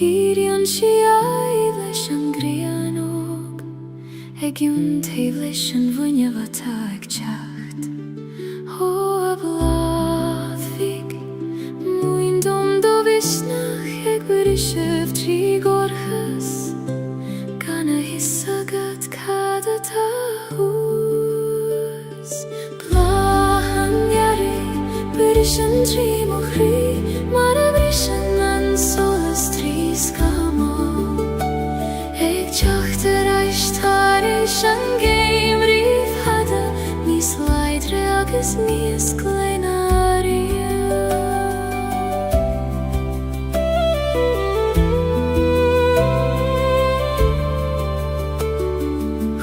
Tírion siai leis an grianog, Egion taobh leis an bhuinneamh atá ag teacht. Ó a bláthfig, muin dom do visnach ag brisibh trí gorchas, gan a hisagad cad atá hús. Bláhan iarri, bris an trí mo chrí, mar a bris an solas trí scamó. Ag teacht ar aistar éis an géim riomh hada, níos leidre agus níos gleinaria.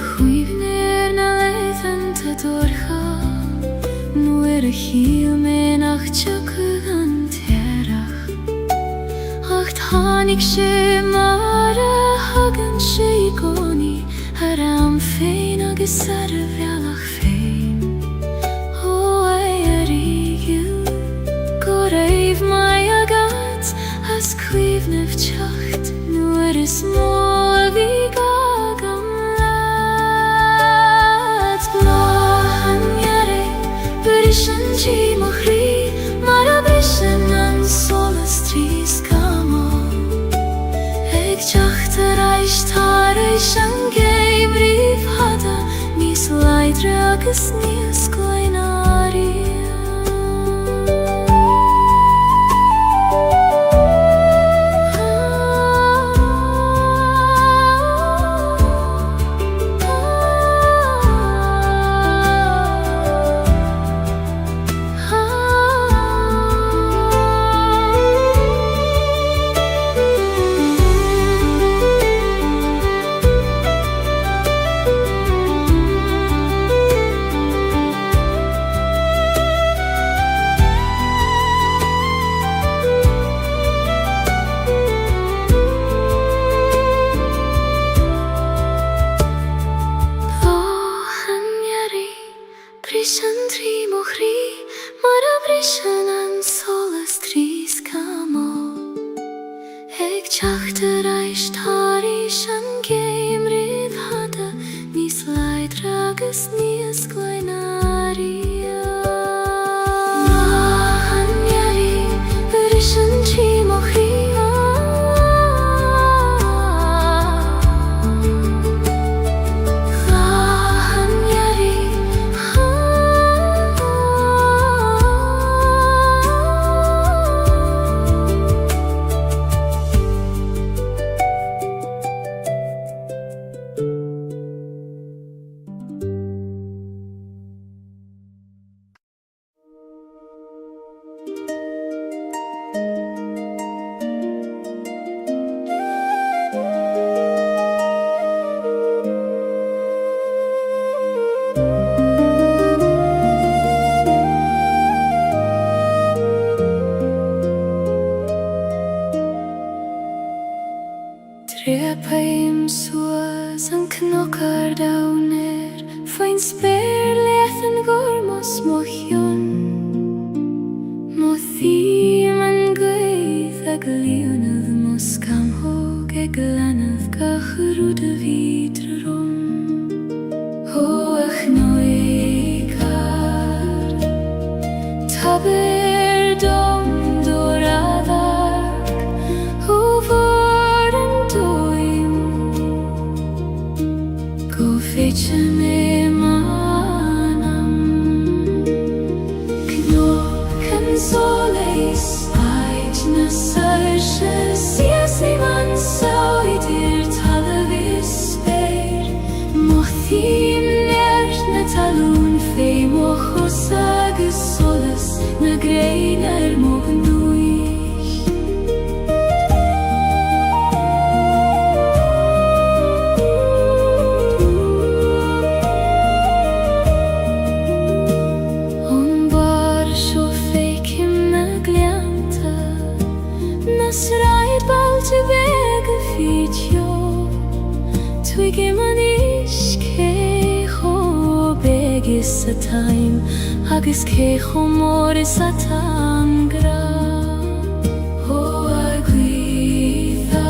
Chuimhne na leitheanta dorcha, nuair a chiel me nach teagadh an tearach. Ach tháinig sé mar a hagann sé I gcónaí, ar am féin agus ar a bhealach féin. Ó a rígiú, go raibh mai agat, as cuimhnimh teacht, nuair is mó a bhí gag am leat. Bláhan iarri, bris an tí mo chrí, mar a bris an solas trí scamó. Ag teacht ar aistar éis an géim riomh hada, níos leidre agus níos gleinaria. Bris an trí mo chrí, mar a bris an solas trí scamó. Ag teacht ar aistar éis an géim riomh hada, níos leidre agus níos gleinaria. Bláhan iarri, bris an trí mo chrí, Trepaim suas an cnocar downer, fain spéir leathan gormos mo chion. Mo thím an gwaith ag líonadh mo scamhóg ag glanadh gachrúd a bhídre rom. Ó ach nóicar, tabeir dom doradar, ó feitse me manam. Knochen soleis, ait na sarshe, sias ni man sauidir talavis speir. Mothim nert na talún fé mo chos agus solas, na grein mo gnuich. Twigim an iscecho begis a time, agus cecho moris a tangra. O a gweitha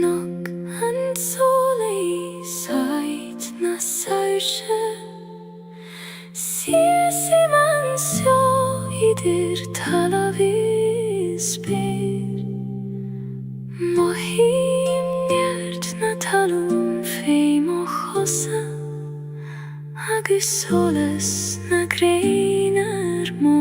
nog en sole i sait na sausje. Siesi mansio idir talavisper. Mohim njert na talun feim o chosa. Agus solas na greiner mognuis.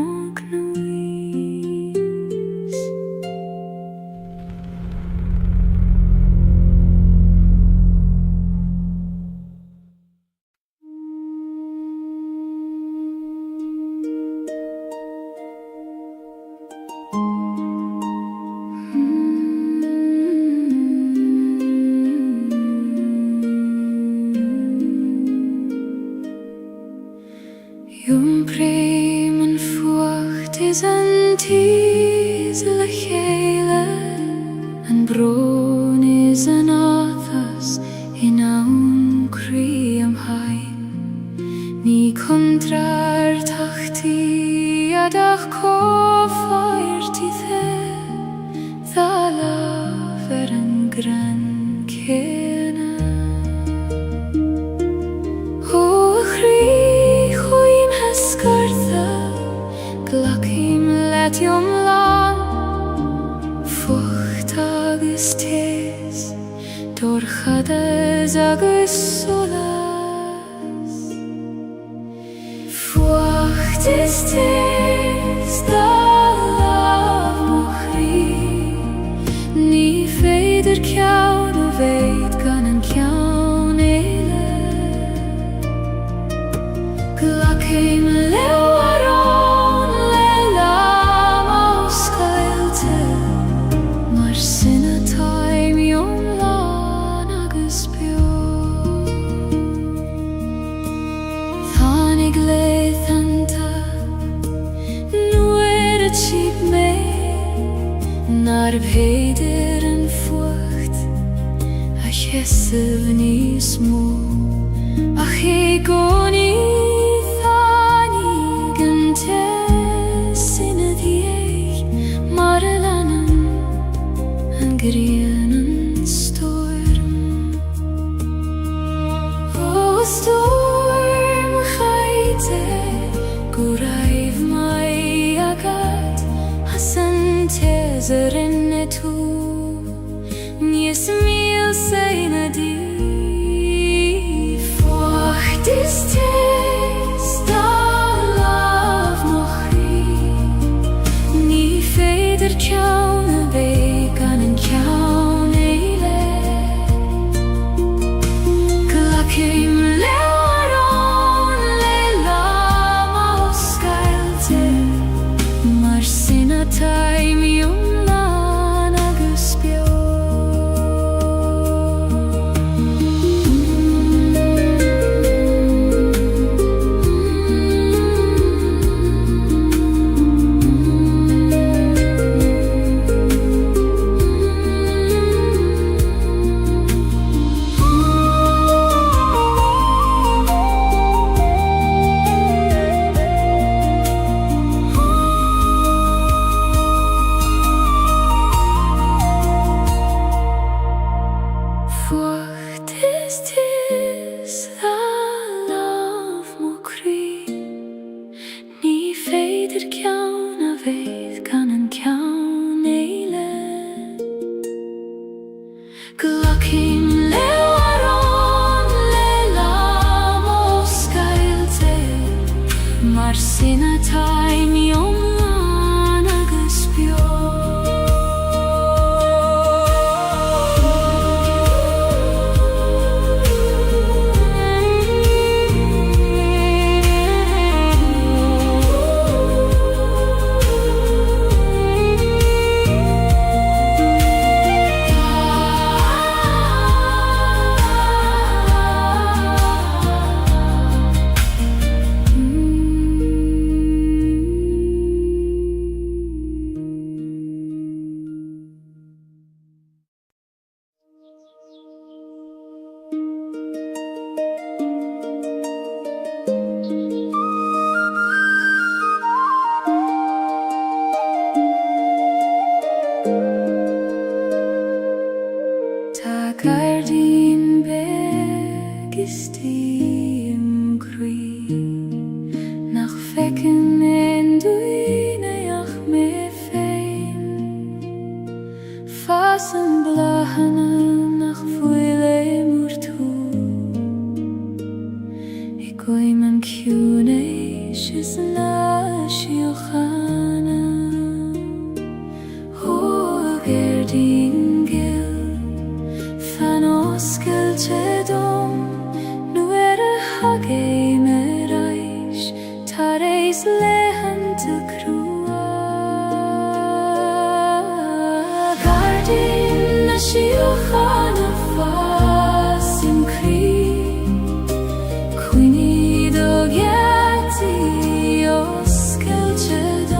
Jum bremen furcht is an tis le Gaeilge, an bron is an athas in aun cream hain. Ni kontrar tachti adach kofaert i dhala ver an gran kena. Glacim letium lan, fucht agus tes, dorchades agus solas. Fucht is tes, da lav mochri, ni feider kjaun og veit gan en kjaun eile. Glacim Nar peidir an fucht a chesef ni smó ach e goni thanig an tesin a diech mar a lanan an grian an storm. O storm chaite go raif mai agad hasan teser in tu Nies mil sein a di. Fucht is tes, da lav mochri, ni feider kjaun a veik an en kjaun eile. Glacim learon leila maus gailte, mar sin a taim lan agus bio. Fucht is tis, da lav mochri, ni feider kjaun a veith gan en kjaun eile. Glacim learon leila maus gailte, mar sin a taim lan agus bio. gardin begist im grui nach fekken en duine ach me fein fasen blahane nach fuile murtu ikoi man kyune shisna shiokhana ho gardin Celtic nu hage merais tareis lehen til krua gardin na shiokhana fasim kri quini do geti os Celtic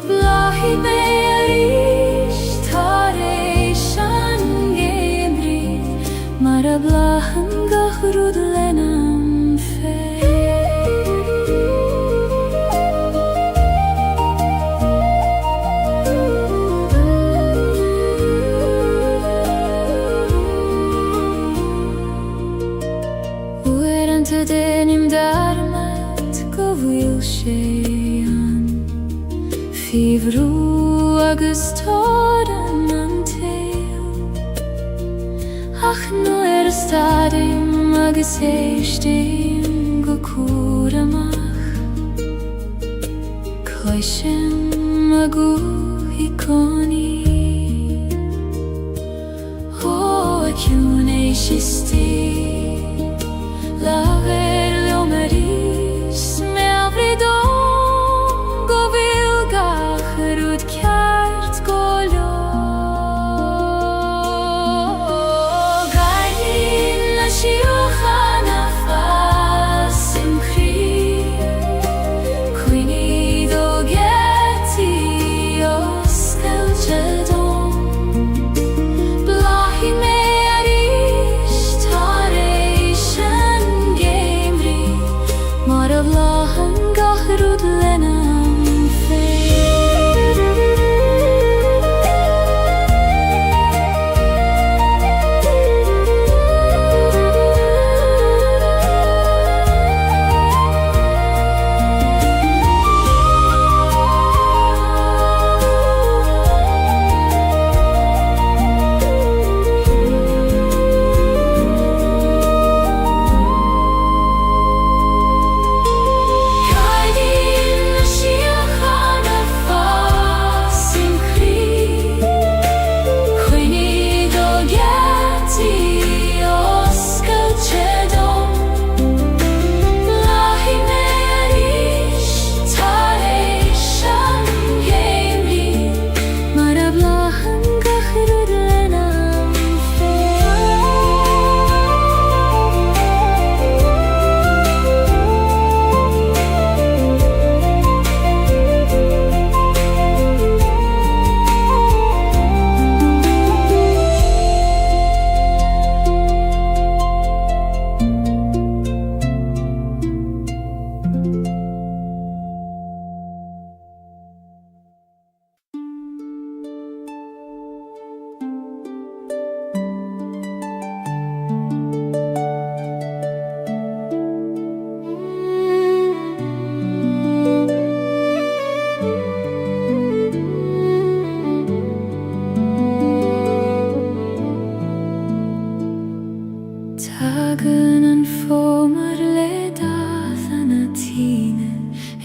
blahi meris tareis Mara blahan gachrud lenam fe Uerante denim darmat govil shean Fivru agus toran Ach nu stadim agus eistim go curamach Coishin agu hiconi O acune shisti Laver leomeris me avridon go vilgach rud kjart golio Shiokhana fasim kri Quini do geti os Celtic Blahi me arish tareishan gemri Mara blahan gachrud lenam fe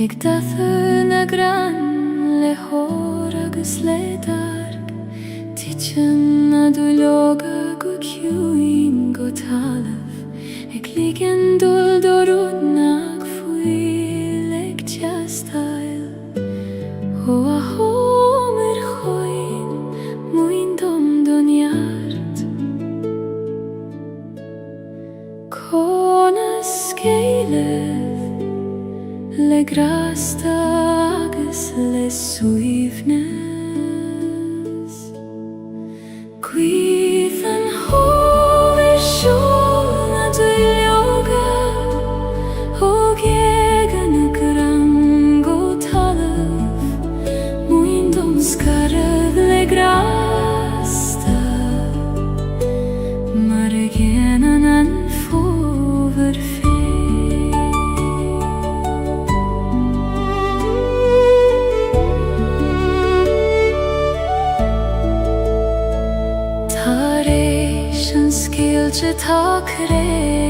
Ik dathe na gran le hor agus le dark Tichen na duloga go kjuin go talaf Ik ligen dul dorud nag fuil ek tjastail Ho a homer choin muin dom donjart Konas Gaeilge Le grasta agus le suivnes Quithan hover sjolna dyljoga Og egan akrango talaf Muin dom skarad le grasta maar geen en overvee. Gaeilge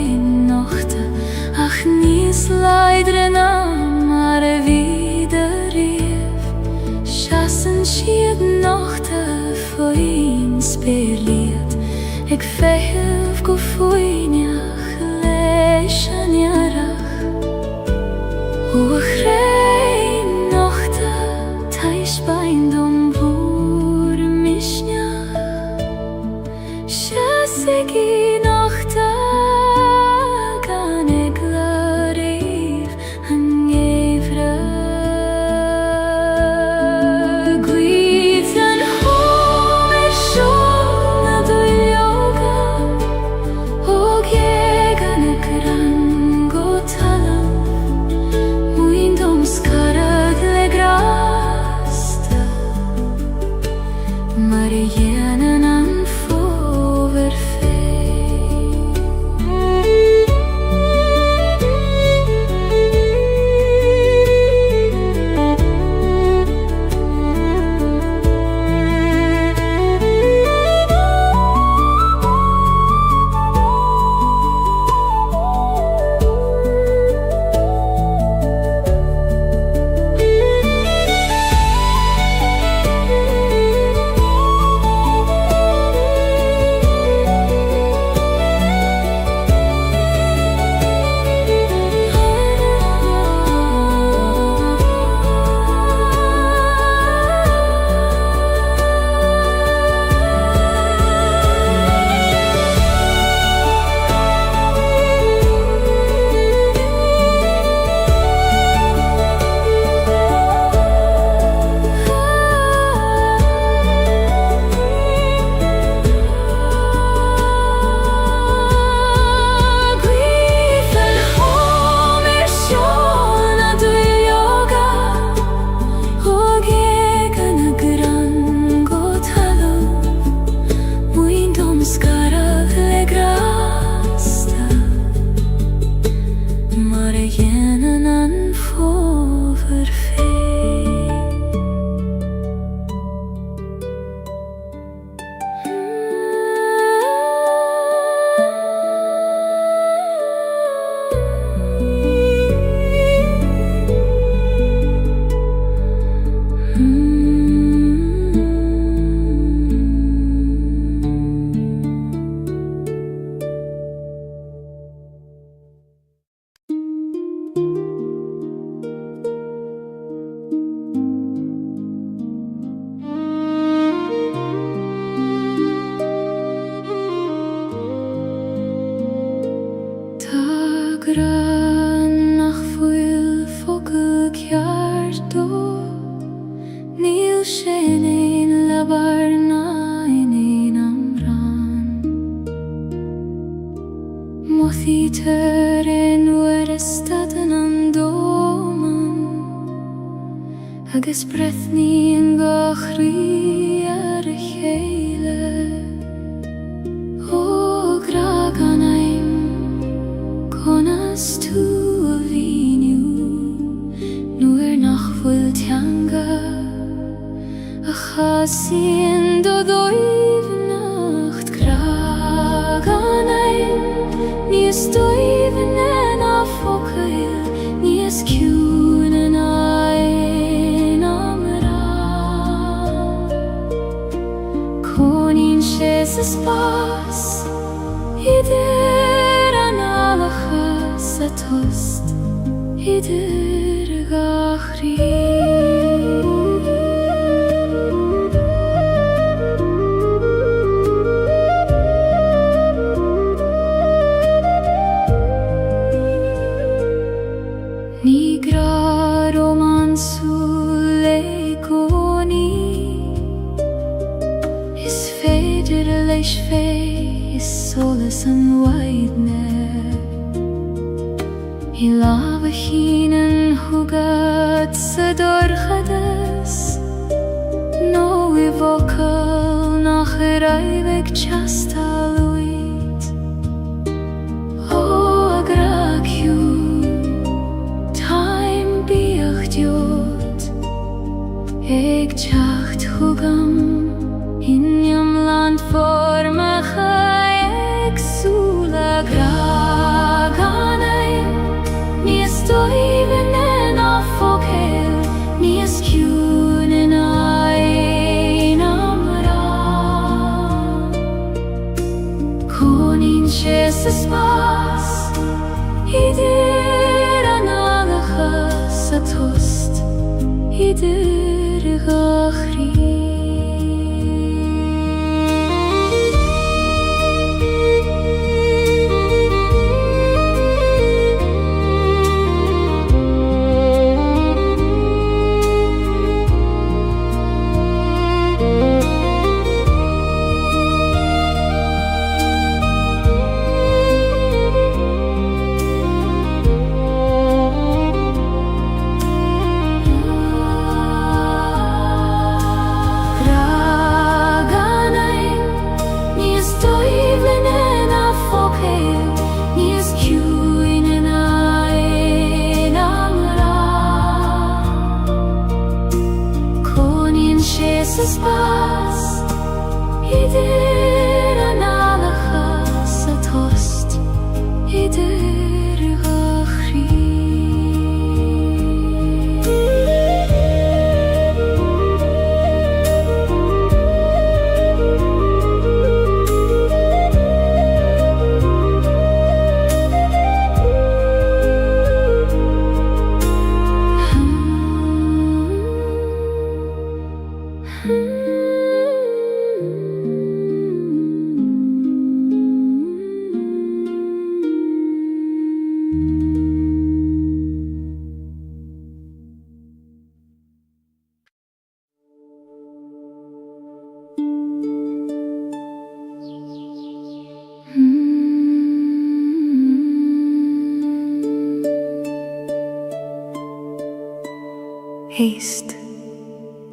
in nachten, ach niets leideren aan, maar wieder rief. Chassen schiet nachten voor eens berliet. Ik vijf gevoinjach, leischen jarach. Hoe grij nachten, thuis bij dom boer misnjach. Chassegi nachten, kan ik larief en gevre. Guiden hom schon du yoga, og jegen kran gotalam, muindom skarad legrasta, Marienen an agus brethní an gachrí ar a chéile. Ó gra gan aim conas tú a bhíniú, nuair nach bhfuil teanga a chasíonn do dóibh nacht. Gra gan aim níos dóibh na focail, níos ciún an ain amra. Conín sés is bás idir an alachas a tost, idir a gachrí. Solas an waidne I lava hínan hugad sa dorchadas, no I vocal nach raibh chastalui ще се спас, idir analacha sa tost, idir gachri. Spas, idir analacha sa tost, idir gachri.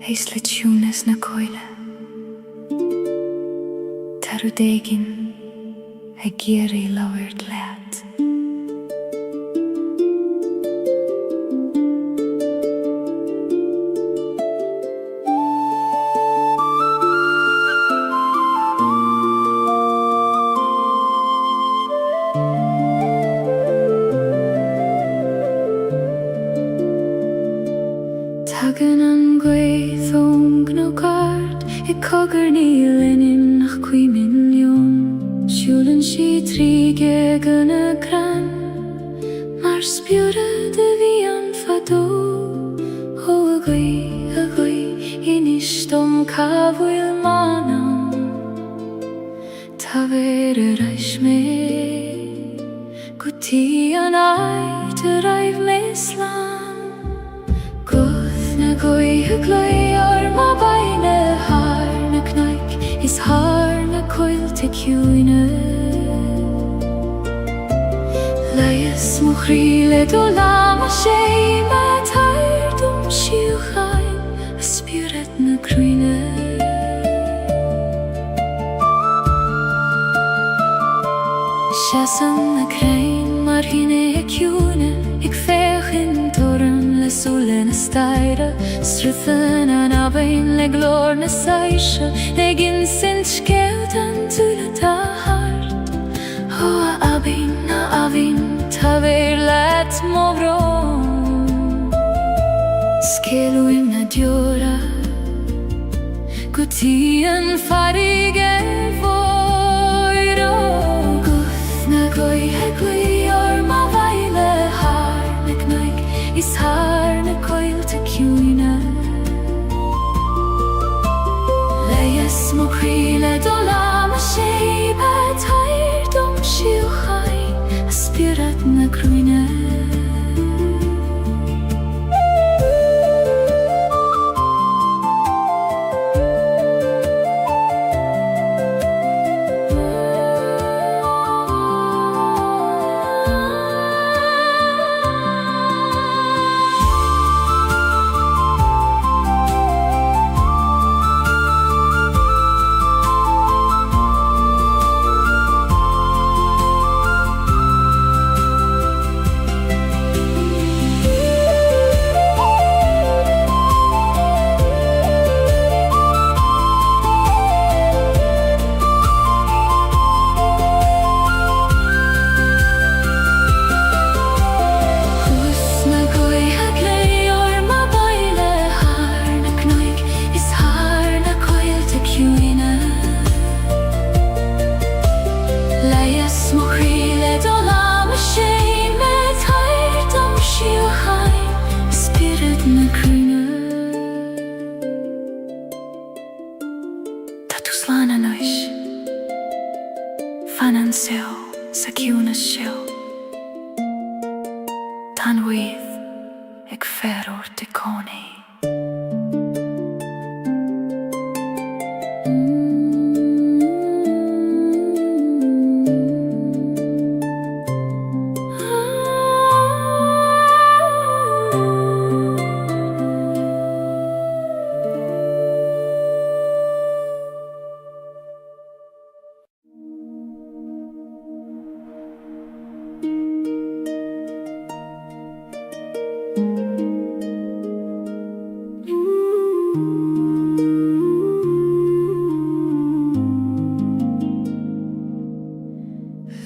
Heist le tunes na coile, tarudegin a giri lowered lad. Tagan an gweithong no gard, I cogur níl in nach 2 million. Siúlan si tríge gan a gran, mar spiúra de bhí an fadó. Ó a gwy, inistóm cafhfuil manam, tá ver a reis me, gutí an aid a raibh me slán. Gwy a glwy ar ma baine har na knaik, is har na coil te ciúine. Leias mo chríle do lam a sé ma tardum siúchain, a spirit na cruine. Siasan na crain mar hine a ciúine, ik fech in torren le sule na staire, struthen an abain le glor na saisha, le gin sint skelt an tula ta hart. Ho a abin ta ver let mo bron, skelu in na diora, guti an farige voiro. Guth na gwy or ma vaile har na knaik, is har na coil te ciúine. Leias mo chríle do lam a sé ba tardum siúchain, a spirit na cruine. Fanan seo sa ciúna seo Tan wydd ag ferwr dy coni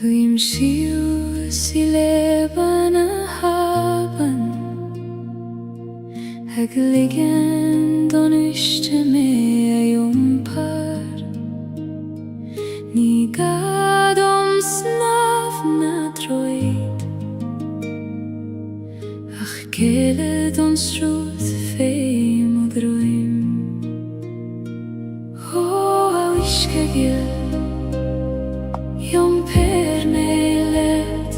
Huim siw si leban a haban Ag liggen don uiste me a jompar Ni gad snaf na droid Ach gele don srúð feim og dröym O a wiske gil Jom per nelet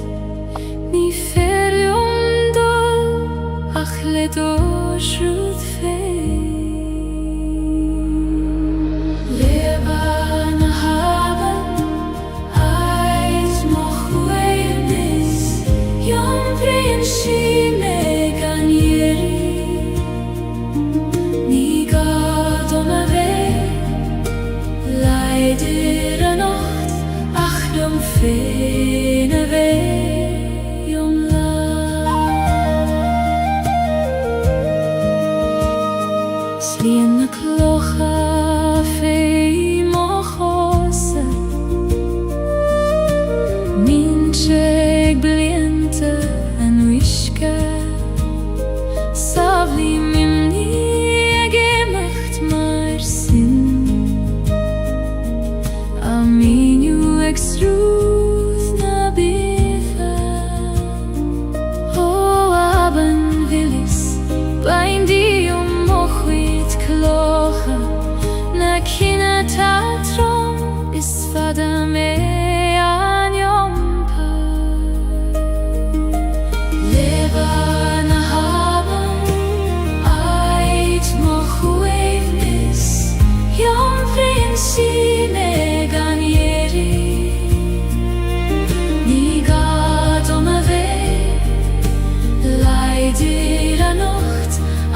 Ni fer jom dol Ach led o srúð feim Leban a haban Ait moch weirnis Jom brin si me gan jeri Ni gad a veg Leidir a nacht Jom fein a veg jom la Slien na clocha feim o chose Mincheg bliente an wiske Savli mimni ag emacht mar sin Aminu ag srúð na bifa O aban vilis Bain di mochwyd clocha Na cina tatrom Is fada me an jompar Leban a haban Ait mochwydnis Jom brin si me gan jeri Ni gad a veg Leidir a nacht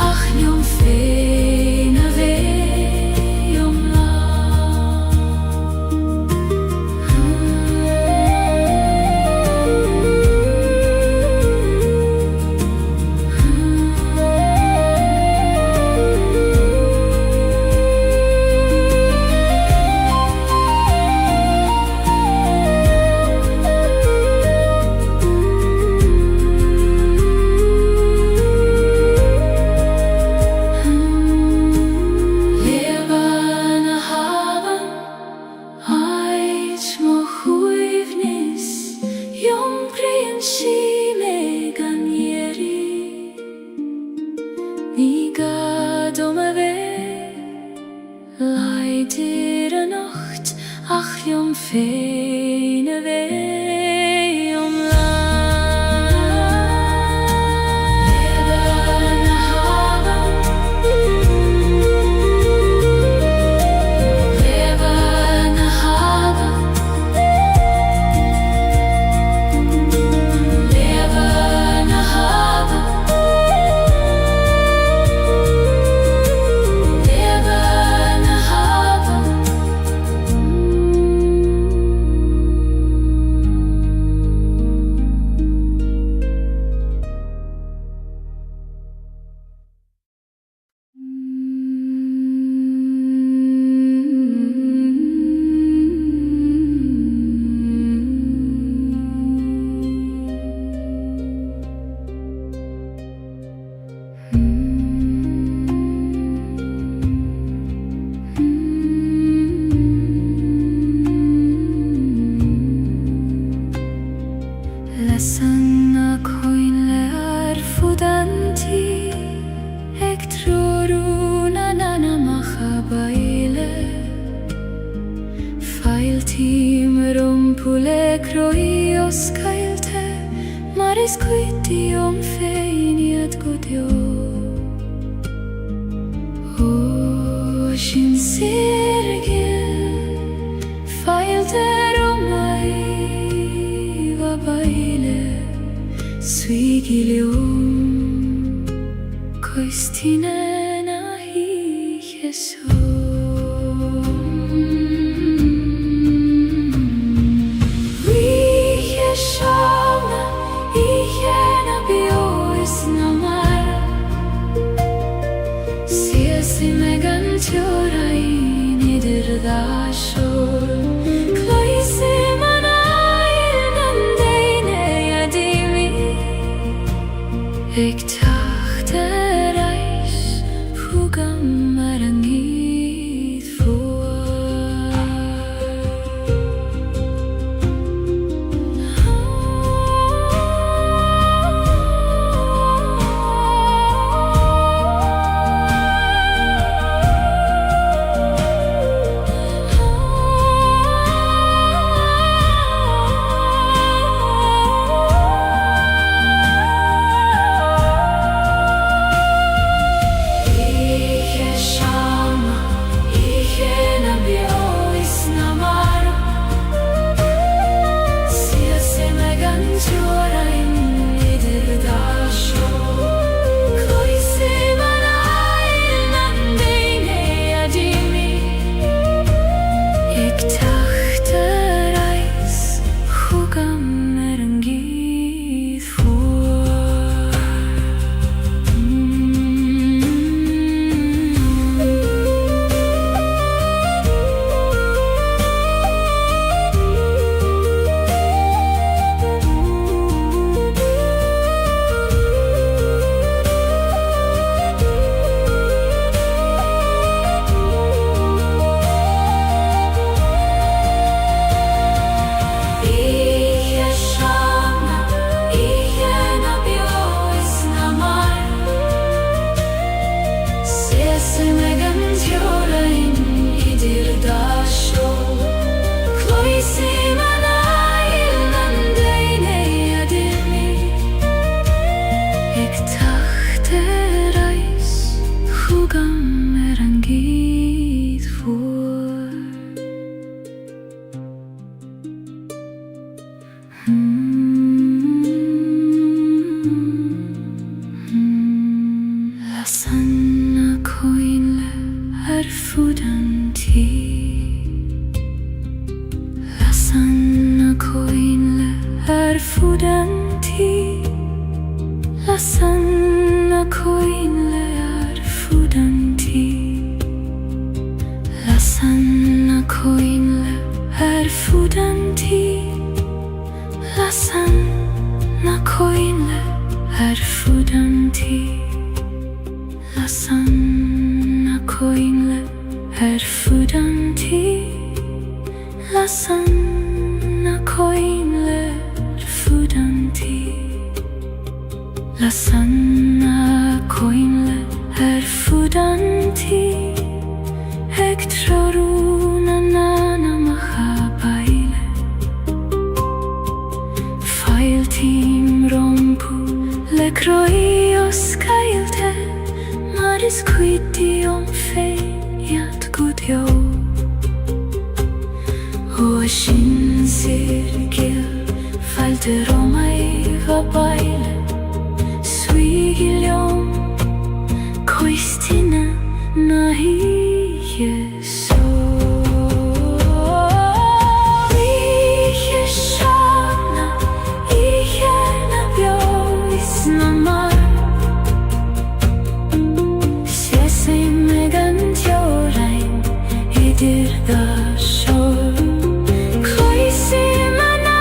Ach jom fein a veg jom la Leban a haban Ait mochwydnis Jom brin si me gan jeri Ni gad a veg Leidir a nacht Ach jom fein a veg jom la Leban a haban Leban a haban Leban a haban Leban a haban Lesan a coin le ar fudanti Eg troruna nana macha baile Fail team rumpu Pulekroi oskailte Maris quiti om feiniat godio Ocean sirgil Failte romai vabaile Suigilium Koistine nahi Jesu Shavna ihena biois namar Siesi megan tjorain idir dashor Kloisi manail nandeine yadimi Ik tachte reis fugam marangit for Lasanna koinle arfudanti Lasanna koinle arfudanti Lasanna koinle arfudanti Lasanna koinle arfudanti Lasanna koinle arfudanti Lasanna koinle arfudanti Ektroruna nana mahabaile Failtim rompu lekroios kailte Maris quiti om feiat gudio Ocean sirgil falte romai vabaile Suigilium koistine nahi Jesu Iheshana ihena biois namar Sese megan tjorain idir da shor Kloisi mana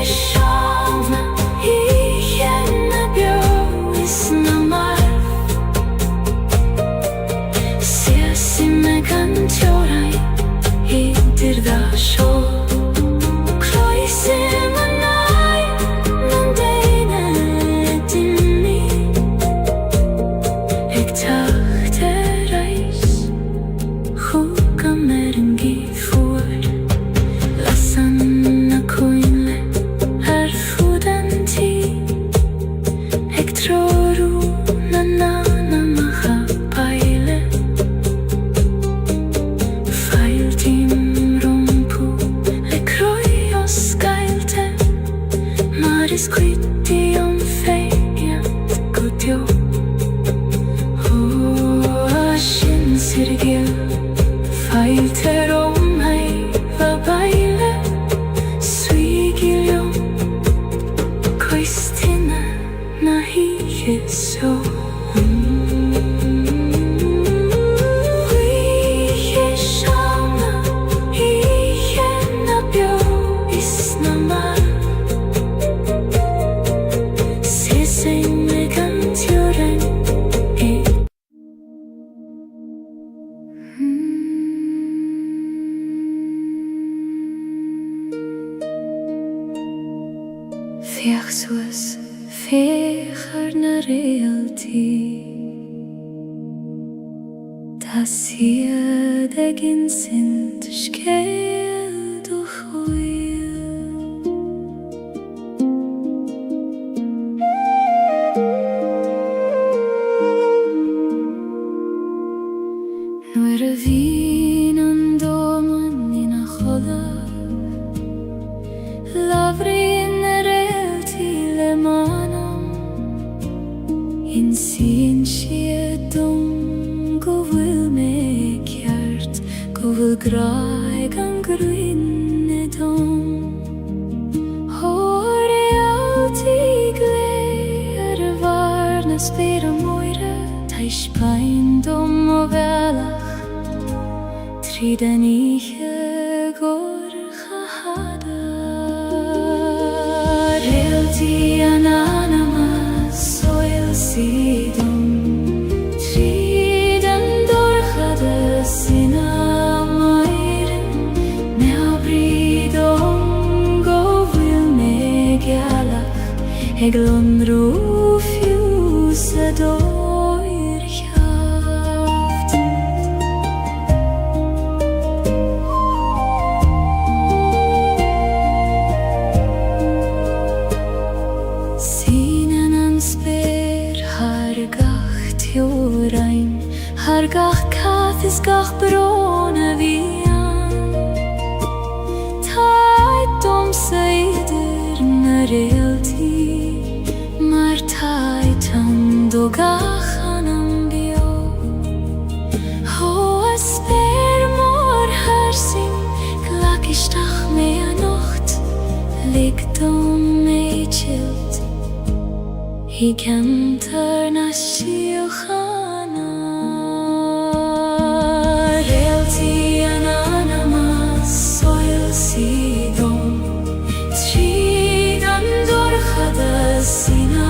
shavna I henne bjøisna marv Sesi me kan tjorai I dirda shol Kloi simanai Nandene dinni Ik tachte reis Huka merengi fuar Lasanna koinle Her fudanti Ik troru nanana maha paile Feiltim rompu Le kroios gailte Maris quiti om feiat gudjo Ashin sirgil Feilter om hei va baile Suigiljo Koistina na higeso Fiach soas fechar na realty Ta siad egin sint skeil do choil Nuair a bhín an dóman ina choladh Lavri'n le manam In sin siedum Go bhfuil me ceart Go bhfuil graig an gruinne dom Realty glé Ar a bhar na spéir a moire Ta ispain dom o bhealach Tríd an ihe gor chahada Realty anonymous soil sidum Tríd an dorchada sina mairin Me abridom go bhfuil me gealach Ag lon rúfiús a dóir cheaft Sínan an spéir har gach teorain Har gach cathis gach brona bhían Tá dom sa idir na realty Mar tá tan do gach anam bio Ho a spéir mór harsin Glach istach me a nocht Lig dom me chilt He cantar na síochana Realty anonymous soil sidom Tríd an dorchada sina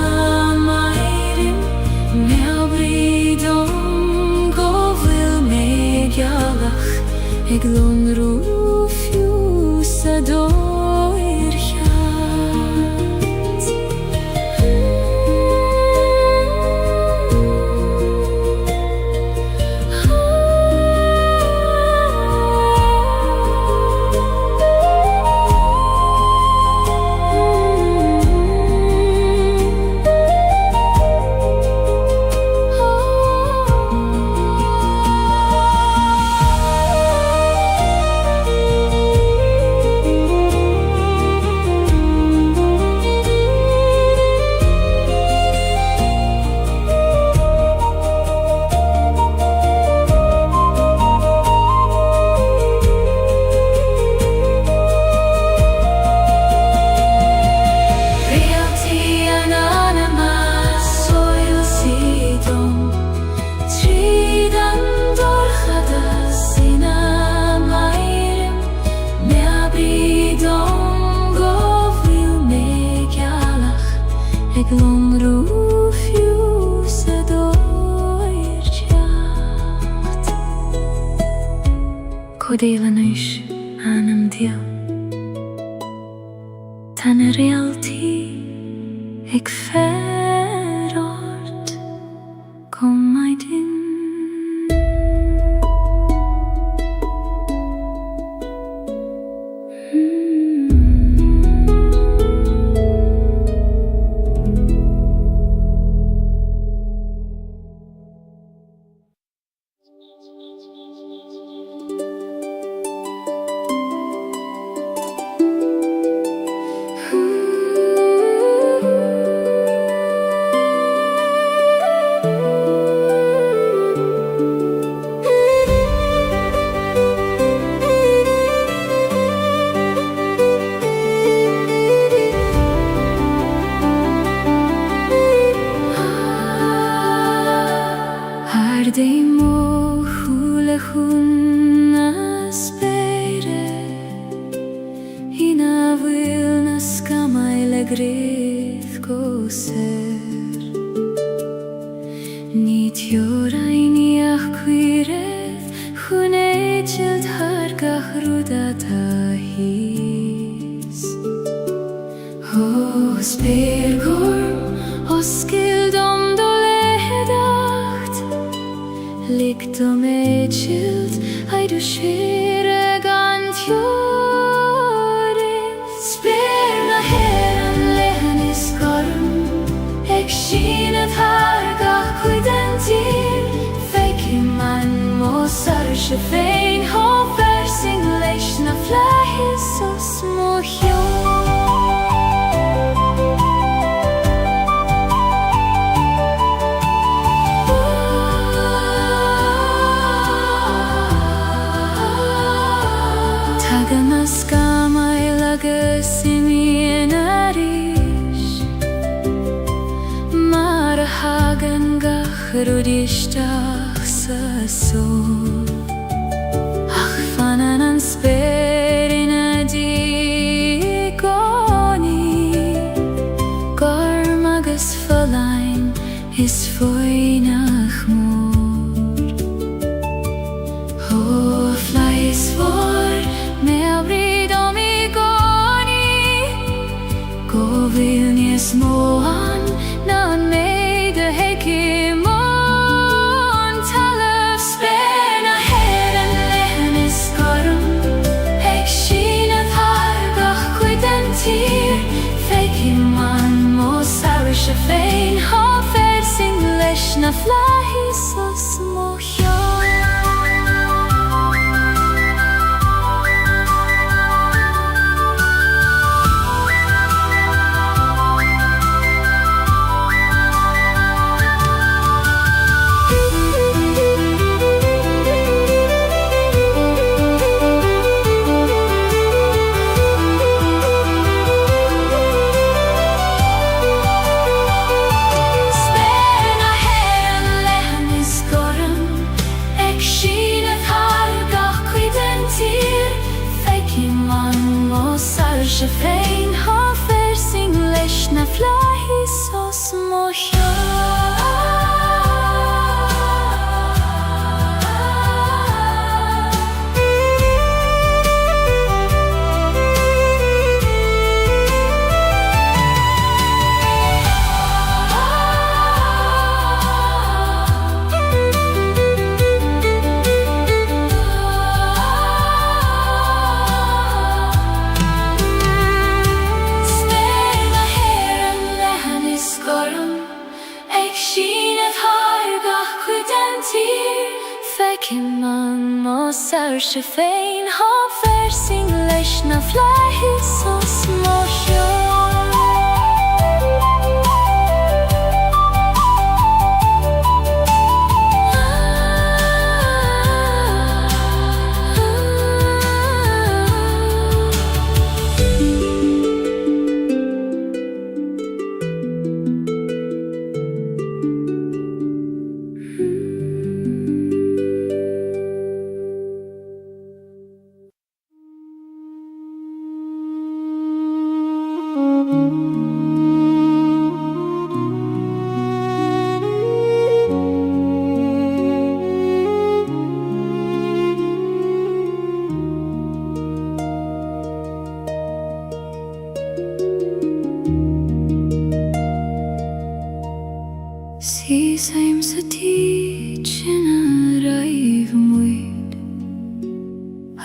mairim Me abridom go bhfuil me gealach Ag lon rúfiús a dóir cheacht Lomruf jusedoirchat Kodeilanaish anam dia Tan realty ik verort Kom my din Demo hula hunna spere Hina vilna skamaile grif goser Nit joraini achquiref Hunechelt hargach rudata his Hos pergorm oskildom Lictum ecilt, aidu shire gantiorin Sperna heran lehanis korm Ek shinet hargach kuidentir Fekim man mosar shefein Hofer singleish na flahis os mohjon Rudishtach sa sol Ach fananan sperina digoni Garmagas verlein is foinach mor Hofla is vor me abrid omigoni Govilnies moan nan meide hekim Shafein hofer singleish na flahis os mohjon Shafein hofer singleish na flahis os Shafein hofer singleish na flahis os mohjon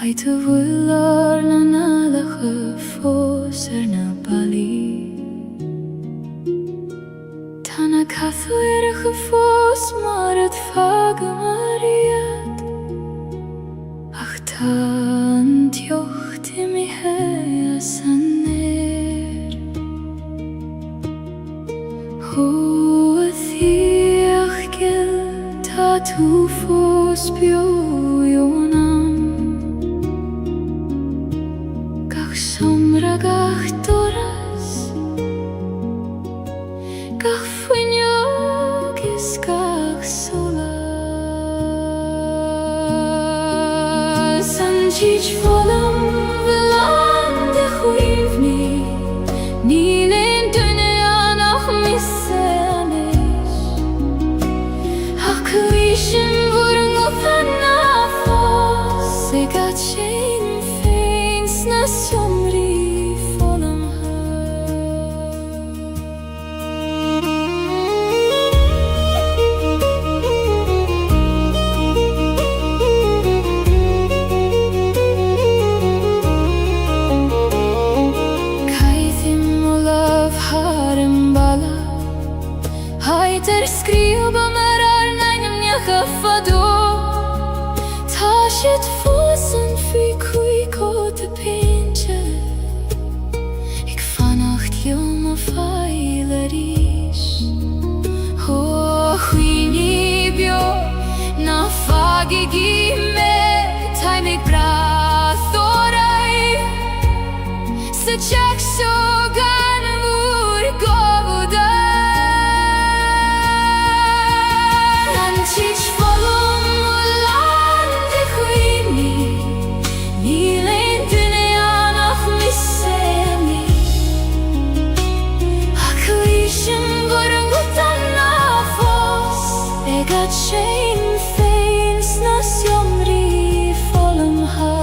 Haite bhuilar na nalacha fós na bali Tana cathúirecha fós mar at faga mariad Ach tá an tiocht I mi he as an néir Ho a thíach gil tá tú fós bio Somra gach doras Gach fuinnog is gach solas An tich volam velande chuivni Nílen dunne anach misse anish Ach kuishim vurng op an nafos Segat shein feins na somri Skriva marar neinem njacha fado Ta shit fossen fy kui kote pinche Ik vannacht jom a feiler ish Ho huini bio na fagi gime Tai mig brathorai Se chak so gan vur govuda Tich volum lande chuini Nílen dunne anach misse anish Ach kuishim vurng ut an nafos Egat shein feins na sjomri volum ha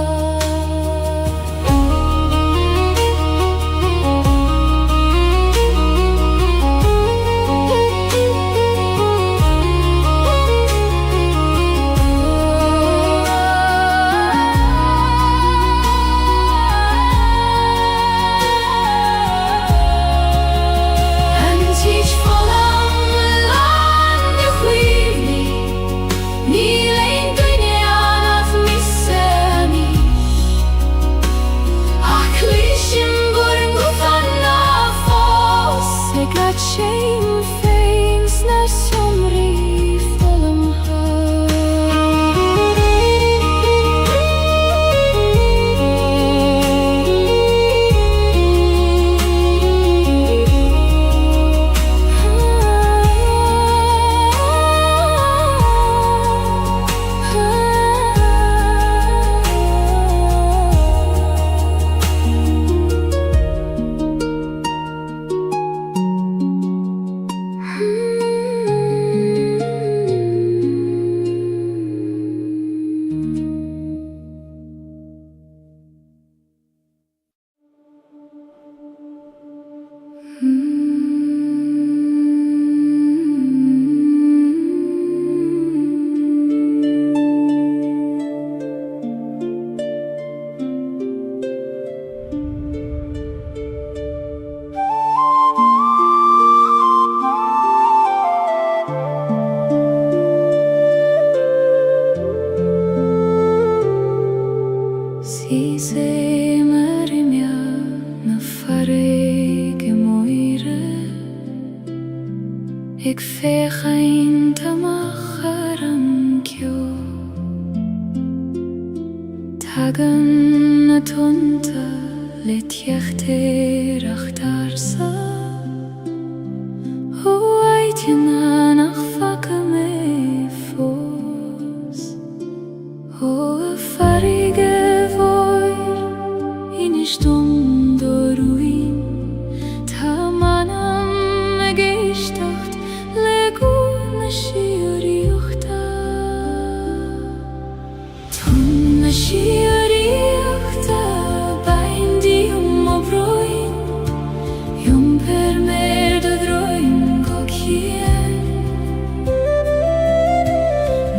Ik veeg een tamacharam kyo Tagen na tunta lit jechter achtarsa Ho eitjena nach fakke me fos Ho a farige voir in stund ruin Ta manam me gestacht leguna shiori uchta Tunna shiori uchta Baindi obroin per mer de droin kokien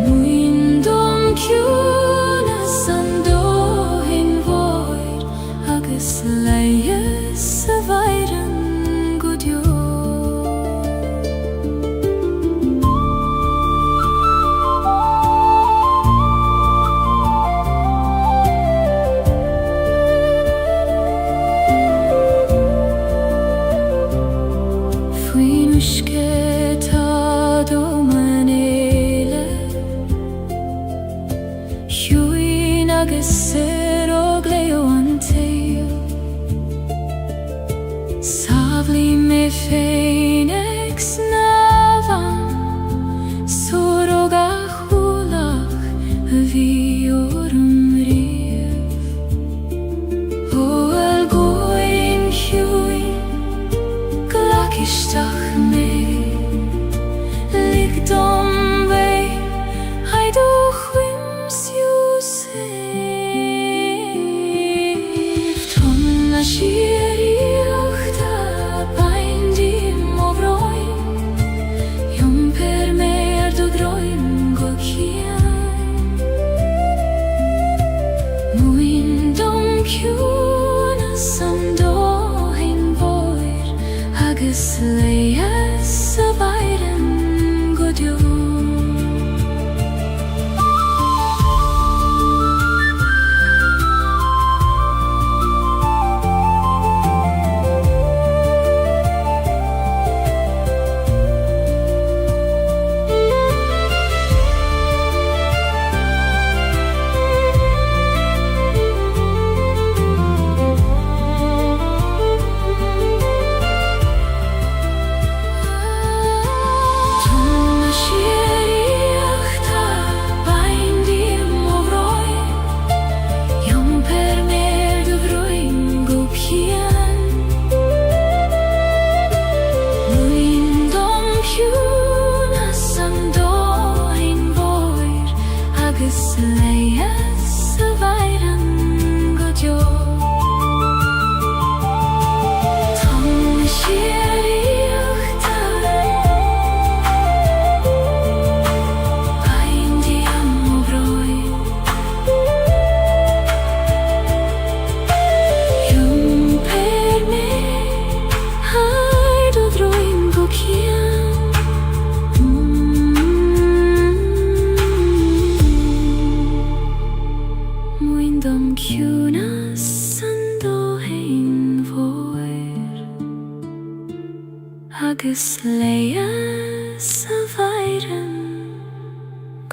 Muindom kyuna sando Muske ta do manele Hui nagesero gleo anteo Savli me feinex navan Soroga hulach viorum riev O el goin hui Glakishtach me Ligdom vei Haidu chwims Yusef Tom na shiriach ta Baindim ovroim Yom per mer do droim go kian Muindom kjuna samdo hin voir Agus leias a vairem godjo Leias a vairem godjo Tom shiriach ta Baindim ovroim Yom per me Haidu droim go kian Muindom kjuna sando hein voir Agus leias a vairem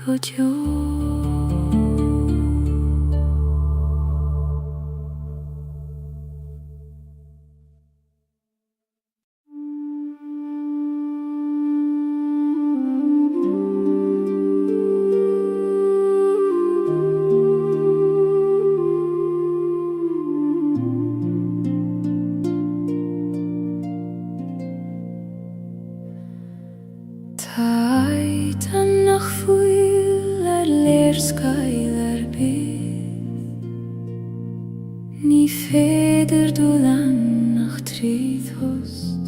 godjo Tijd en nacht voel leerskeiler bid Ni feder du lang nach trid host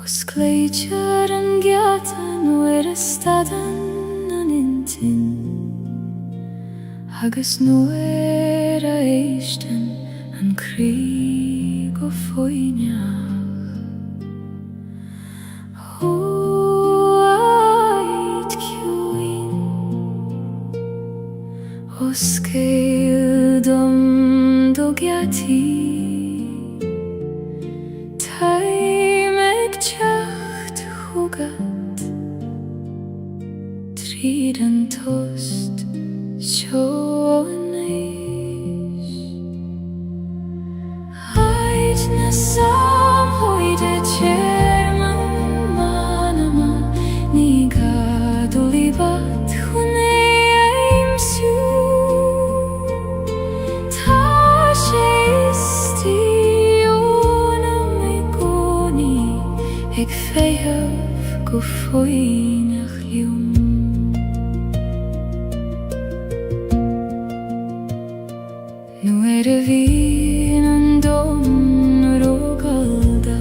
Os kleidjar en gjatan er staden an intin Agus nu eisten an krig og foinja Os Gaeilge dogyati Taimek chacht hugat Triden tost chonesh Ait na sam hoide cherman manama Niga dulibat huneim su Ik veihef go foinach lium Nu vin an dom rogalda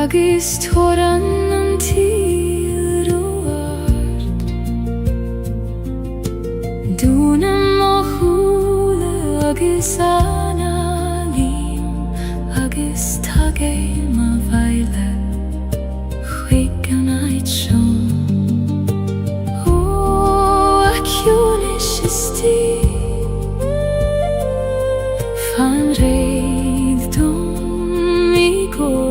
Agis toran an til roart Dunam o hule agis analim Agis tageim a vaile Chwigan ait shon O acunish isti Fan reid dom I go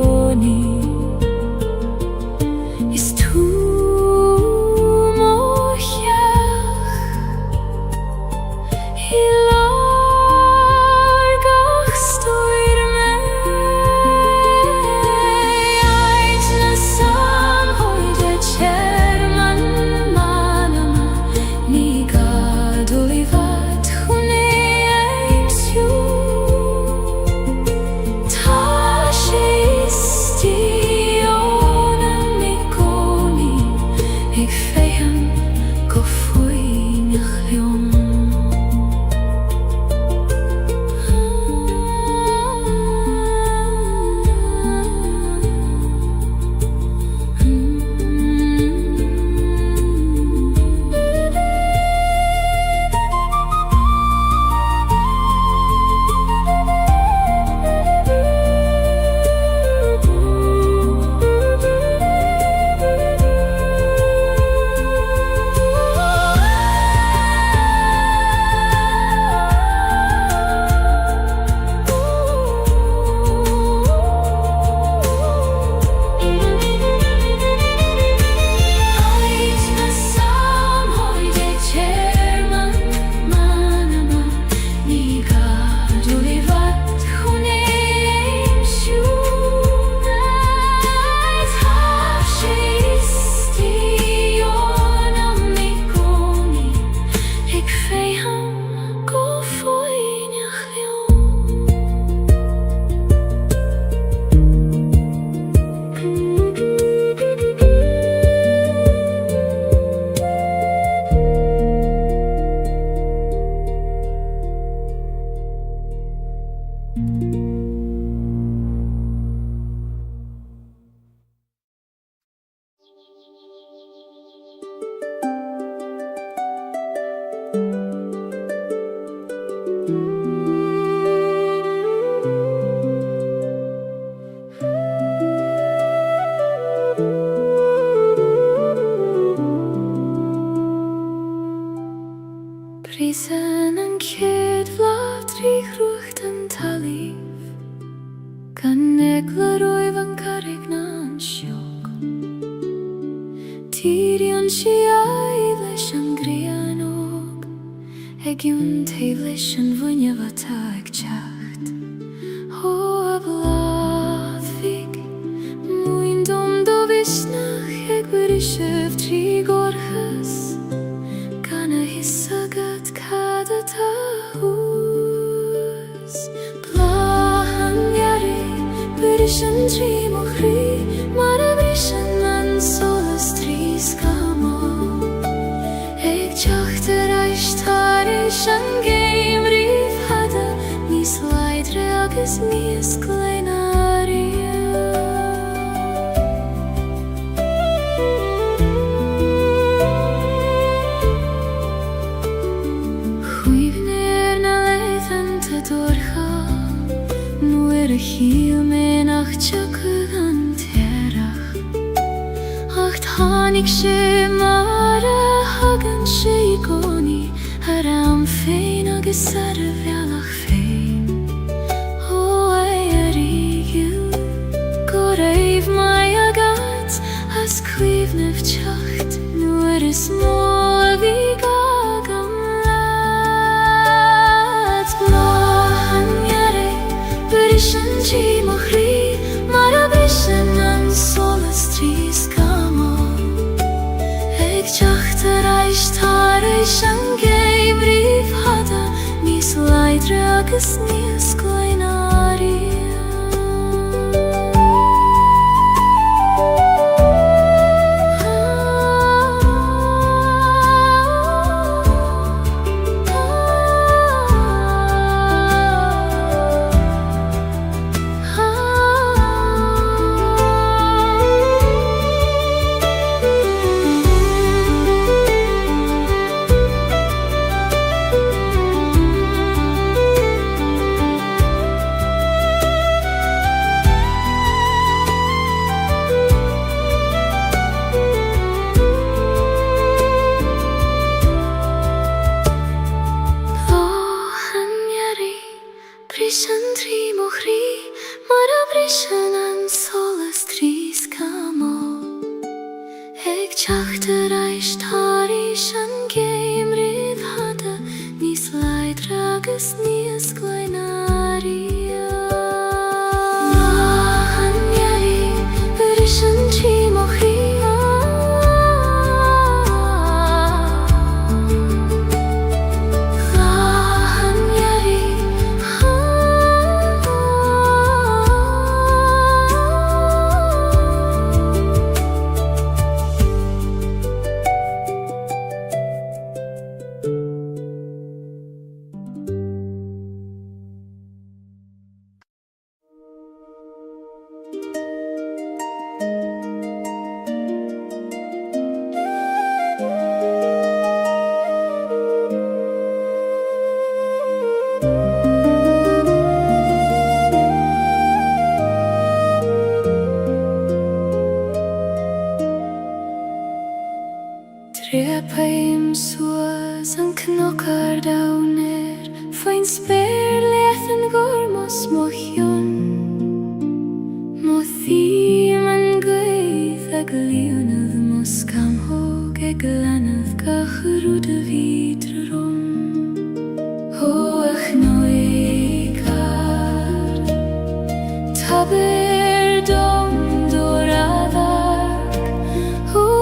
Gan eglar o'i van carreg na'n siog Tyrion si ai leis an grianog Eg yw'n teif leis an fwynia fata ag teacht Ho a bladfig Mwyn dom do visnach eg wyrisef tri gorchas Gan a hisagad cada ta hús Blahan geri wyrishan tri mochri Mar a brishan an solas tri skamo Eg teacht eist harish an geim rif hada Nis leidre agus nis gleinaria A híl me nach teacuh an tearach Ach tháinig sé mar a hagan sé I gcónaí Ar am féin agus ar a bhealach féin Ó é a rígiú Go raibh mai agat as cuimhnimh teacht Nuair is mó a bhí gagam leat Blahan ghearre Brishan tri mochri Mar a brishan an solas tri skamo Eg teacht eist harish an geim rif hada Nis leidre agus nis gleinaria Brishan tri mochri Mar a brishan an solas tri skamo Eg teacht eist harish an geim rif hada Nis leidre agus nis gleinaria Blahan ghearre Brishan tri mochri Trepaim suas an knockar downer Fain spéir leathan gormos mochion Mo thím an gwaith ag leonad mo scamhog ag lanad gacharúd a vidra rom Ho ach noikar Taber dom doradag Ho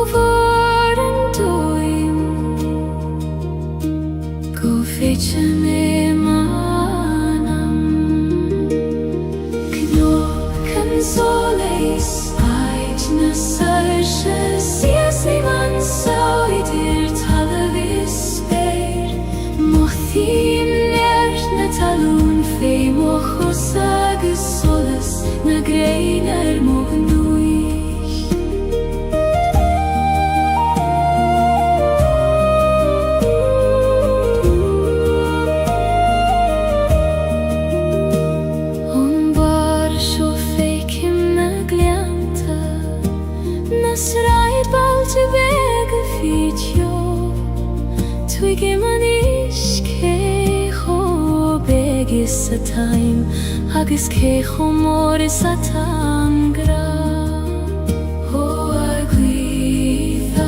Fecha me manam Kno kan soleis Ait na sarches Sias ei man sauidir talavis speir Mothim nert na talún fei mochos agus solas Na greinar mognúich Twigim an iske ho begis a time agus cé chomór is a tangra. Ó a gluíochar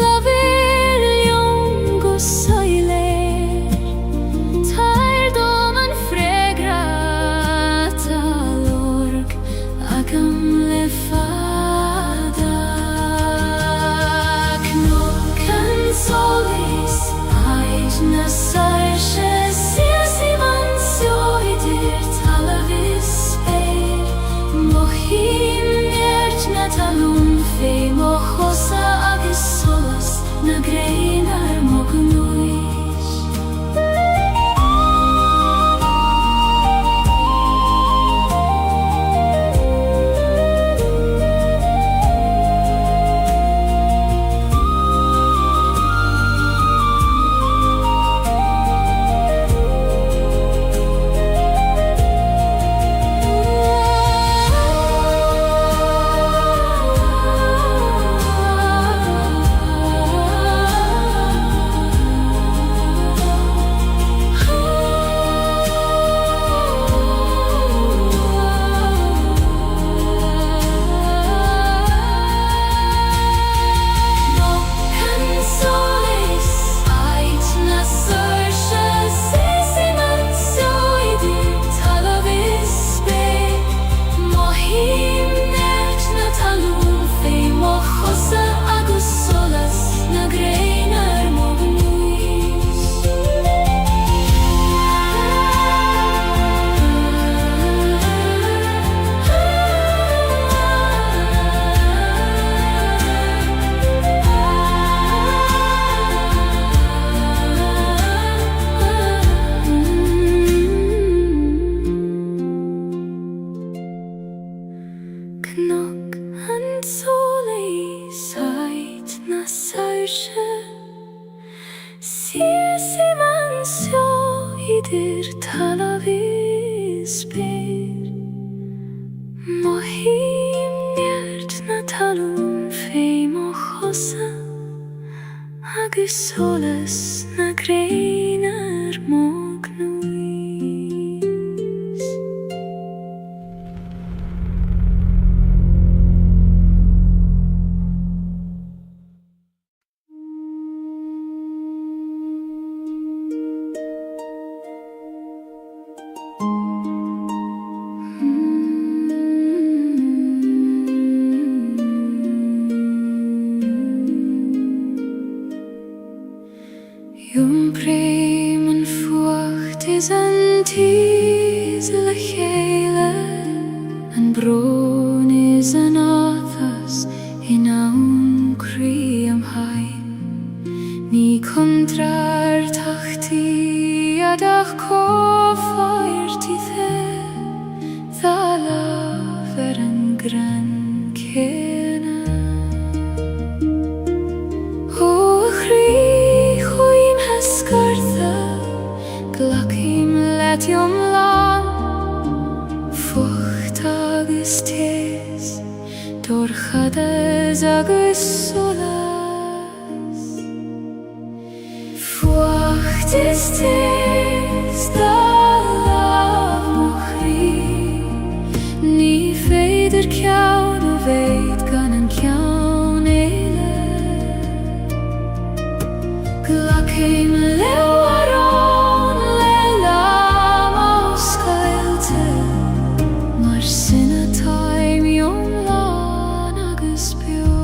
lafir liom go soilir, tair dom an fregrad al org agam le fada. Cnoc an solis aid na sairse siasi mansio idir talavis eir, mohim ert na talun fe mochosa agus solas na greinar mognuis. Cnoc an solis aid na sairse siasi mansio idir talavis bir, mohim niert na talun fe mochosa agus solas na greinar mognuis. Jum prim an fuacht is an tis le chéile, an bron is an áthas in aun crí am hain. Ní contrar tachti adach cófáirtí the, dha lafer an gran céna. Ó chrí chuim hescartha, glachim letiom lan, fucht agus tes, dorchadas agus solas. Fucht is tes, da lav mochri, ní féidir ceann ó bhéid gan an ceann éile. Glachim leo aron le lam ó scailte, mar sinna taim iom lán agus bio.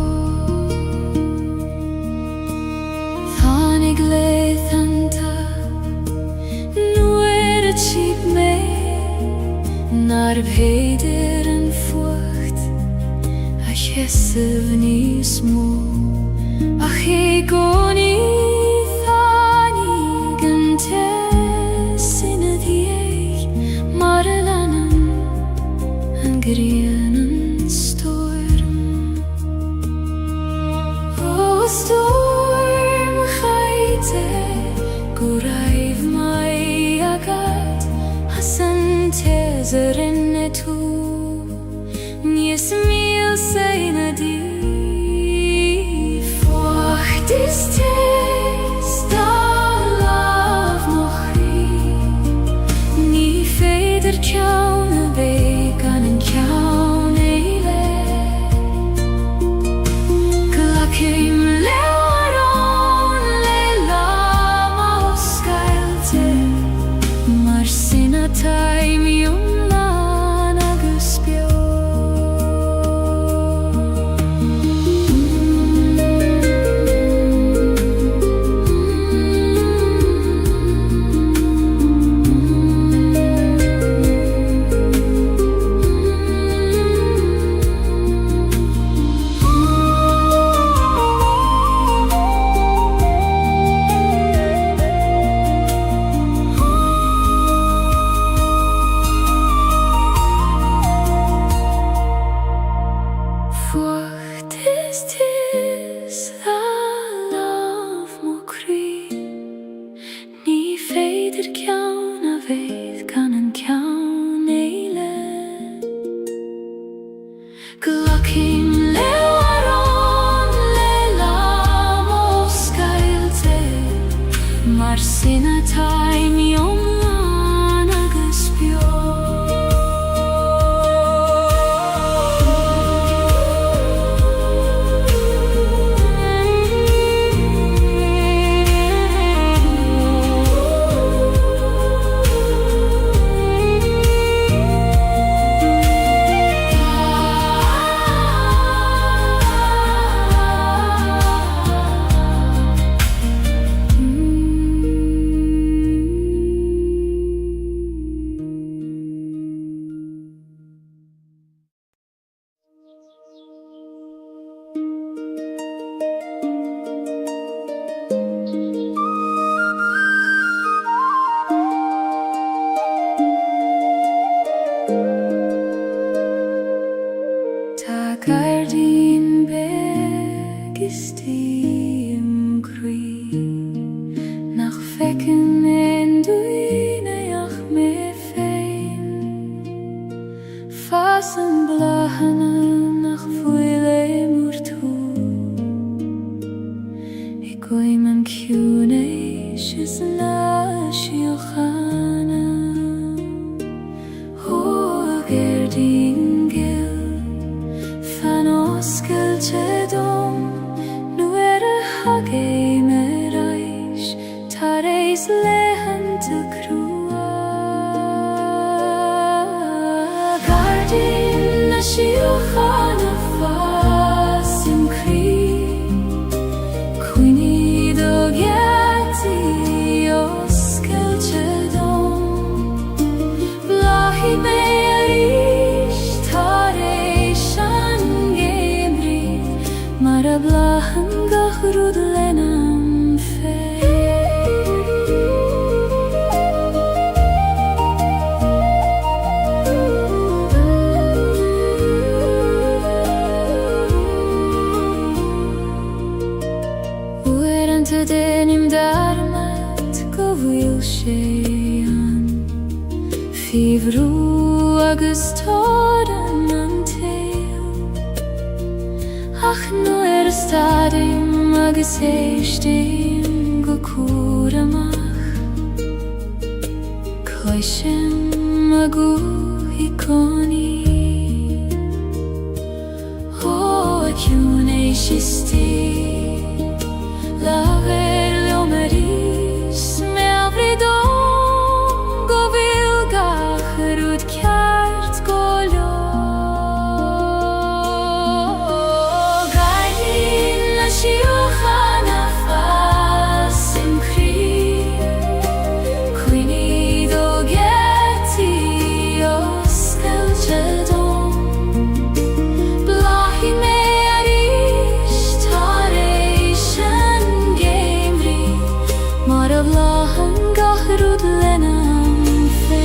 Tháinig leithanta nuair a tíb mé, nar bhéidir an fuacht a cheisibh níos mó, ach é gcónaí tháinig an tesinna díag, mar a leanann an gríon an storm. Ó storm chaite go raibh mai agad, as an teasar inne tú, níos míl saoine dí. Fuacht is tes, dá lav mochri, ní Ta gardin begist im gry nach fekken en duine ach me fein fasen blahane nach fuile murtu ik oi man cune is na shilkhana ho gardin gil Celtic nu hage me reis tareis lehente krua gardin na shilkhana fasim kri quini do gati os Celtic blahi me Mara blahan gachrud lenam fe Ueran te denim darmat Gaeilge an Fivru agus toran an Ach nu stadim agus eistim go curamach Coishem agu hiconi O cune shisti laver leomeris me avridon go vilgach rud kjart golio Shilkhana fasim kri Quini do geti os Celtic Blahi me arish tareishan gemri Mara blahan gachrud lenam fe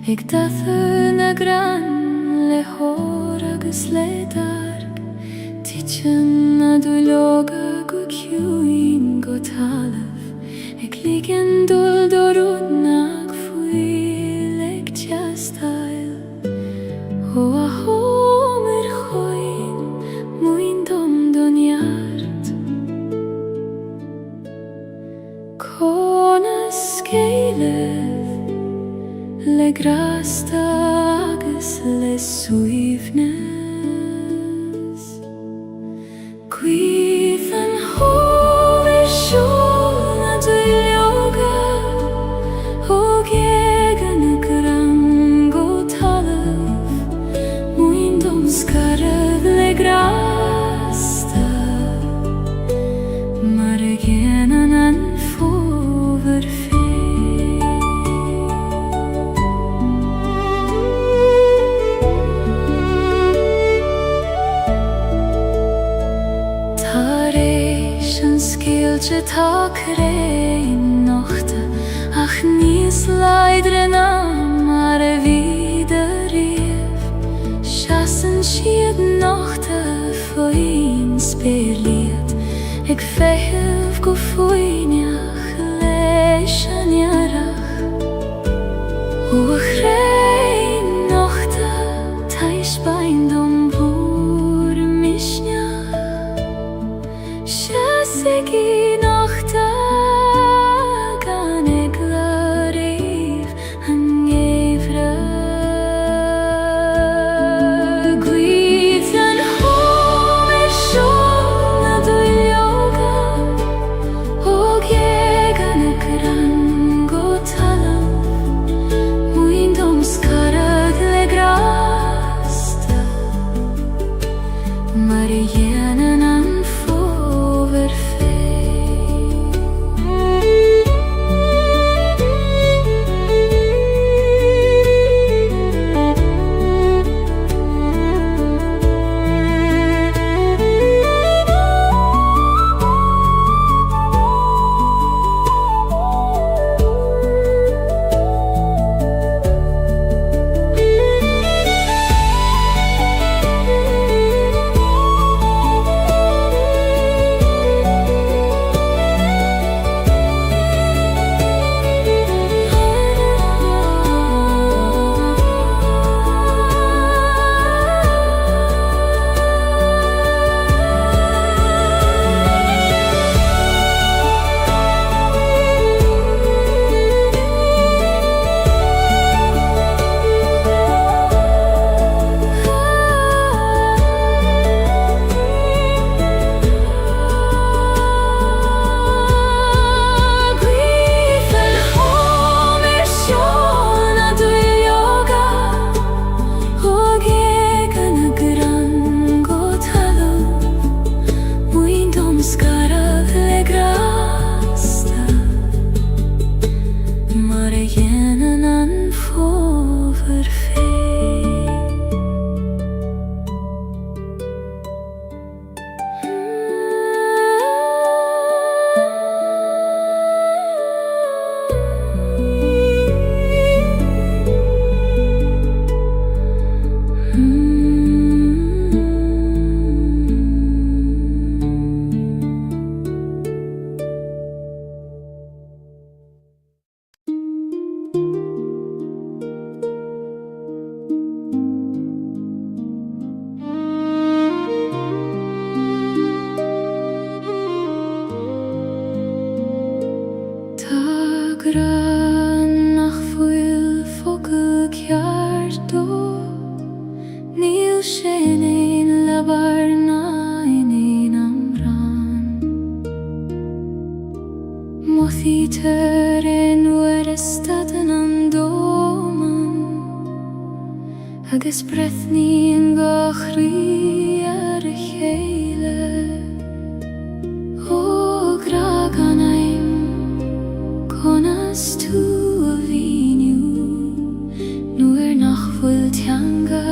Ik dath na gran le hor agus le darg Tichen na duloga go kiuin go talaf Ik ligen dul dorud nag fuil ek jastail Ho a homer choin muin dom donjart Konas Gaeilge Le grasta agus le suivnes Quithan hover shol na duilioga Gaeilge in nachte, ach nies leidrena maar wieder rief. Chassen schied nachte voor eens berliet. Ik vijf go foinjach leishan jarach. O grei nachte, thais bein dom boer mishnjach. Chassegi nachte, gane glarief an gevre. Guizen home shona do yoga, og jegane gran gotalam, muindom skarag legrasta, Marienen an agus brethní an gachrí ar a chéile. Ó gra gan aim conas tú a víniu, nuair nach bhfuil teanga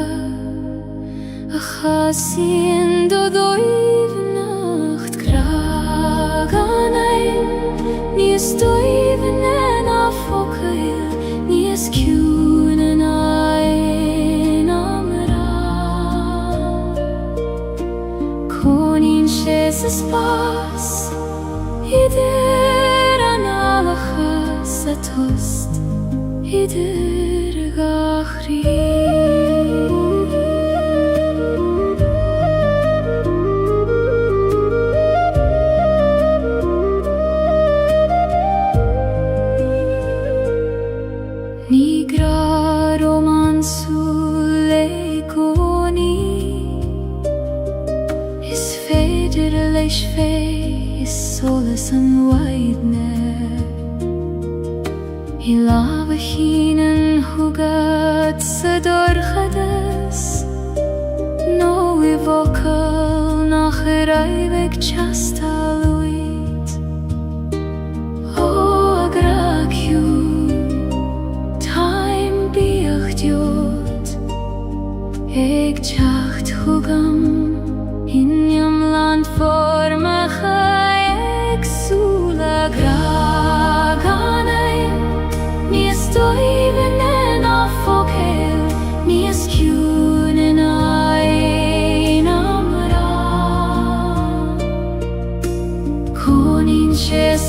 a chasíonn do dóibh nacht. Gra gan aim níos dóibh na focail, níos ciún an ain amra. Conín sé sa spás idir an alachas a tost, idir a gachrí. Solas an waidne I lava hínan hugad sa dorchadas, no I vocal nach raibeg chastaluit. O agraciú taim biach diot, ag teacht hugam Injam land formacha ag sú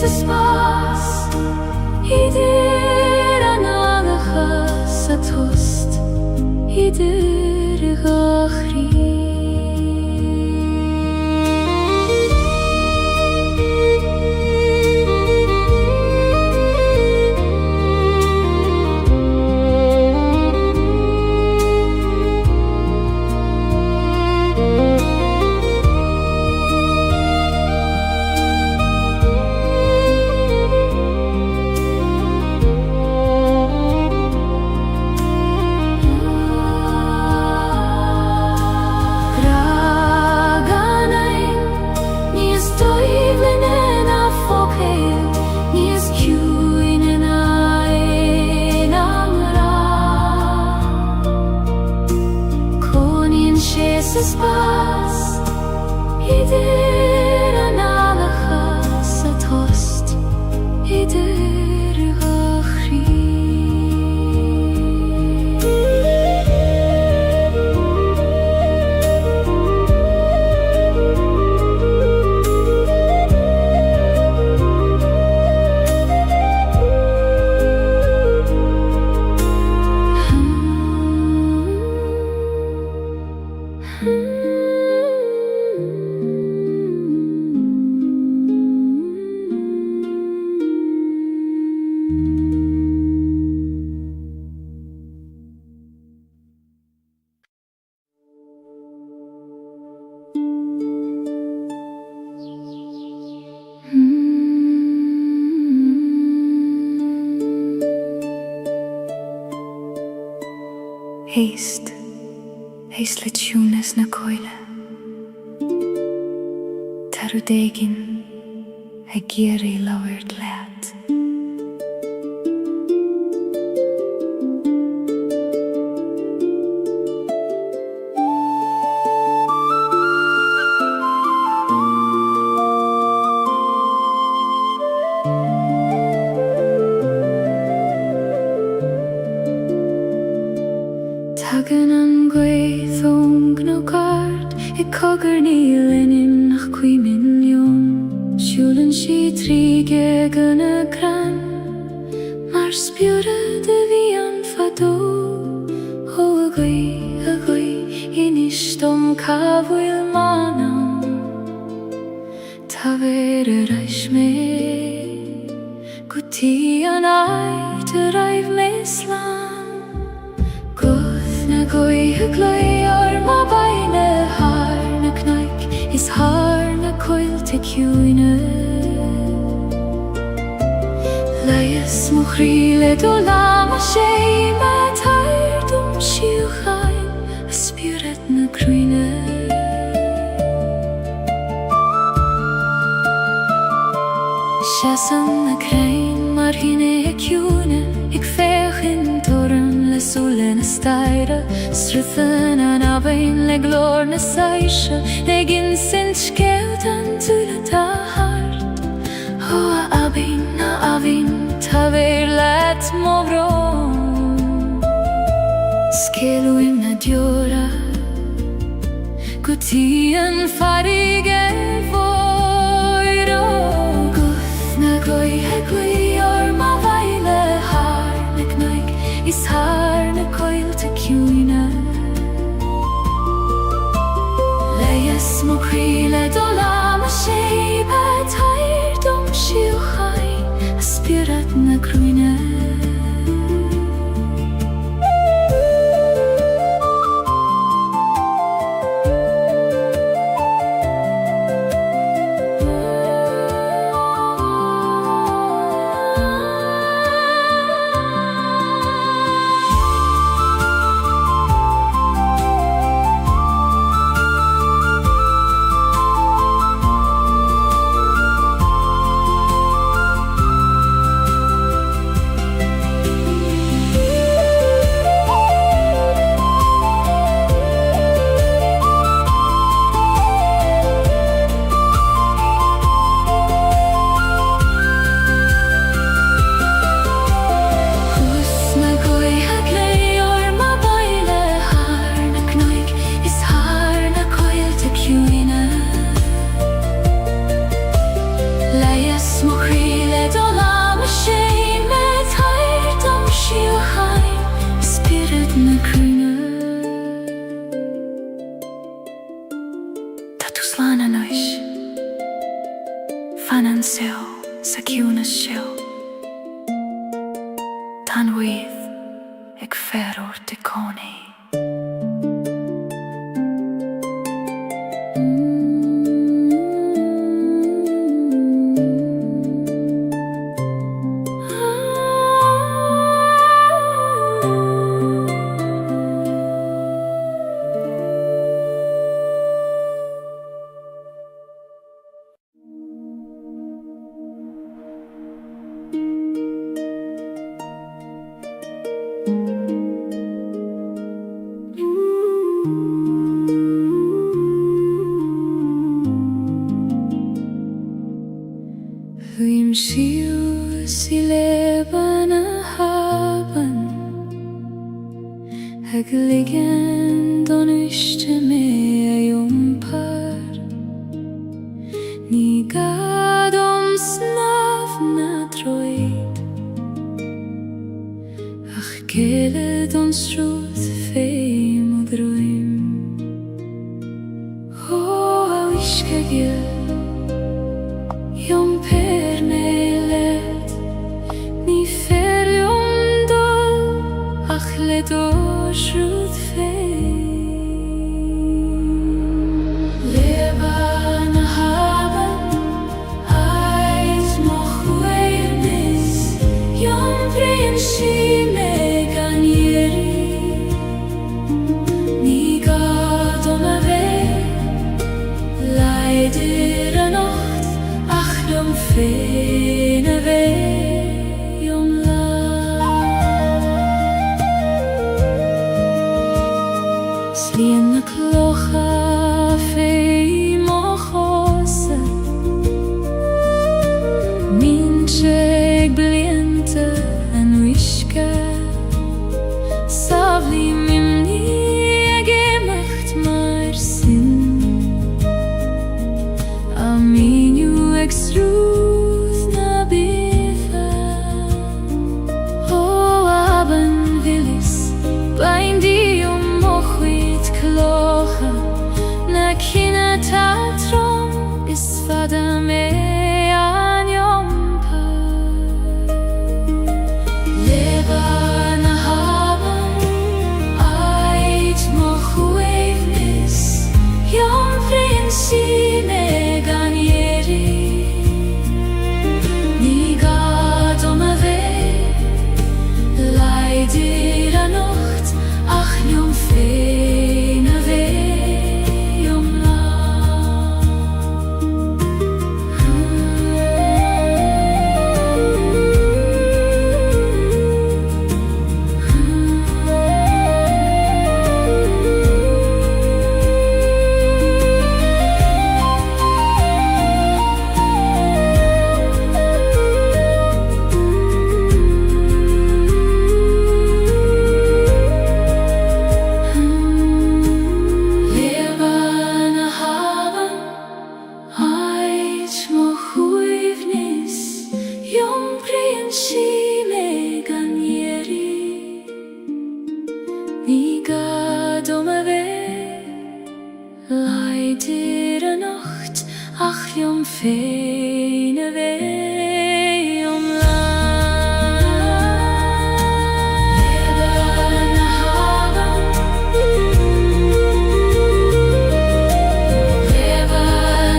spas idir analacha sa tost idir gachri. Spas idir analacha sa tost idir gachri. Heist le túnas na coile Tarú dégin a géirí labhairt leat. Tagan an gwaithong no gard I cogur níl inim nach 2 milliún. Siúlann si tríge gan a gran mar spiúra de bhí an fadó. Ó a gwaith inis dom cabhfuil manam tá bhéir a reis mé gotí an áit a raibh mé slán. Gaeilge glóir má baile haar na cnaic is haar na coilte ciúine. Leias mo chríle do lama sé ma tair dom siúchain a spiúret na cruine. Seasan na crain mar hine ciúne ag féchin torm le súle na staire. Struthan an abain le glór na saise le gin sin scéalt an túla tá hart. Ó a abain na abhain tá bhéir leat mo bhrón. Scéalúim na diora gotí an farige fóir. Ó guth na Gaeilge glóir má baile haar na cnaic is haar na coilte ciúine. Leias mo chríle do lama sé ba tair dom siúchain a spiúret na cruine. slána nois fanan seo sa ciúna seo tan huiad ag ferúir de cónaí. Huim siw si leban a haban ag ligen don uiste me a jompar ni gadom snaf na droid ach gele don srúð feim og drúim o a wiske gil Jom per nelet ni fer jom dol ach let orsrud fein Leba na haban ait moch weirnis Jom prinsi me ganieri Ni gadom a ve leider a noch Jom fein a ve jom la Slien na clocha fei moch osa Mincheg bliente an wiske Savli mimni ag emacht mar sin Aminu extruth na bifa O aben vilis Bain di mochwit klocha Na kina tatrom is fada me an jompar Leba na haban ait mochwevnis Jom prinsi me ganieri Leider a nocht ach jom fein a ve jom la Leider a nocht ach jom fein a ve jom la Leba na haban Leba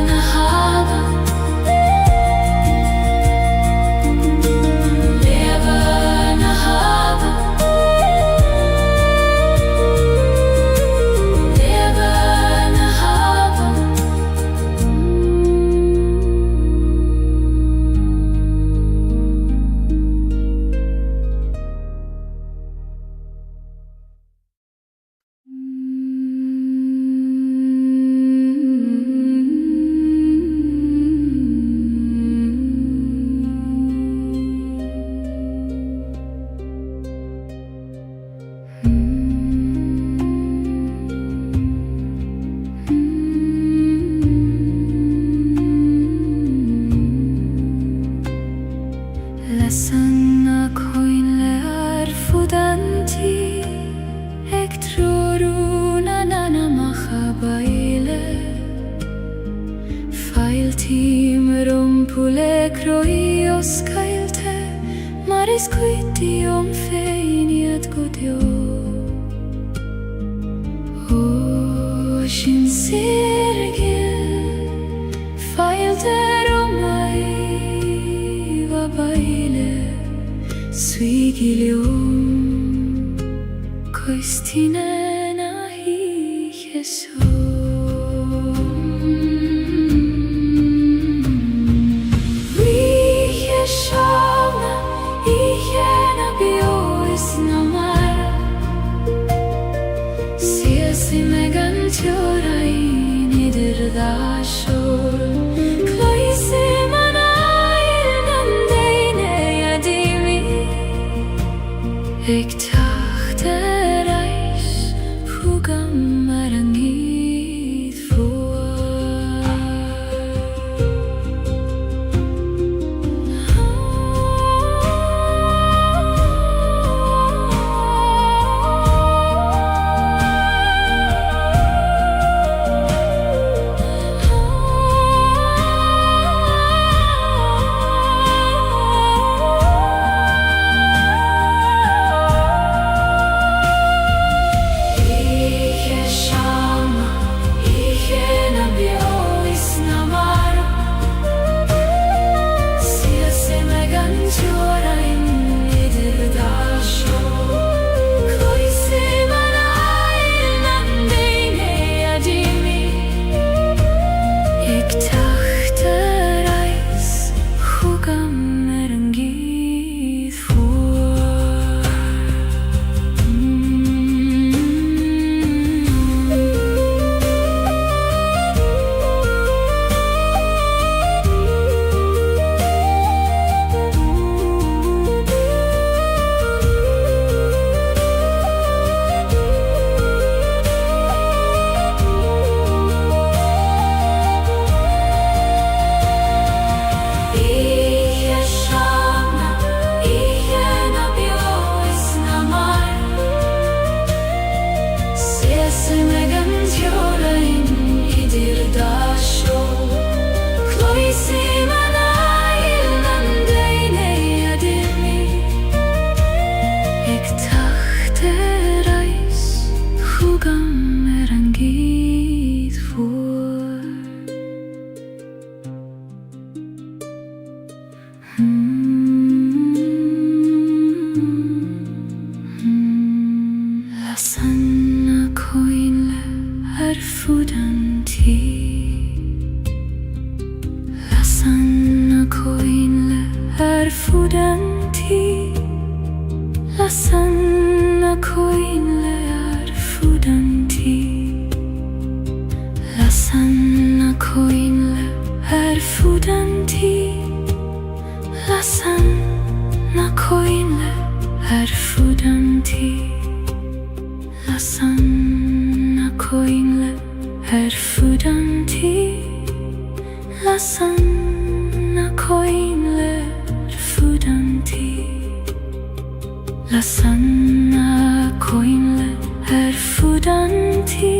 na haban Leba na haban Leba na haban lekroy oskailte maris quiti om feiniat godio o shin sergel failte romai va baile suigilium coistine nahi Jesus. Ik dacht de reis vroeg aan maar er niet voor. Lasanna coinle arfudanti Lasanna coinle arfudanti Lasanna coinle arfudanti Lasanna coinle arfudanti Lasanna coinle arfudanti Lasanna coinle arfudanti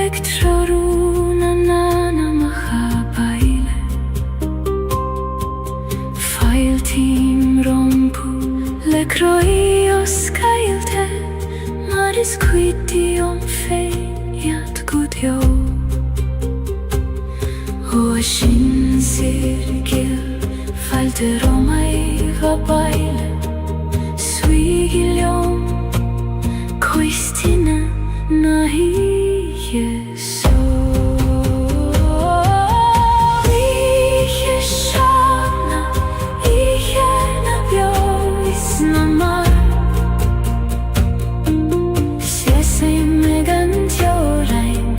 Ektroruna nana mahabaile Failtim rompu lekroios kailte Maris quitium feiat gudio Oashin sirgil falte romai vabaile Suigilium coistina nahi Jesu Iheshana ihena biois namar Sese megantiorain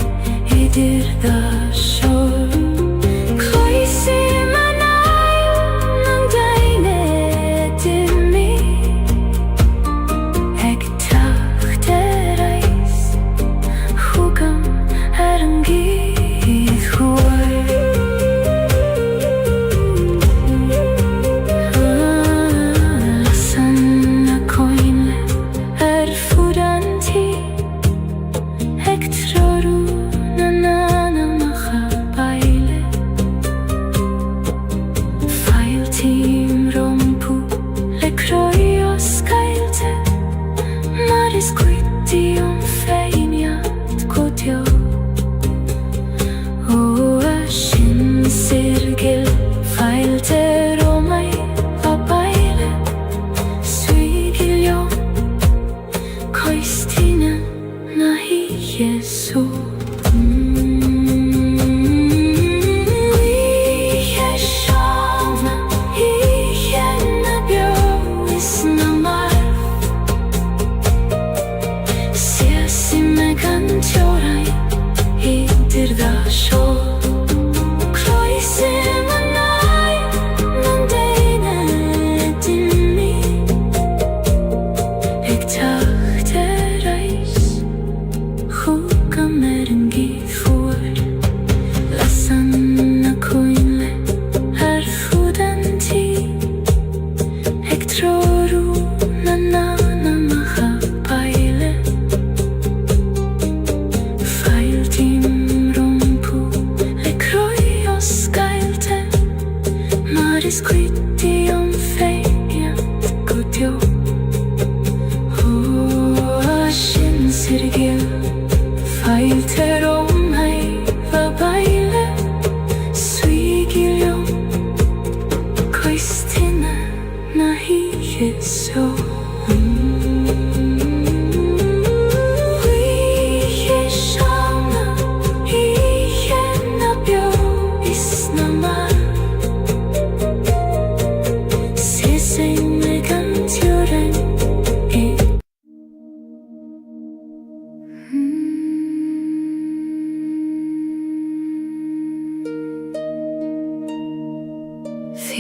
idir da shor Ektroru na na na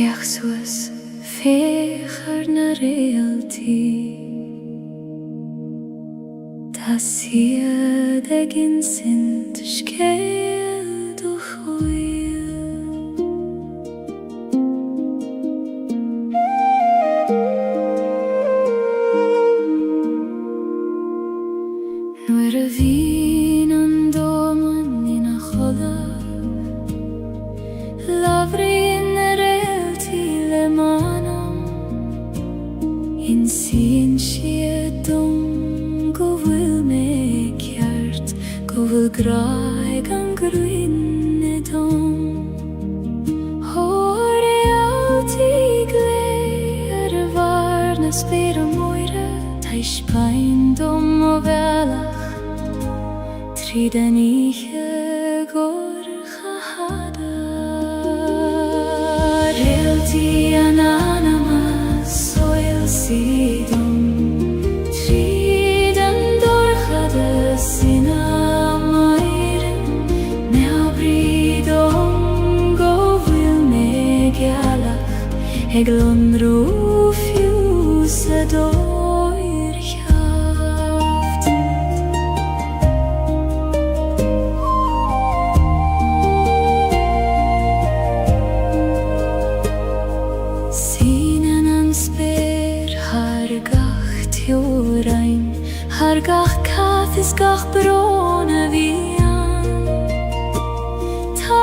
Feach soos feachar na réaltaí, tá siad ag insint scéal do chóil. Nuair a bhíonn an dóman ina choladh, labhraíonn na réaltaí le manam, insian siad dom go bhfuil mé ceart, go bhfuil graig an gruinne dom. Ó réaltaí glé ar a bhar na spéir a moire, tá Spáin dom ó bhealach, tríd an oíche gorcha hada. Réaltaí an anamas soilsí dom, tríd an dorchada sina mairim, neabhrí dom go bhfuil mé gealach, ag lonrú fiú sa dóir cheacht. Sínan an spéir har gach teorain, har gach cath is gach brón a bhí an. Tá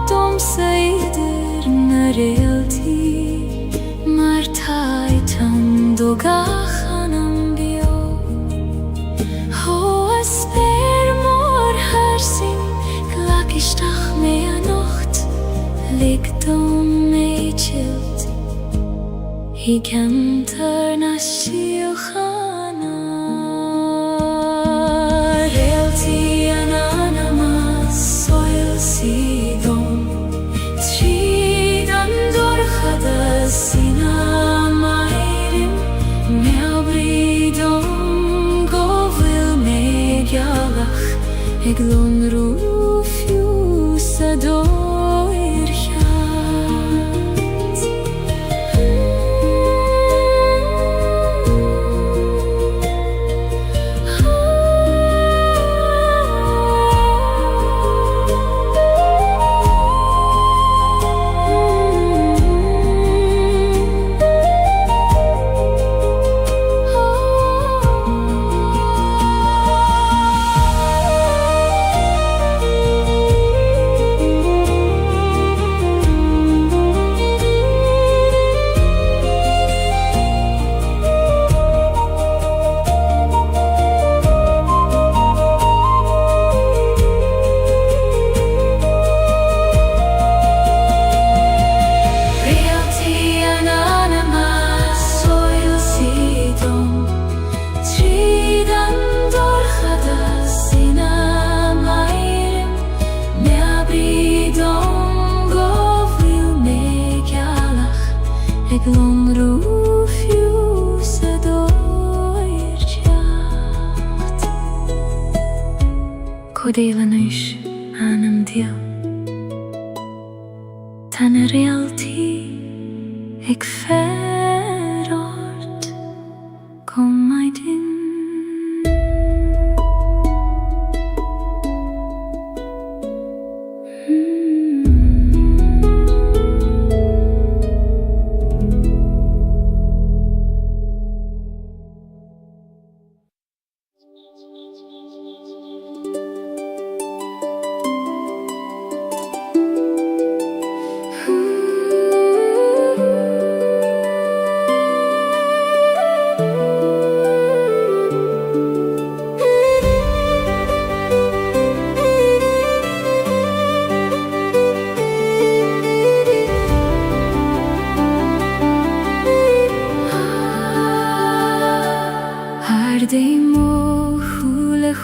dom sa idir na réaltaí, mar tá tan do gach an an bio. Ó a spéir mór harsing, glach isteach mé a nocht, lig dom mé tilt, I cantar na síochanna. Réaltaí an anamas soilsí dom, tríd an dorchada sina mairim, neabhrí dom go bhfuil mé gealach, ag lonrú fiú sa dóir cheacht. Ag lonrú fiú sa dóir teacht. Codéil anúis anam dial, tá na réaltaí ag fear ort com maidin. Dei mo hula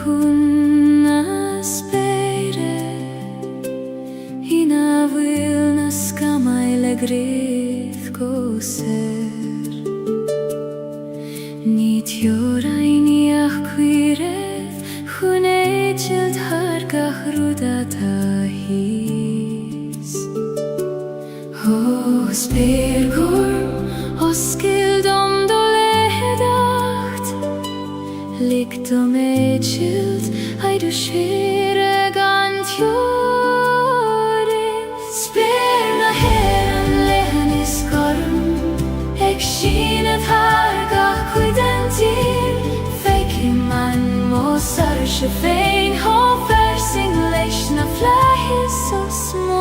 na spére, Hina bhfuil na scamai le gréf go ser. Ní teorainiach cuireh, chun éitilt har gach ruda ta hís. Oh, spyrgur og skildom då ledacht Liktum edgild ai du skire gant jorden Spyrna herren lehen I skorm Ek skinnet har gach kuidentir Feikin man mosar shefein Hofer sing leishna flahis og små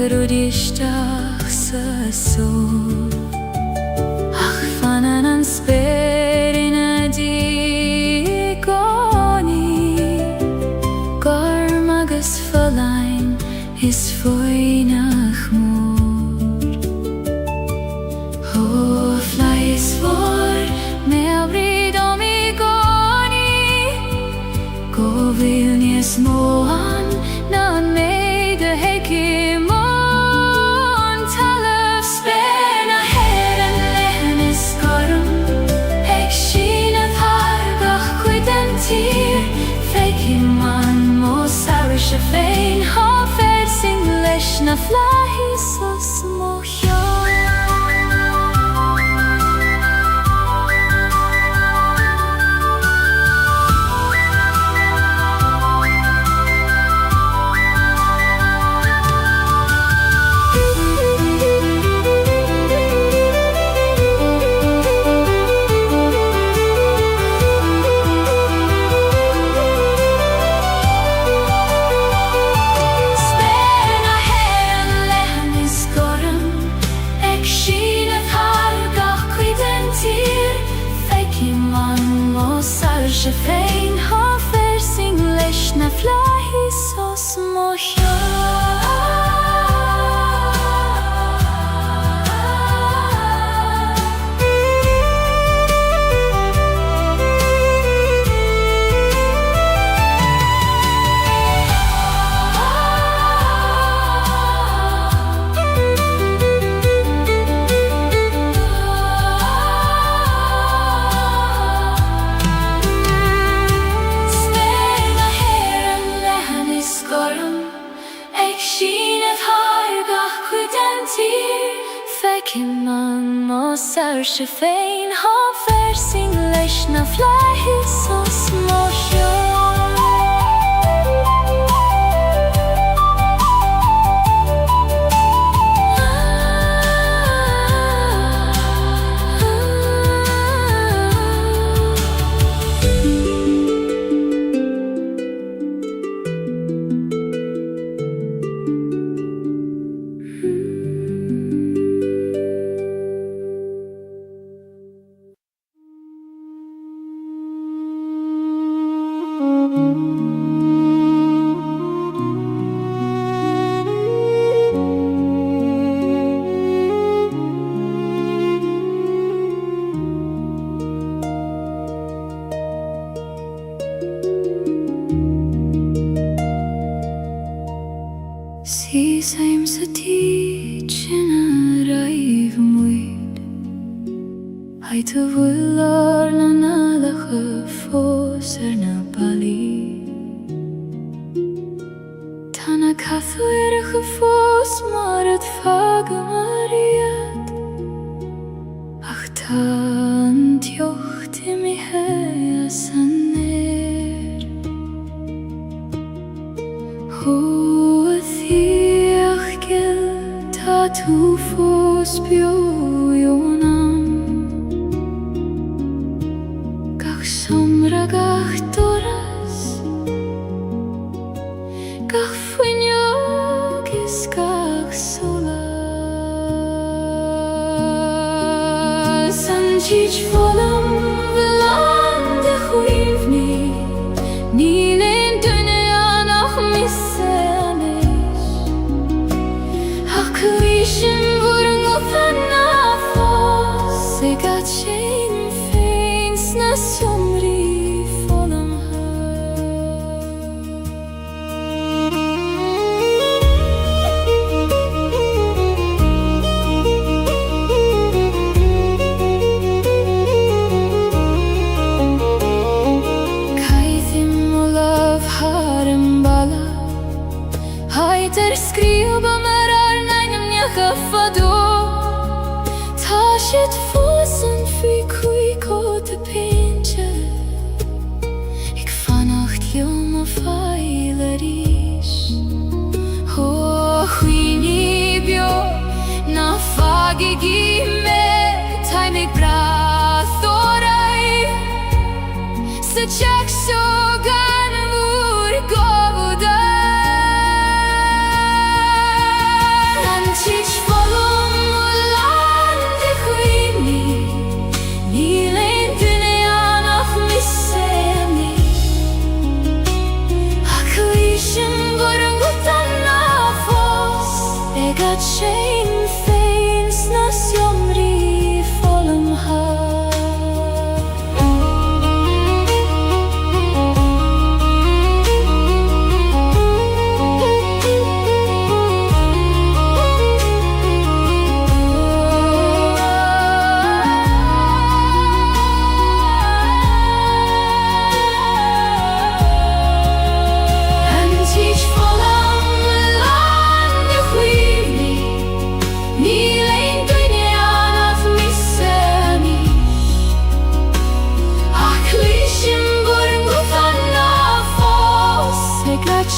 Rudistach sa sol Ach fanan an sperina di goni Garmagus verlein is foinach mor Hofla is vor Melbrid om I goni Govilnies moan nan meide hekim Shefein hofer sing leishna flahis og små Shefein hofer sing leishna flahis og små Shefein hofer sing leishna flahis og små Same sa teaching arrive muid Hai tu vular na nalacha foser na bali Tana kathu erach fos marat fagamariat Ach tan tjochti mi hea saner Tu fos biojonam Gach somra gach doras Gach fuinjogis gach solas Sanjich volam velande chuivni Nilin dunia nach misseanish Ach kuishin vurung ofana fos Segat shein feins na somri volam her Çek soğan vur kovuda Nančić volum ulan dihujni Nilen dünya nafmisseni Haklışım vurgutan nafos Egat şeyin feins nas jomri volum ha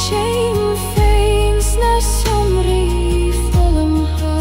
Shame feins nas jomri volum ha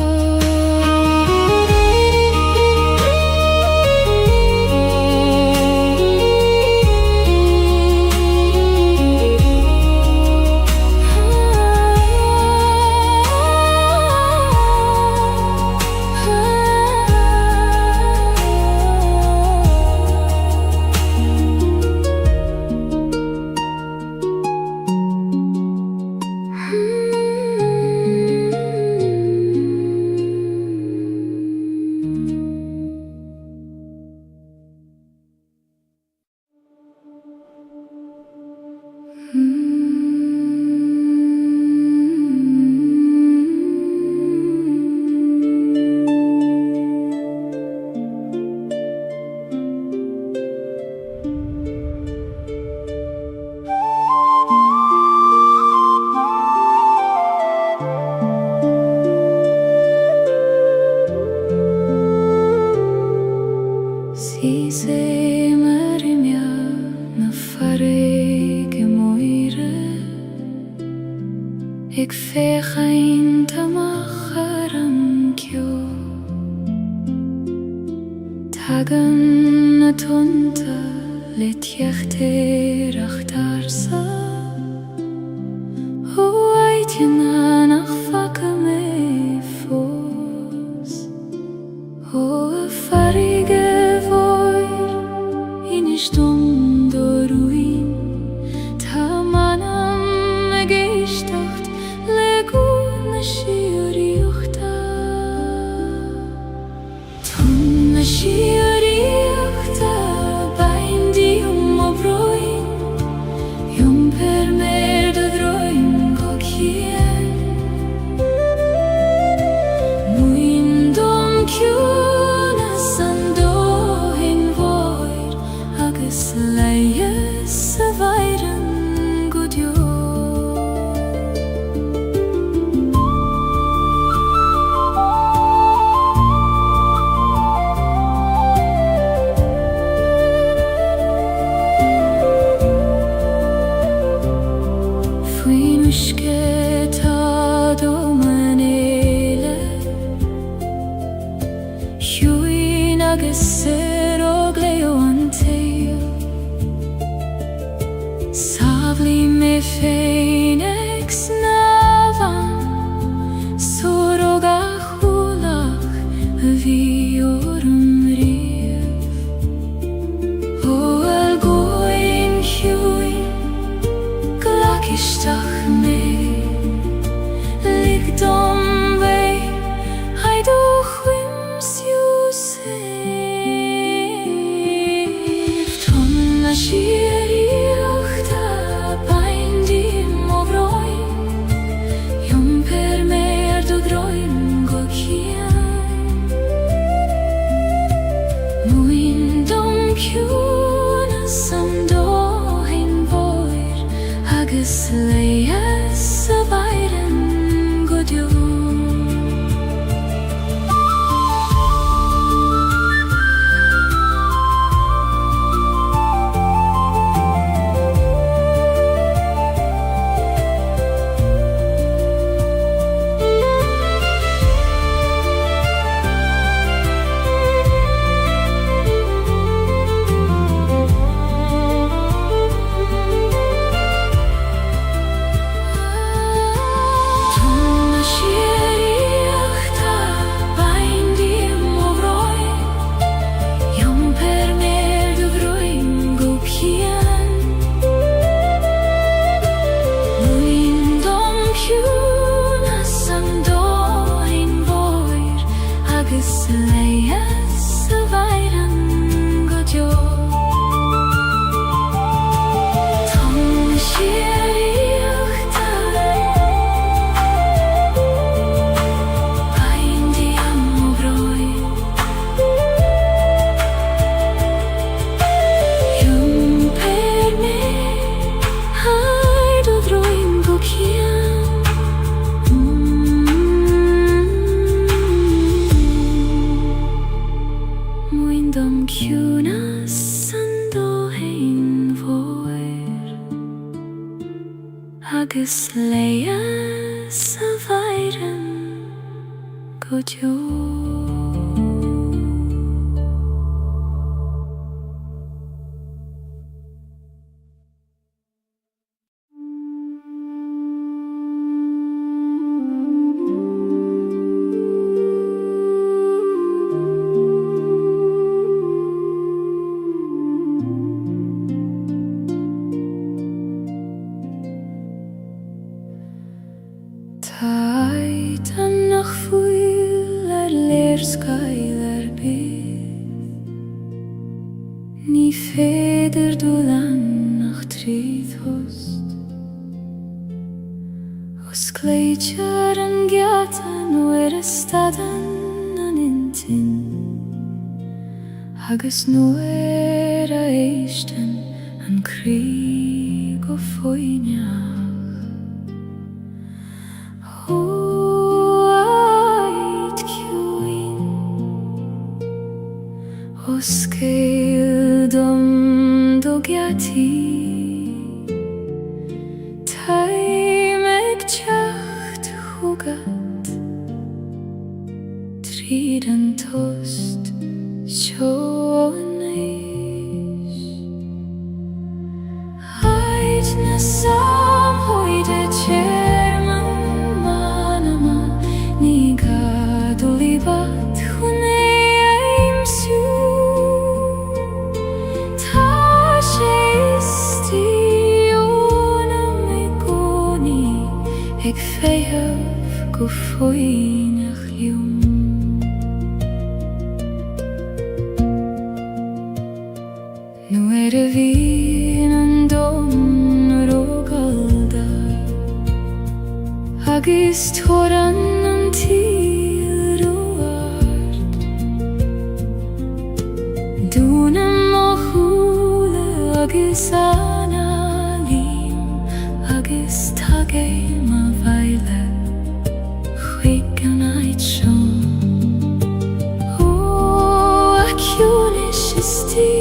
Ik veeg een te macharam kyo Tagen na tunta let jechter achtarsa O aitjena nach fakame fos O farige voir in stundo ruin Tamanam gestacht leguna shioriuchta Tunna shioriuchta baindium obroin Jum per mer de droin gokien Muindom kjuna sandohin voir Agus leies vairen godjo Savli me phoenix navan Soroga hulach viorum riev O el goin huin glakistach me Ligdom vei haiduch wims Yusef Tonna shieriachta baindim ovroin Jum per mer do droin gokien Muindom kjuna sandohin voir Agus leies vairen godjo agus leia sa bhaireann go deo. Taid an nach fuil leersgail bydd, ní féidir dúlan nach tríd host. Os gléidjar an gheatan nuair a stadan an intin, agus nuair a éistan an crí go foiineach. Os Gaeilge do gheati, taim ag teacht thugad, tríd an tost seo an éis. Aid na samhoide chairman manama, ní gadú líbat chun éimsiú. Ag féamh go foiineach liom. Nuair a bhíonn an dom rógalda, agus tóran an tíl roiart. Dúna mo chúla agus anna líam, agus tagaim a bhaile chuig an aid seán. Ó, aciúnis is tí,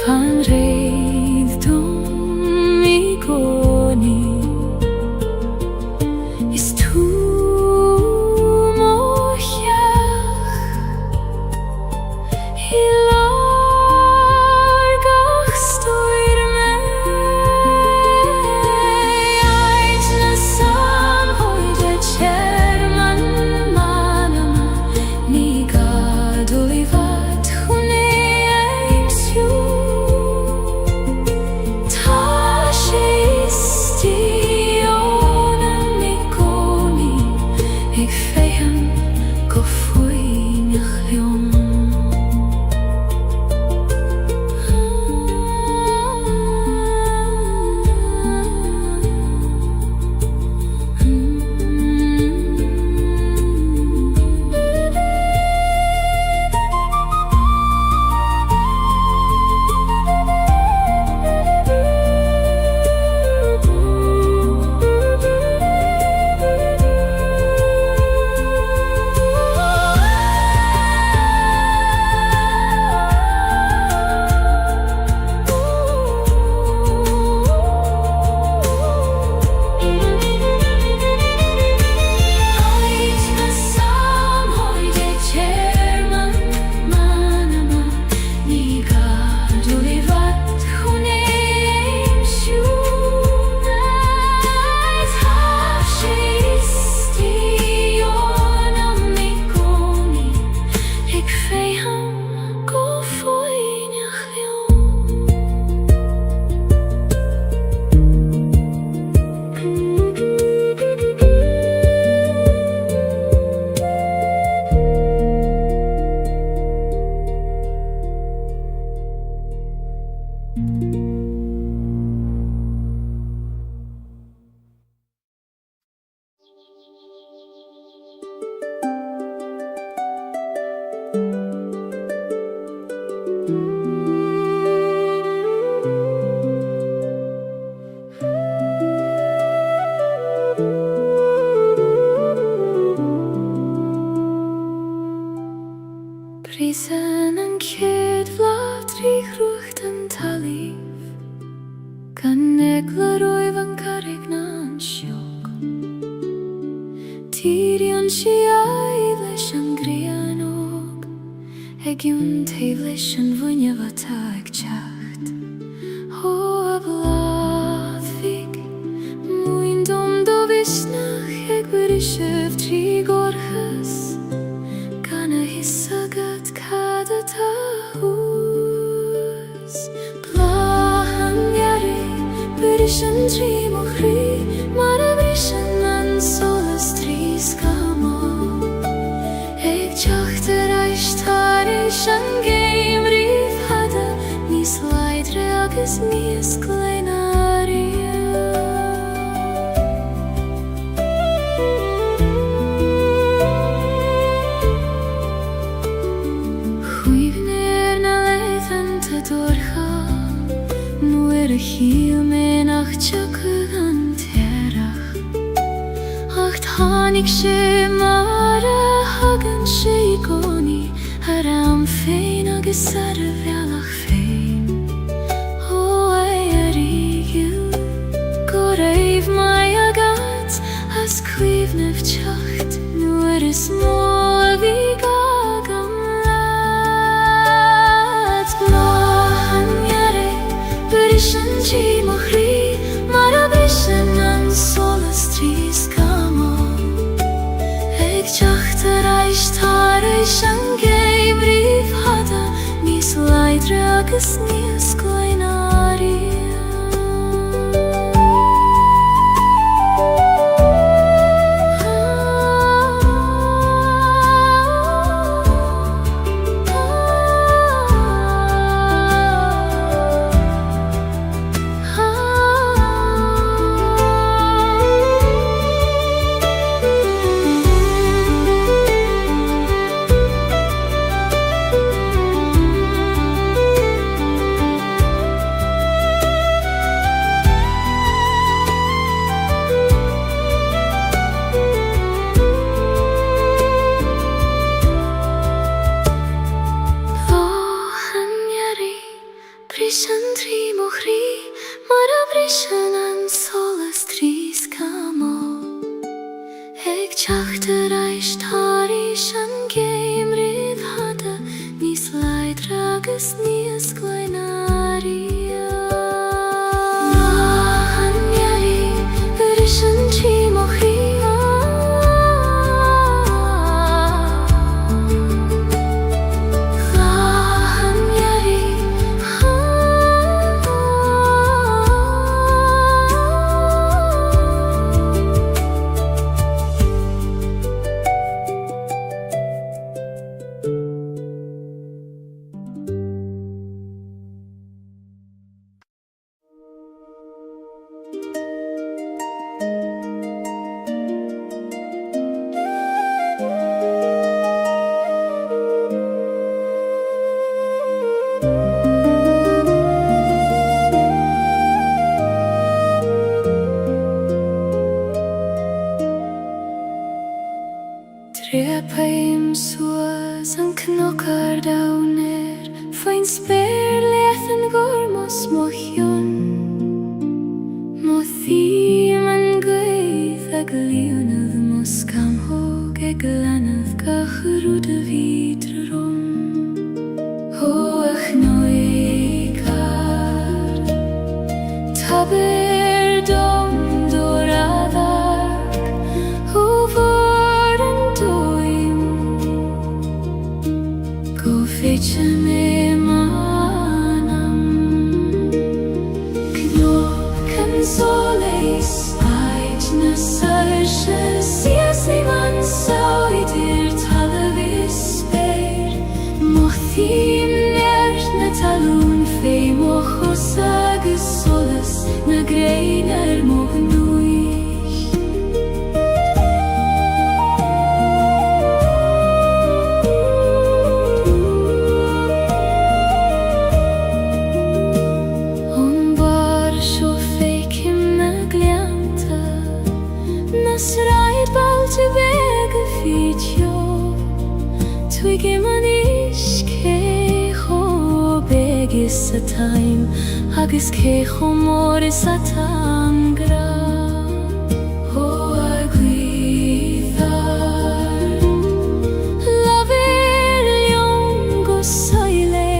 fan réad dom I gcónaí. Is tú mo cheach I lár gach stoir me. Aid na samhoide chairman manama, ní gadú líbat chun éimsiú. sin bhuinneamh ag teacht ó a bláthmhic muoin dom do bhisneach ag brisibh trí gorchas gan a hisagad cad atá hús Bláhan gearra brisin trí mo chrí mar a brisin an solas trí scamó ag teacht ar aistearis an géim riomh hada níos leidre agus níos gleinaria Chuimhnear na leitheanta dúrtha nuair a chiall mé nach teagadh an tearach ach tháinig sé mar a hagann sé I gcónaí ar am féin agus ar a bhealach féin ó é a rígiú go raibh mai agat as cuimhnimh teacht nuair is mó a bhí gag am leat Bláhan gearra brisin trí mo chrí mar a brisin an solas trí scamó ag teacht ar aistearis an géim riomh hada níos leidre agus níos gleinaria Brisin trí mo chrí mar a brisin an solas trí scamó ag teacht ar aistearis an géim riomh hada níos leidre agus níos gleinaria Bláhan gearra brisin trí mo chrí Trépaim suas an cnocar dawner fain spéir leathan gormos mo chion mo thím an gaith ag líonad mo scamthóg ag leanad gacharúd a bhídra rom ó ach nóigar tabir dom doradar ó Féitse mé manam Cnóg an soléis aid na sairse sias é man sáidir talabhis spéir Mo thím neart na talún fé mo chus agus solas na gréin ar mo gnúich Sraid balte bega fitio Twige man cécho begis a time agus cécho moris a tangra ó a gluithar Lavir lion go soile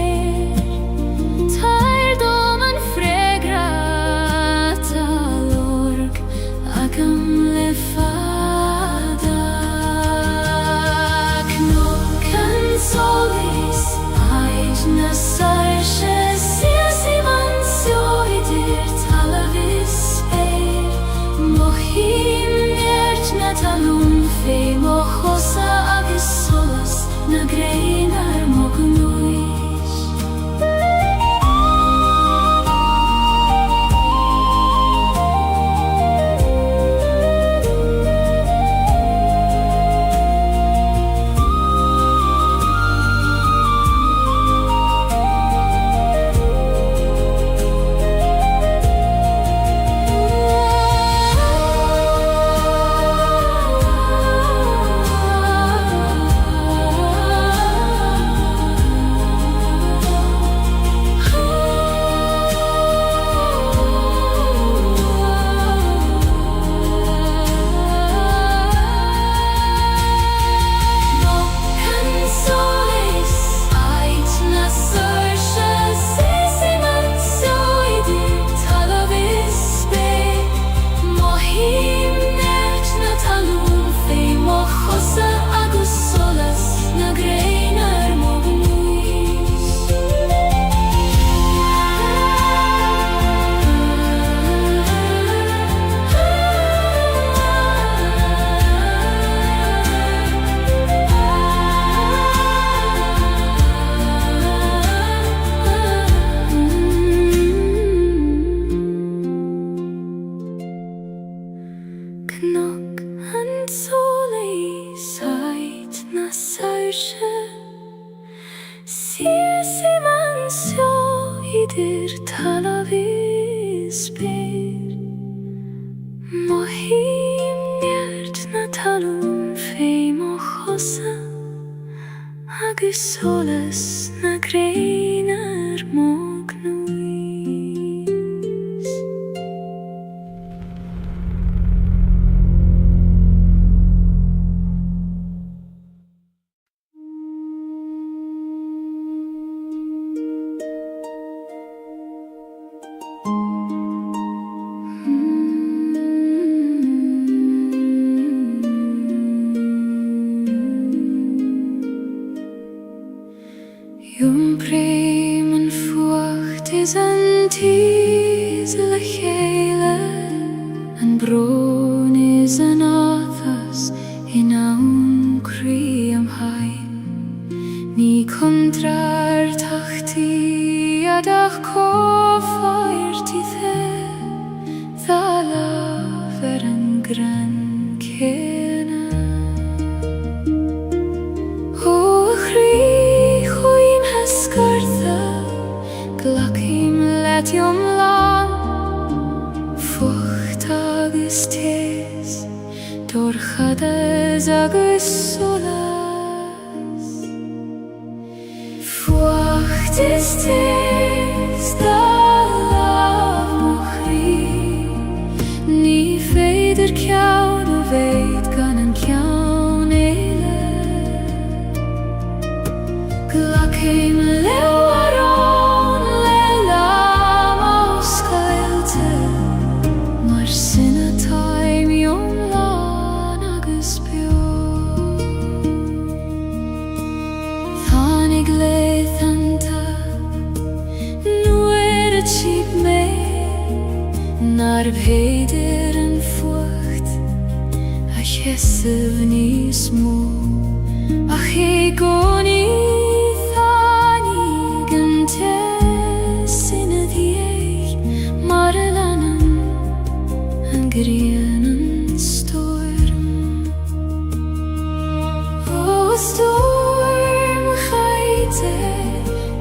vidir talavisper Mohim njert na talun feim o chosa agus solas na greiner mognuis Jum bremen fucht is an ties le Gaeilge An bron is an athas in aun cri am hain Ni kontrar tachti adach kofaert i the Thala ver an gran kena O chri Glacim let jom lan Fucht agus tes Dorchades agus solas Fucht is tes Da lav mochri Ni feidir kjaun o veit gan an kjaun eile Glacim leo Nar bheidir an fucht a chesef ní smó ach é goni tháinig an te sinna dhéich mar a lanan an grian an storm O storm chaite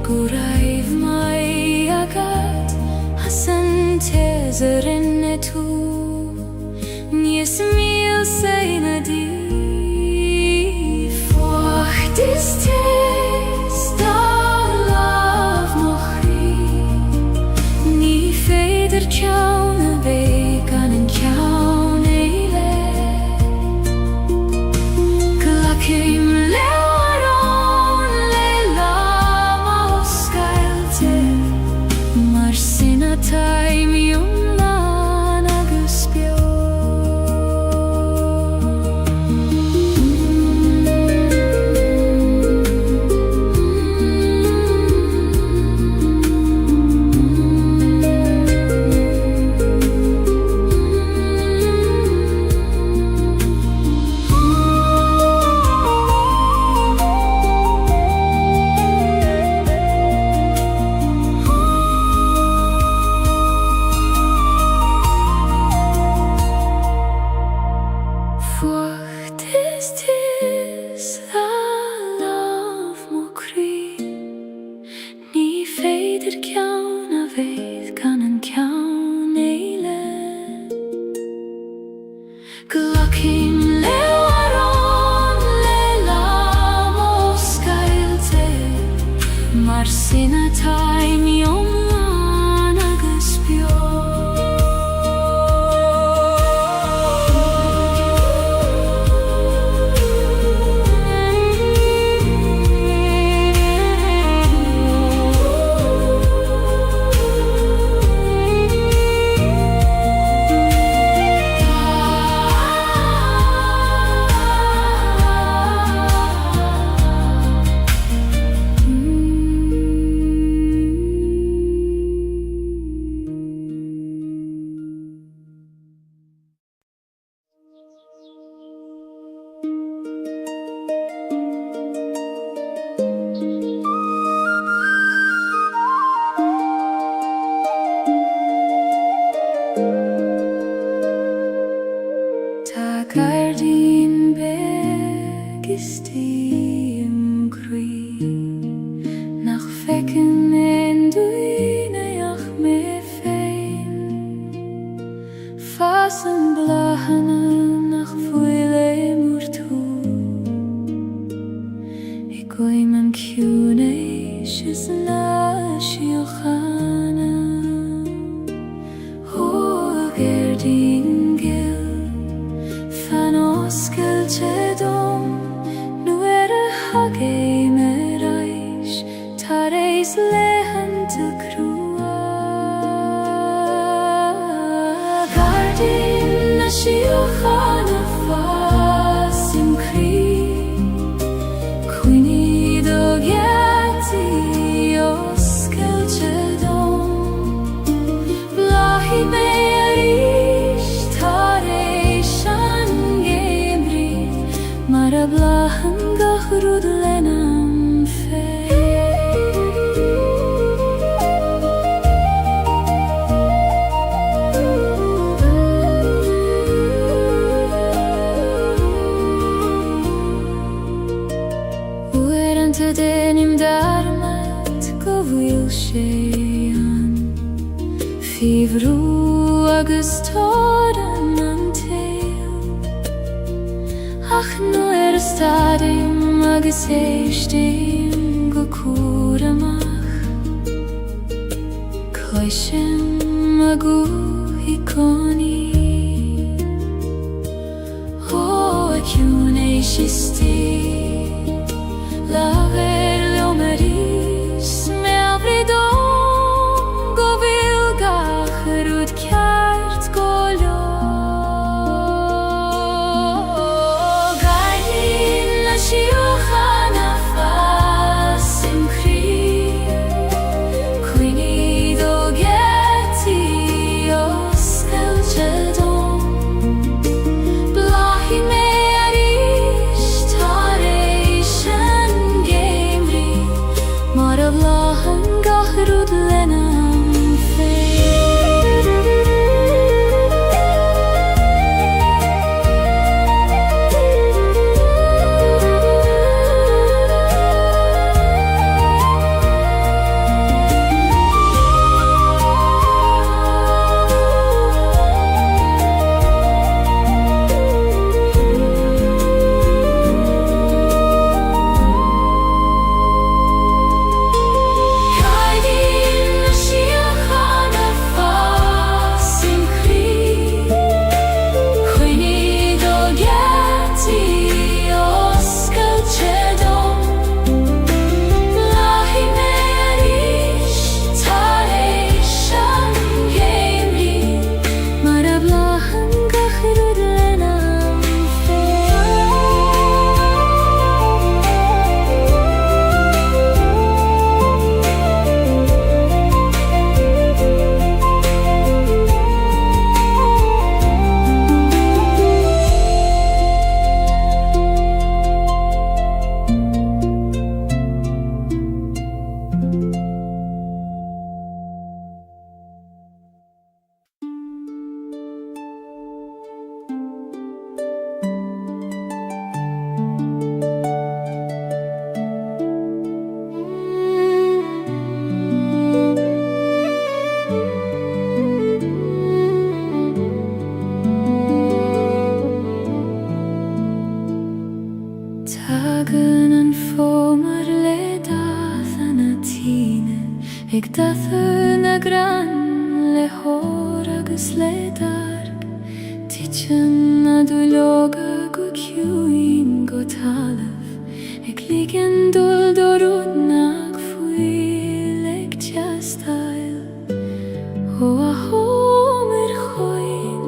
go raibh mai agad as an tezer inne tú Níos míl saina dí Fucht is tes da lav mochri Ní feidir kjaun a bheith gan an kjaun eile Glacim leo arón le lam o scailte Mar sinna taim lan agus bio Fucht is tis da lav mochri Ní feidir kjaun a bheith gan an kjaun eile Glacim leo arón le lam o scailte Mar sinna taim jom lan agus bio din gil fan oskelche dom nu hage me reich tareis lehen til krua gardin na shiochana fasim kri quini dogeti oskelche dom blahi me Blahan gachrud lenam fe Ueran te denim darmat Gaeilge Fivru agus toran Ach nu stadim agus eistim go curamach Coishim agu hiconi O acune shisti Laver leo maris me avridom Go vilgach rud kjart golio Shiochana fasim kri Quini dogeti oskelche dom Blahi me arish tareishan gemri Mara blahan gachrud lenam fe Ik dath na gran le hor agus le dark Tichen na duloga go kiuin go talaf Ik ligen dul dorud nag fuil ek tjastail Ho a homer choin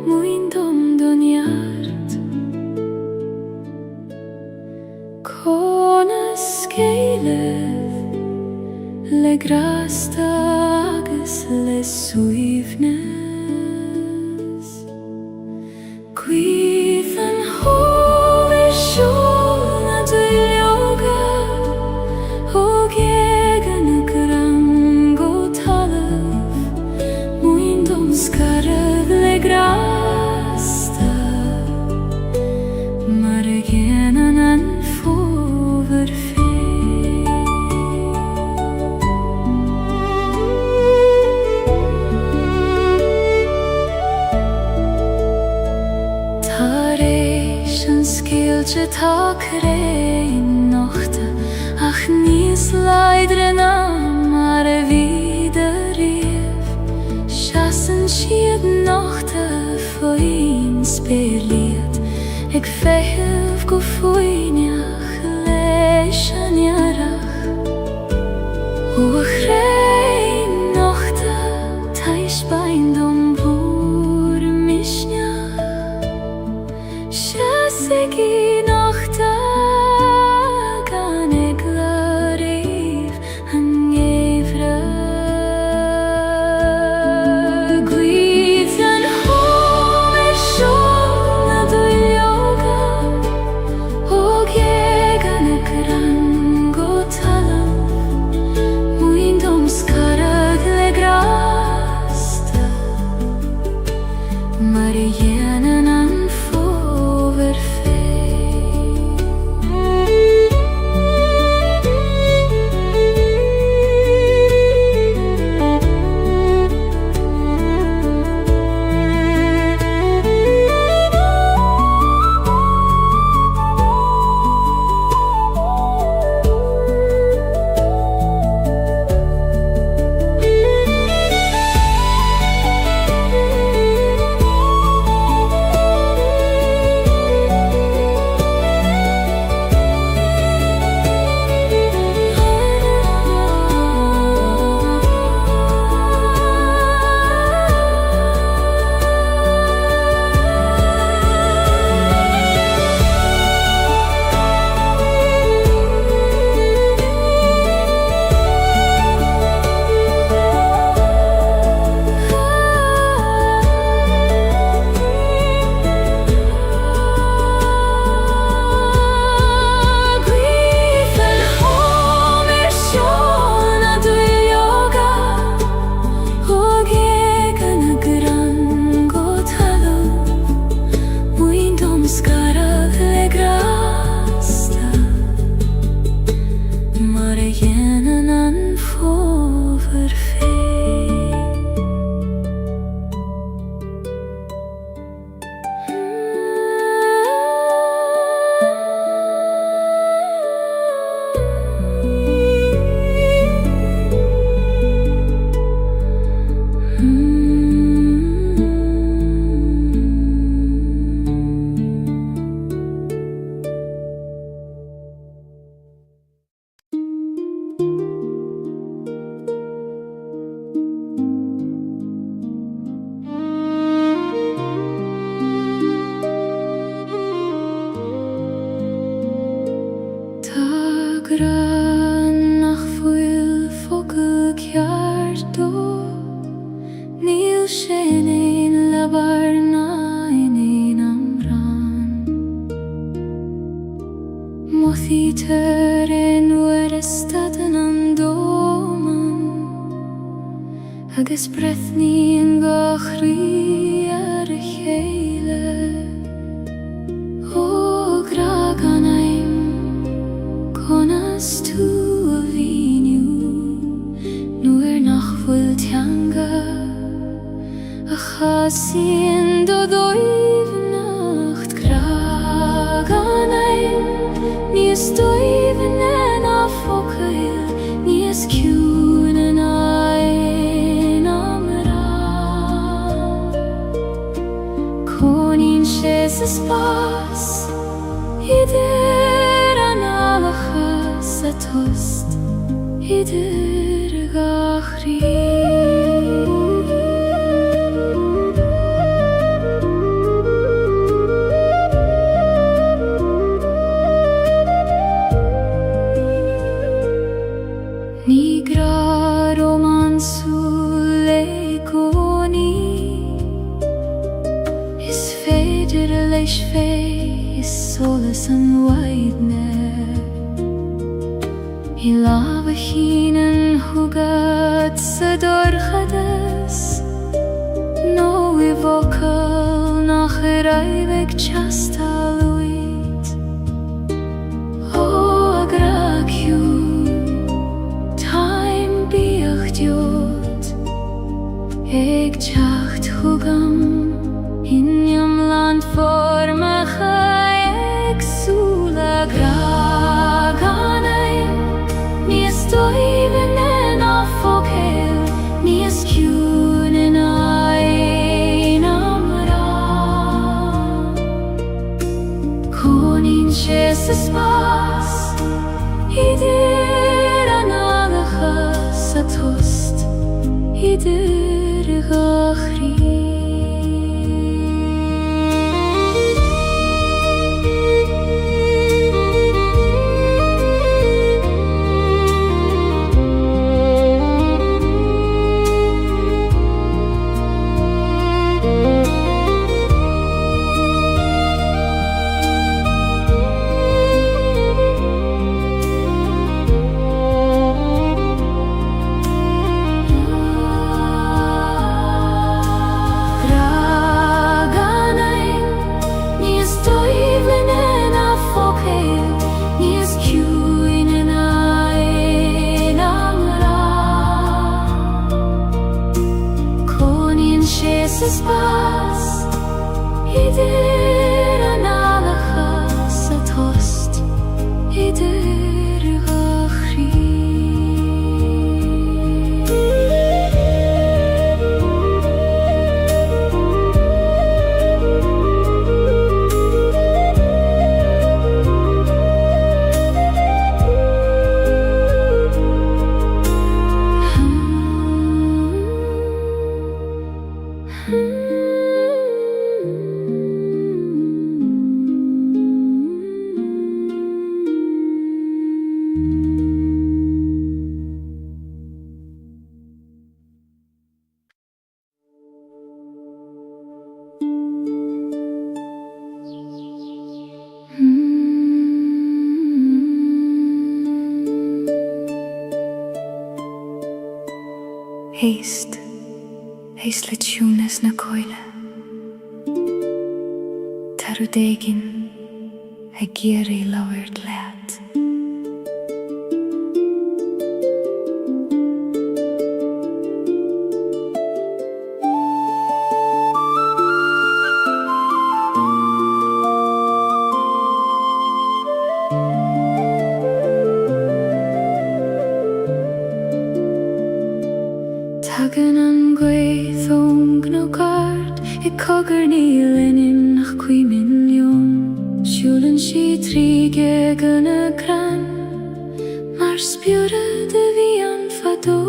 muin dom donjart Konas Gaeilge Le grasta agus le suivnes Quithan hove shol na duilioga O gegan gran go talav Muin dom skarav le grasta Margenan an fover Gaeilge takre in nochte Ach nis leidre na wieder rief Chassen schied nochte faoin spyrliad ag feitheamh go faoineach leis an iarrach ó a chrainn nochta tais bain dom bhúr misneach seas ag í nochta gan ag laríomh an éivre agus brethní an gachrí ar a chéile ó gra gan aim conas tú a bhíniú nuair nach bhfuil teanga a chasíonn do dóibh nacht gra gan aim níos dóibh na focail níos ciún an Is pas idir an alachas a tost idir gachrí Ní gra romansú leicóní leis fé is solas an waidne I lába hínan thugad sa dorchadas nó I bhocail nach raibh teastáil ó a graciú táim bíocht diod ag teacht thugam Inniam land formacha exula gra gan aim níos dóibh na focail níos ciún in ain amrá sa tost idir gachri. Spas idir analacha sa tost idir gachri. Heist le túnas na coile Tarú dégin a géirí lauirt leat. Tagan an gwaithong gnogard I cogur níl inim nach 2 milliún. Siúlann si tríge gan a gran mar spiúra de bhí an fadó.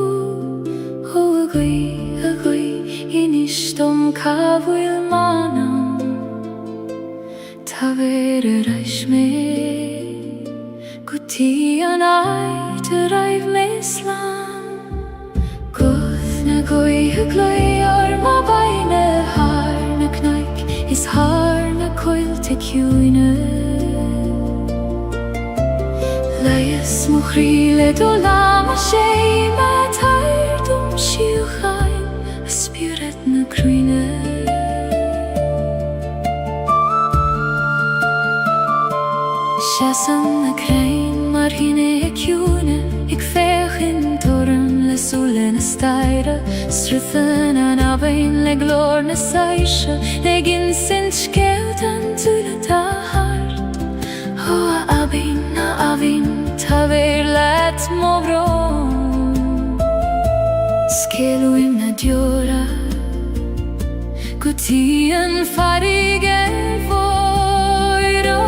Ó a gwaí inis dom cabhfuil manam tá bhéir a reis mé go tí an áit a raibh mé slán. Na goithe glói ar má baine haar na knaic is haar na coilte ciúine. Leias mo chríle do lama sé me tair dom siú chain a spiúret na cruine. Seasan na crain mar hine ciúne ag féchin toran le súle na staire. Struthan an abain le glór na saise le gin sint scéalt an túla tá hart. Ó a abain tá bhéir leat mo bhrón. Scéalúim na diora go tí an farig fóir. Ó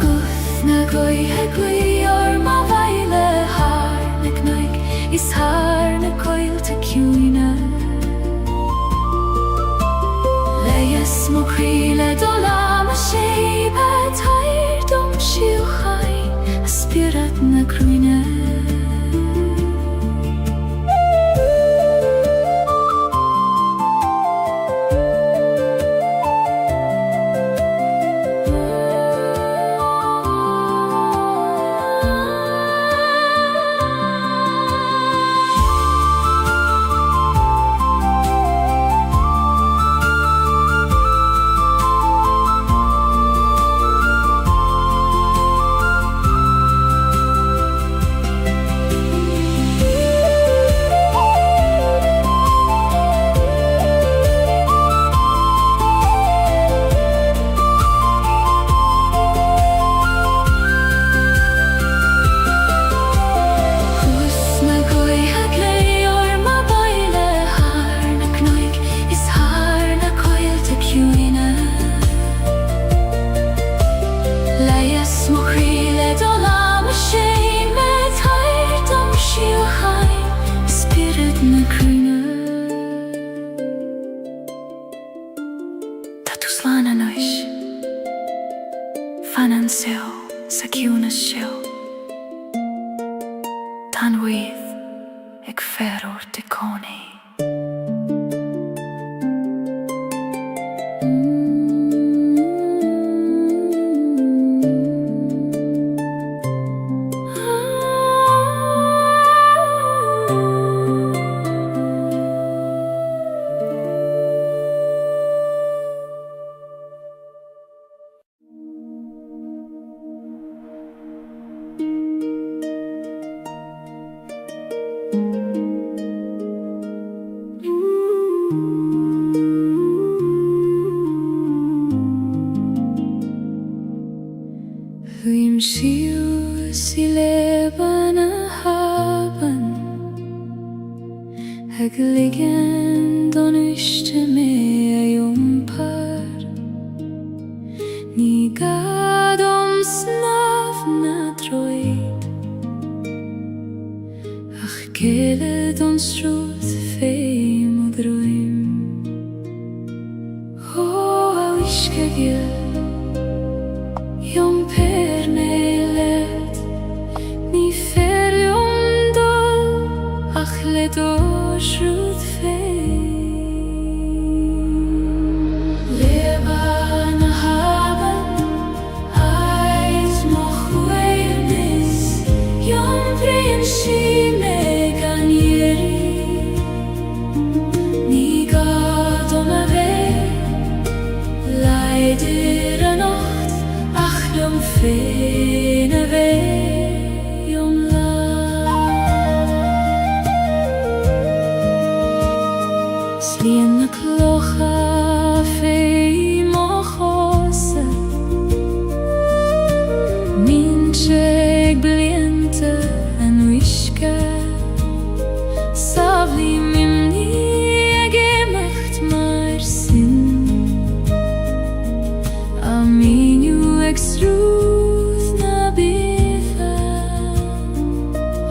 guth na goithe glói ar má bhaile haar na knaic is haar na coilte ciúine. Leias mo chríle do lama sé be tair dom siú chain a spiúret na cruine. orte koni. Vimshiu silebana haben Hegligen don üsteme jumpar Nigadom snavna droid Ach gele don struth feim og droim Oh, a wiskegil Jom pernelet Ni ferjom dol Ach let orsrud feim Leban haben Eit moch weirnis Jom prinsi megan jeri Ni gadom ave Leider anocht Jom fene ve jom la Slien klocha fei mochose Mincheg bliente en wiske Savli mimni gemacht mar sin Aminu extruth na bifa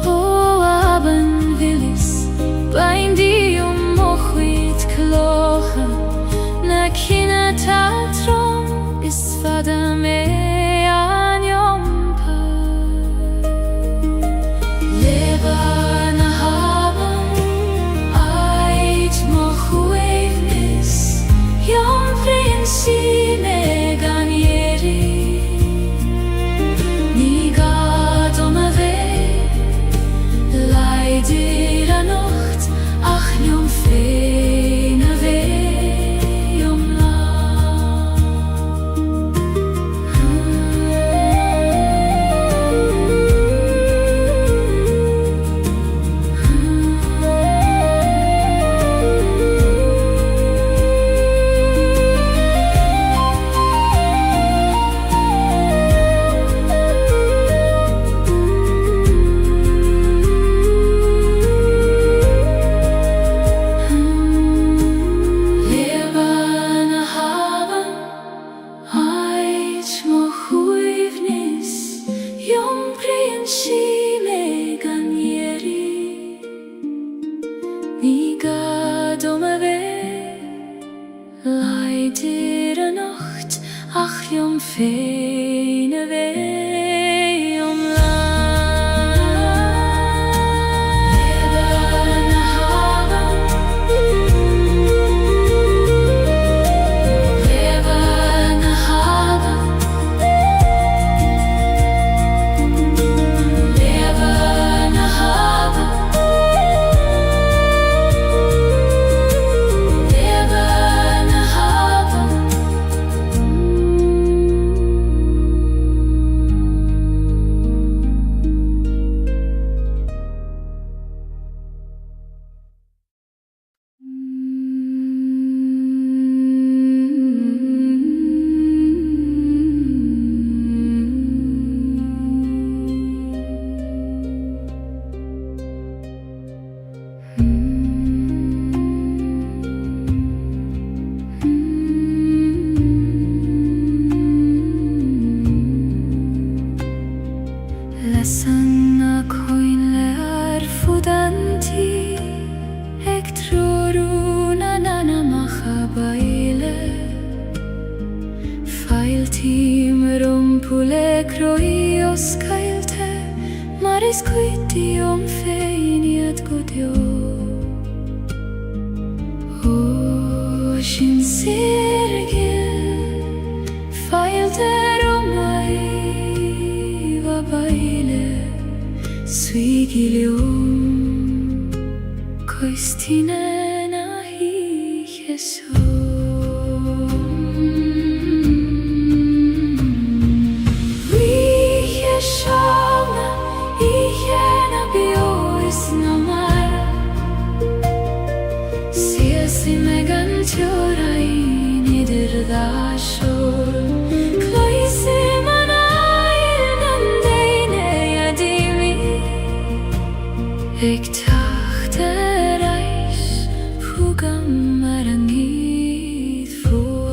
Oh, aben willis Bindi mochwit klocha Na kina tatron Is fada me an jompar Leban haben Eit mochwevnis Jom prinsi megan jeri Leider anocht, ach jom fene ve jom la Leider anocht, ach jom fene ve jom la Leban haben Leban haben Leban haben Pule croios Gaeilge, maris quiti feiniat godio. sin sirgil Feilte romai va baile Suigilium Coistine nahi Jesu Ik dacht er reis, hoe kan maar niet voor.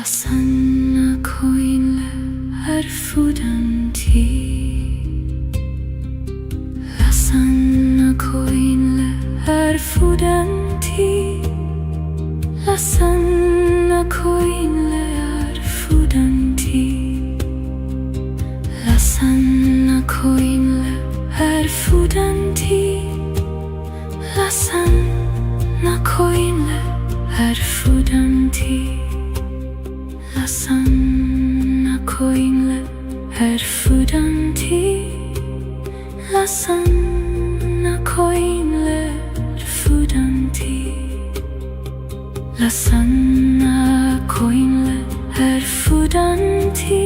Lasanna coinle arfudanti Lasanna coinle arfudanti Lasanna coinle arfudanti Lasanna coinle arfudanti Lasanna coinle arfudanti Lasanna coinle arfudanti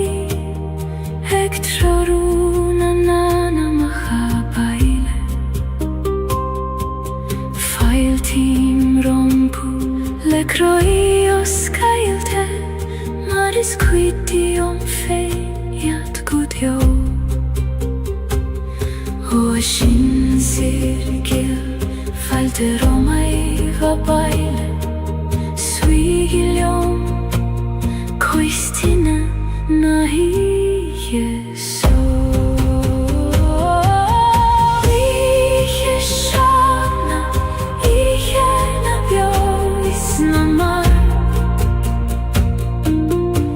Ektroruna nana mahabaile Failtim rompu lekroios kailte Maris quitium feiat gudjo Ocean cirkel falte romai vabaile Suigilium coistine nahi Jesu Iheshana ihena biois namar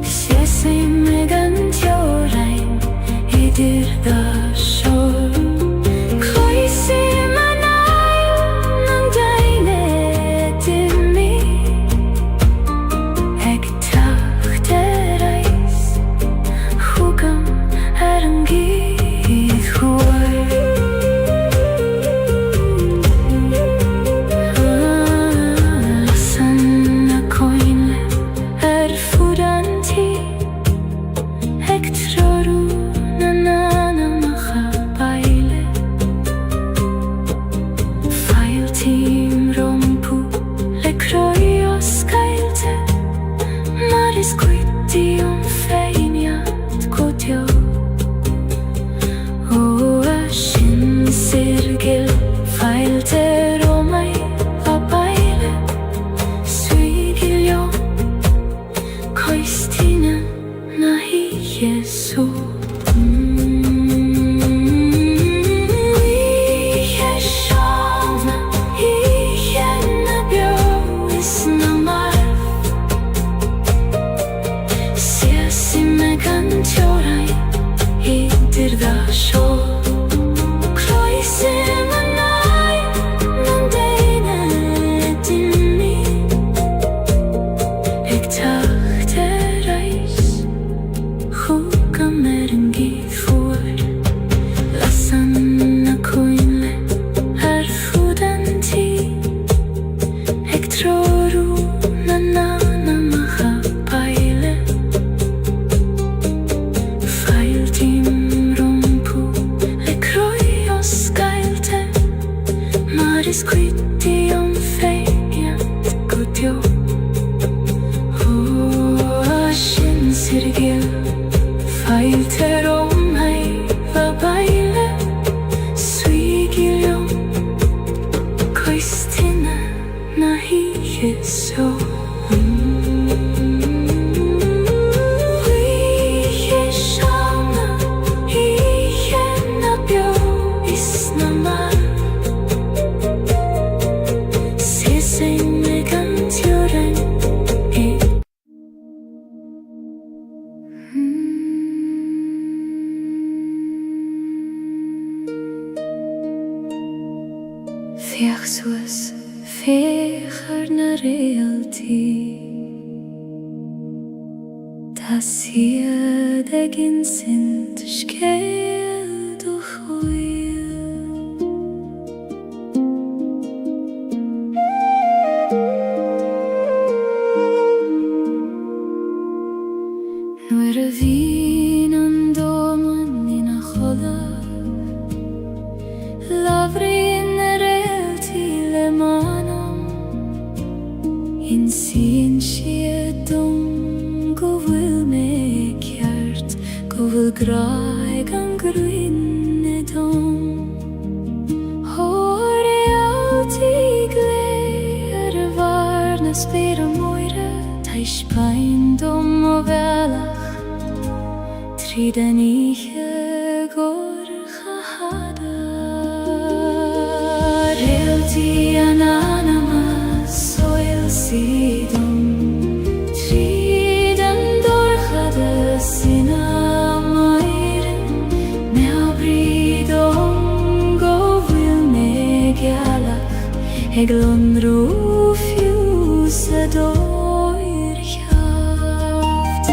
Sese megantiorain idir da shor Koisi manay nang daine dirmi Ek tachterais hugam erangit huay Lasanna coinle erfudanti Ek troruna nana mahabaile Failtim rompu lekroios kailte Maris quitium feiniat gudjo Kristina na Jesu. Fiach soos fecher na realty Das hier der Ginsint schkel durch Nur a vin an domen in a chola Lavri In sin siedum go vil me kjert Go vil graig an gruinne dom Hore alltid gleder varna spira moire Teis beindom og velach Triden ikke går chahada Realti ananama Sidon Triden dorchade sina meiren Mea bridom go vil me galach Eglon rufius ador jaft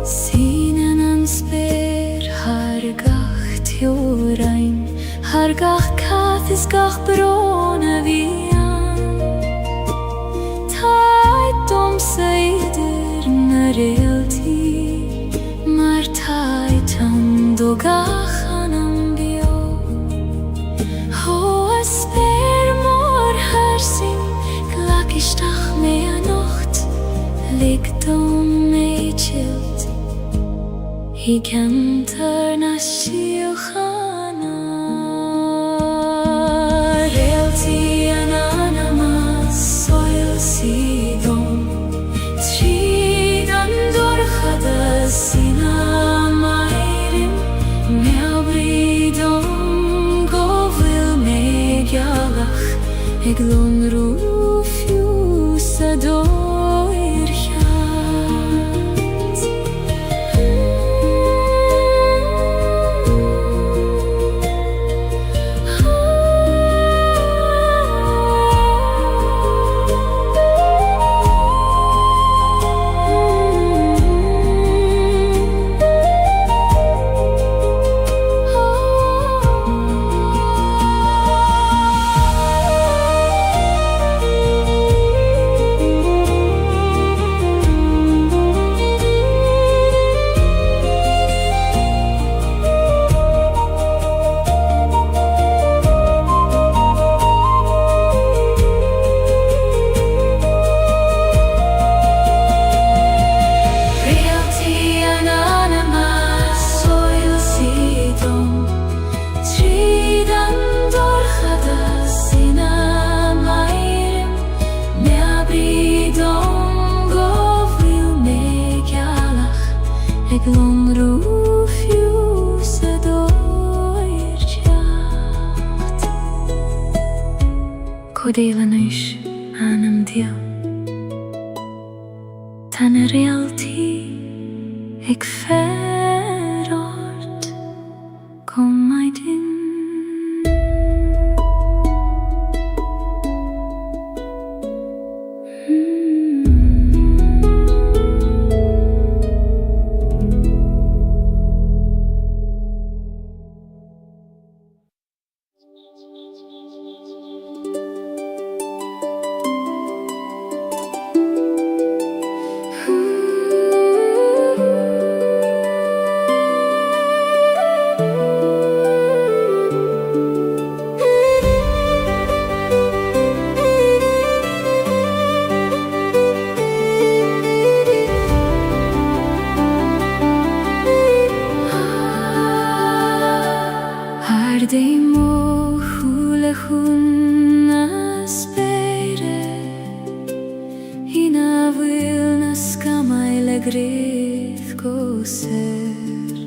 Sinen an spir Jorein, har gach kathis gach brona vian Tait seider na realti Mar taitan do gach anam bio Hoa sper mor hersin Glakistach mea nocht Ligdom mei chilt He cantar na shiochana Realti ananama soil sidom Tridan dorchada sina meirim Mea bridom go vil me galach Eglon rufius ador Codélanis anam dial Tan realty ik ferort Kom my din Dei mo hula hunna spere Hina vilna skamaile grith goser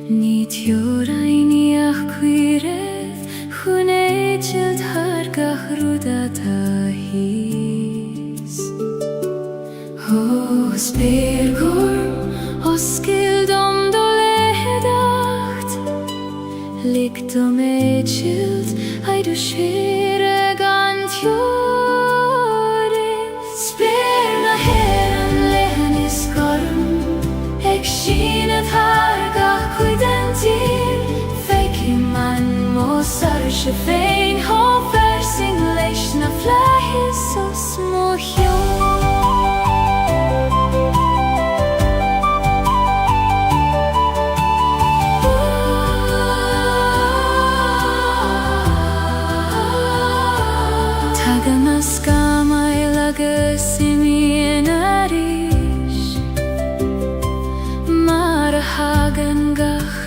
Nit joraini achquireth Hune child hargach rudata his Ho spirgorm oskildom Likt om echild, ai du skere gant jorden Sperna heran lehen I skorm Ek skinet hargach kuidentir Feiki man mosar shefein Hofer sing leishna flahis og små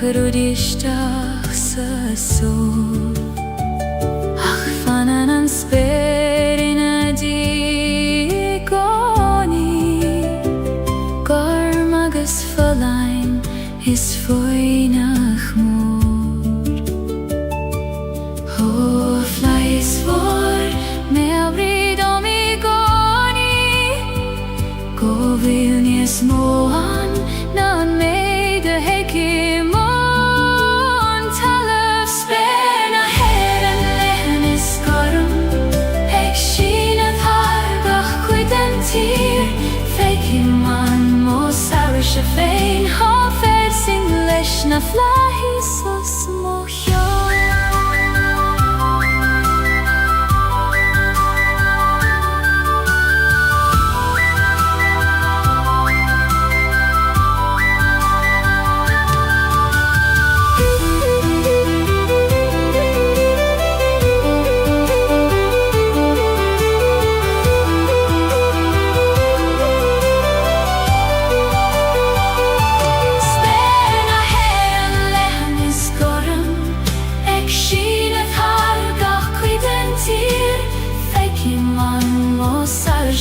Rudistach sa sol Ach fanan an sperina di goni Garmagas falain is foinach mor Ho flies for me abrid om I goni Go vilnies moan nan meide hekim Shefein hofer sing leishna flahis og små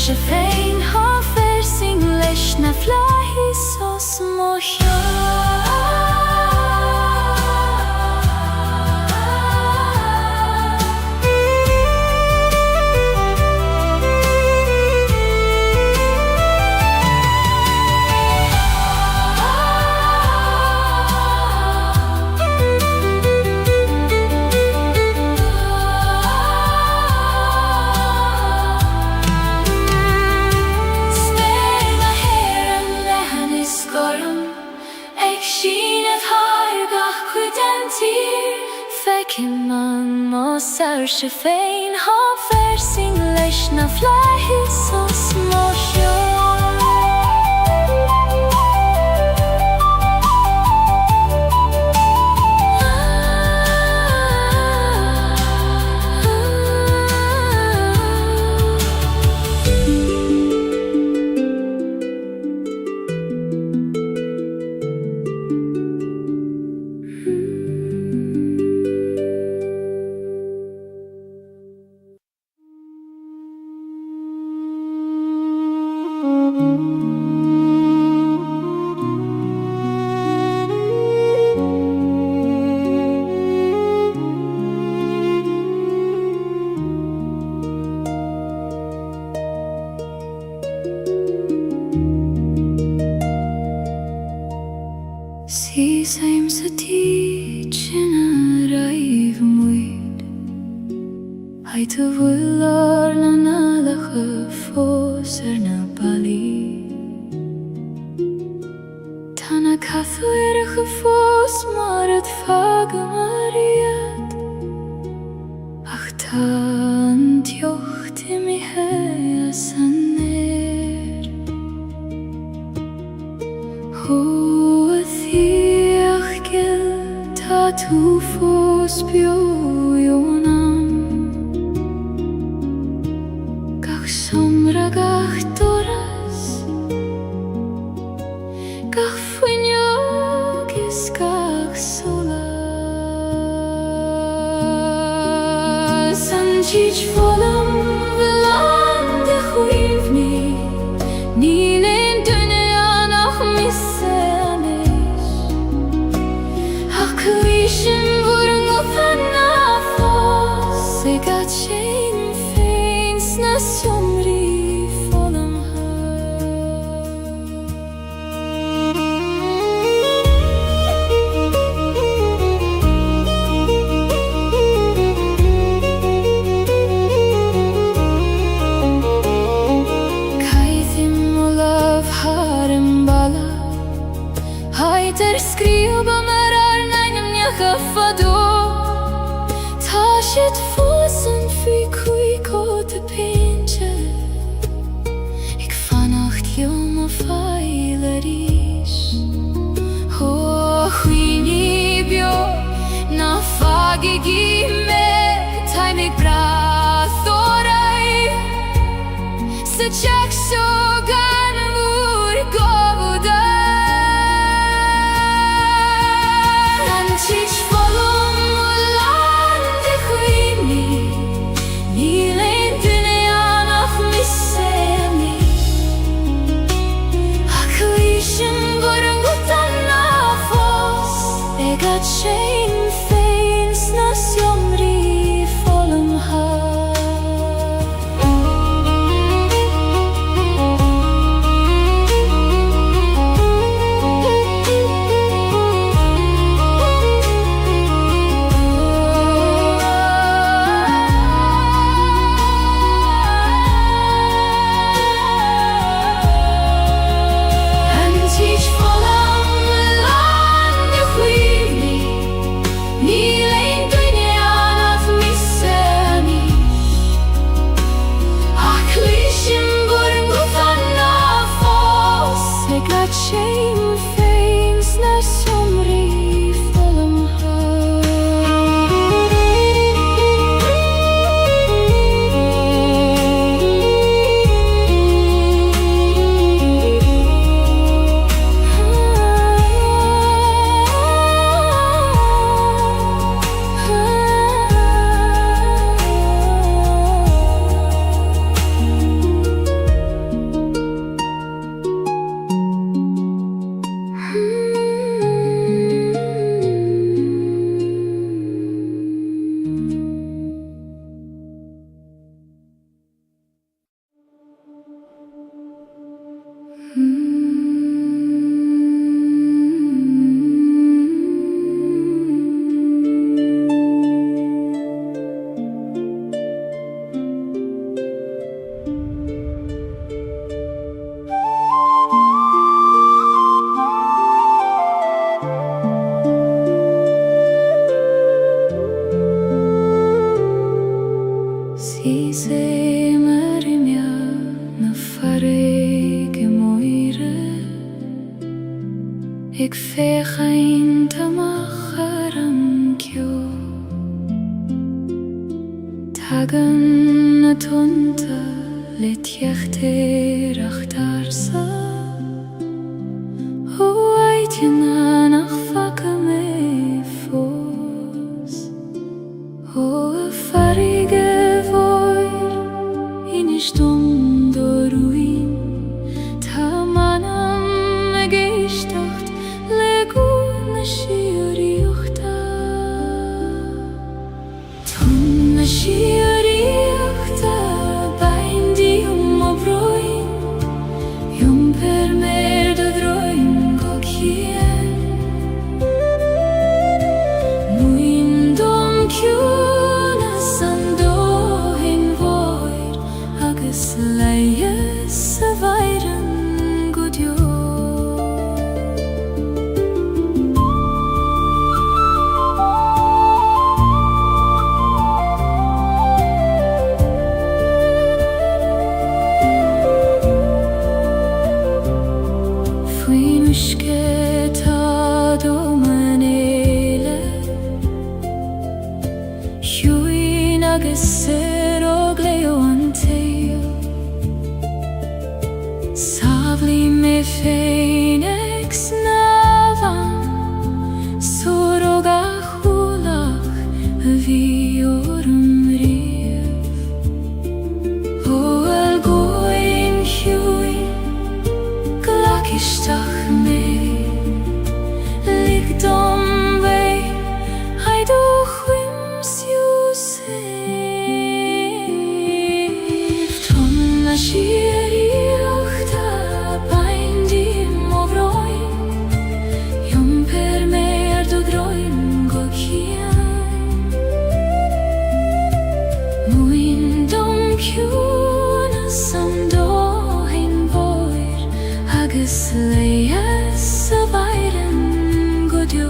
Shefein hofer sing leishna flahis og små Shefein hofer sing leishna flahis og små Haite vullar na nalache fosser na bali Tana kathuerige fos maar het vage mariet Ach tant jocht im I heasaner Ho thiach gil tatu fos biojonam Gach somra gach doras Gach fuinjogis gach solas Sanjich volam velande chuivni Nilen dünyan ach misseanish Ach kuishim vurung ufanna fos Segat shein feins na somri volam Kaithim olav harem bala Haiter skriva merar neinem njacha fado Tashit fosen fi kui kote pinche Ik vanacht joma feilerish Ho huini bio na fage gime Taimig brathorai Se chak shogan vur govuda Anchich volum ulande chuini Nilen dünyan ach misseani Akuishim vurung utanna fos Egat shein feins na somri volum ha Anchich volam ulande chuivni Nilen dünyan ach misseani Akuishim vurung utanna fos Egat shein feins na somri volum ha Si se marimja na farege moire Ik veg ein tamacharam kyo Tagan na tunta let jechter achtarsa O eitjena nach fakame fos O farige in stund ruin tamanam gestacht legun shiriuchta tun shiriuchta bindi obroin per mer do droin kokien muin dom kyu Hiúin agus sero gleo an tail Savli me féin ag snavan Sorog a chulach a bhí orm riamh Oel goin hiúin glacisteach mé Ligdom bhé haidú chuimsiú séh Tom na siaríocht a baindím ó bhróin Jumper mér do droin go cian Muin dom ciúna san dóin bóir agus leias a bhairan go diú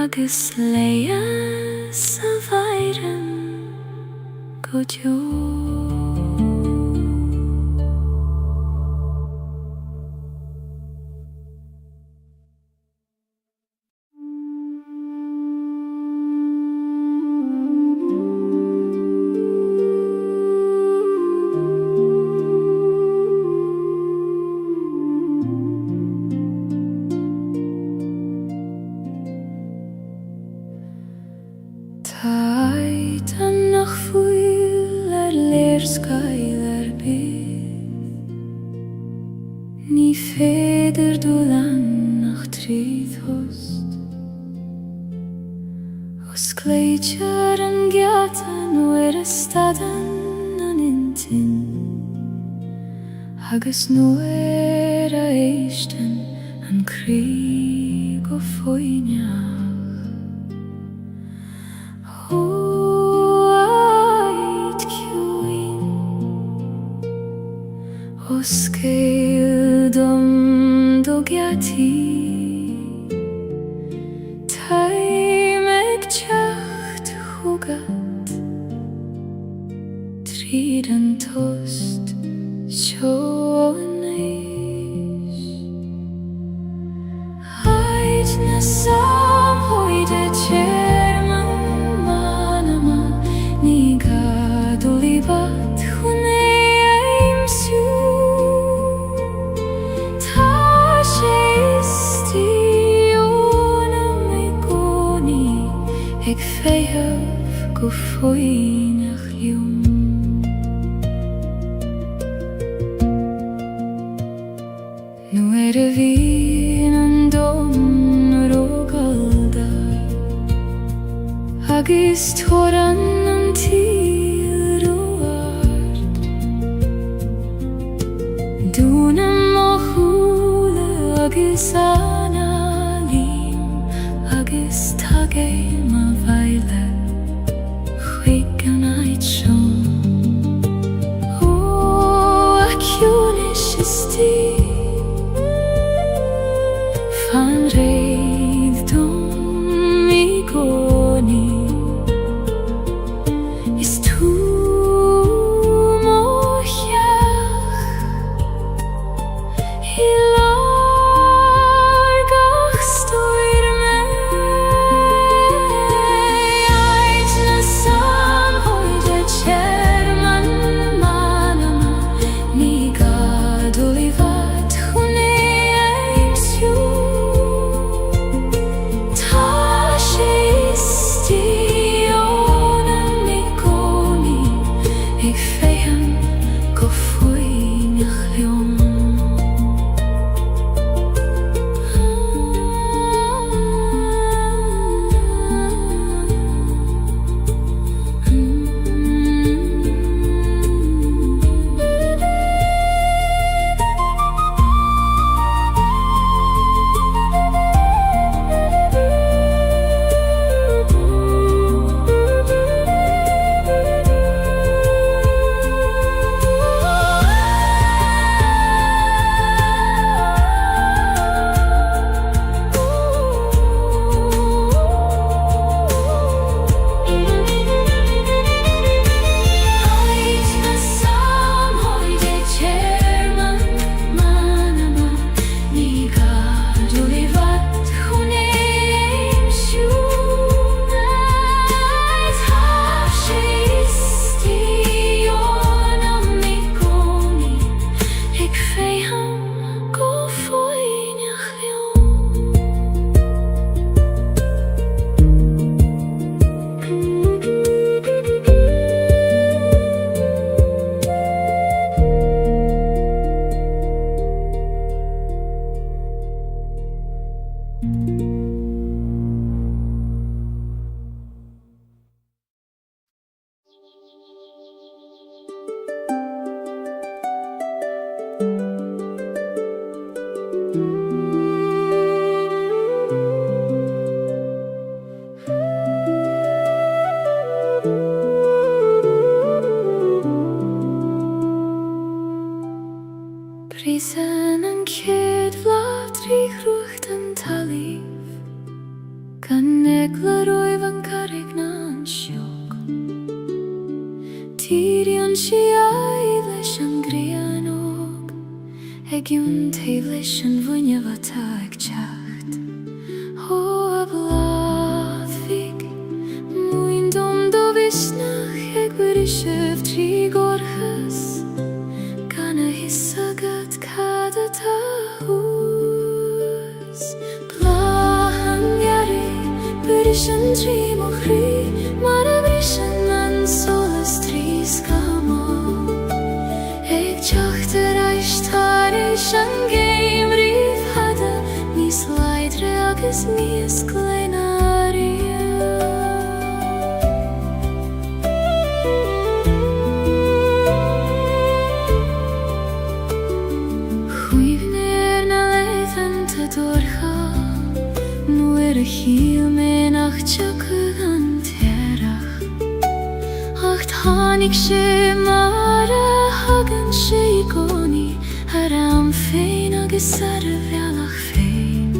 agus leias a bhairan go diú Ní féidir dúlan nach tríd host Os cléitear an gceatan nuair a stadan an intin agus nuair a éistan an crí go foiineach Os céildom do gceatí Taim ag teacht thugad Tríd an tost seo an éis Haid na samhoide chairman manama Ní gadú líbat chun Ag féamh go foiineach liom Nuair a bhíonn an dom rógalda agus tóran an tíl roiart Dúnam ó chúla agus anna líam agus tagaim a bhaile chuig an áid seom Ó a ciúnis is tí fan réad dom I gcónaí Is tú mo Prisen an céad bhlá trí chrucht an talamh, gan negla roimh an carrig na an seoch. Tírion si aghaidh leis an grianóg, ag iún taobh leis an bhuineamh atá ag teacht. Ó a blád fig, muoin dom do visnach ag brisibh trí gorchas, gan a hisagad cad atá hús. Bláhan gearrig, bris an trí mo chrí, mar a brisan an solas trí scamó. Ag teacht ar aistar éis an géim riomh hada, níos leidre agus níos gleinaria. Chuimhne na leitheanta dorcha, nuair a chiall me nach teagadh an tearach. Ach tháinig sé mar a hagann sé I gcónaí, ar am féin agus ar a bhealach féin.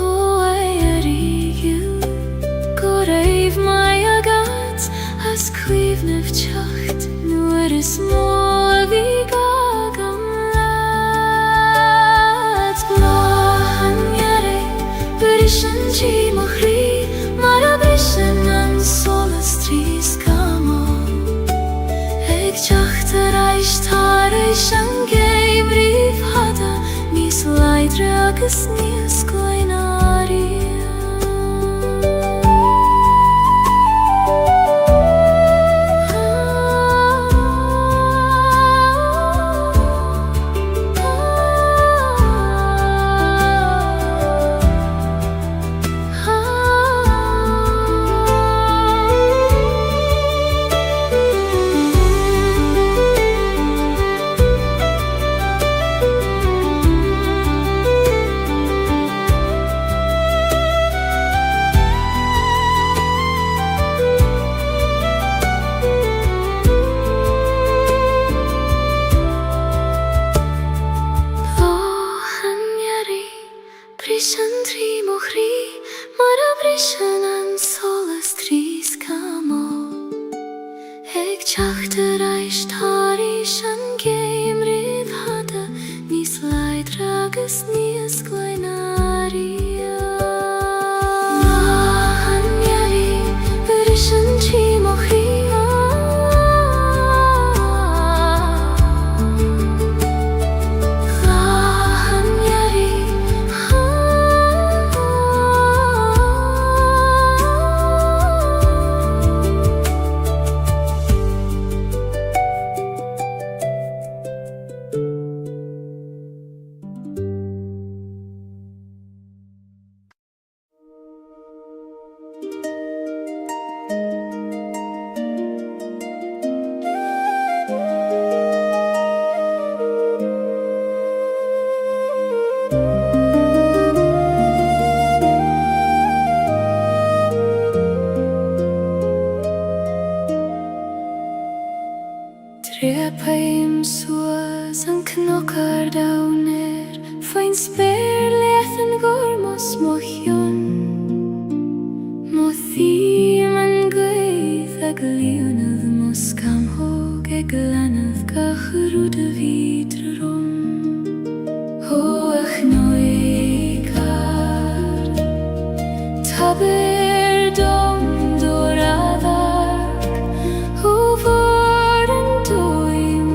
Ó a rígiú, go raibh mai agat, as cuimhnimh teacht, nuair is mó a bhí gag am leat. Bláhan gearrig, bris an trí mo chrí, mar a brisan an solas trí scamó. Ag teacht ar aistar éis an géim riomh hada, níos leidre agus níos gleinaria. Bris an trí mo chrí, mar a brisan an solas trí scamó. Ag teacht ar aistar éis an géim riomh hada, níos leidre agus níos gleinaria. Bláhan gearrig, bris an trí mo chrí, Trepaim suas an cnocar downer, fain spéir leathan gormos mo chion. Mo thím an gaoth ag líonad mo scamthóg ag leanad gacharúd a bhídre rom. Ó ach nóigar, tabeir dom doradach, ó bhór an dóim,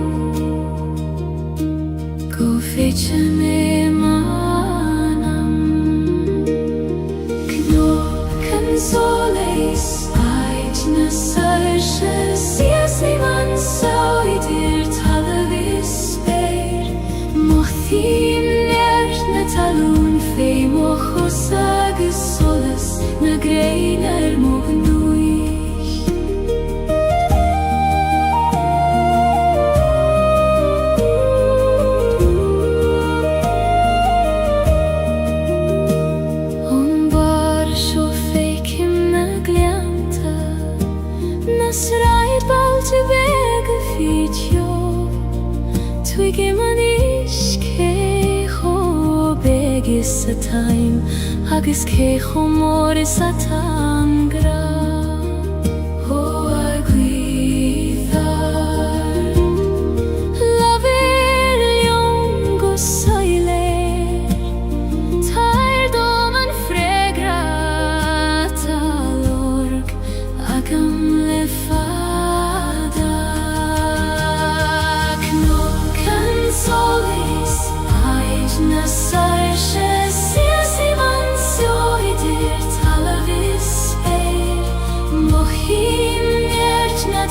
go féite mé manam. Cnóg an soléis, aid na sairse, sias é man sáidir talamh is spéir. Mo thím neart na talún fé mo chus agus solas, na grein ar mo gnúich. On bar seo féicim na glianta, na sraid bailte beg a fitio, tuigim an Begis a time, agus cécho mór is a tangra. Oh, a gwyddar Lafir lion go soiler Tair dom an fregra Talorg agam le fada Knock and solis Aid na sarshe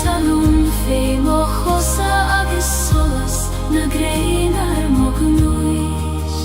Talun fe mo chosa agus solas na greinar mo gnuis.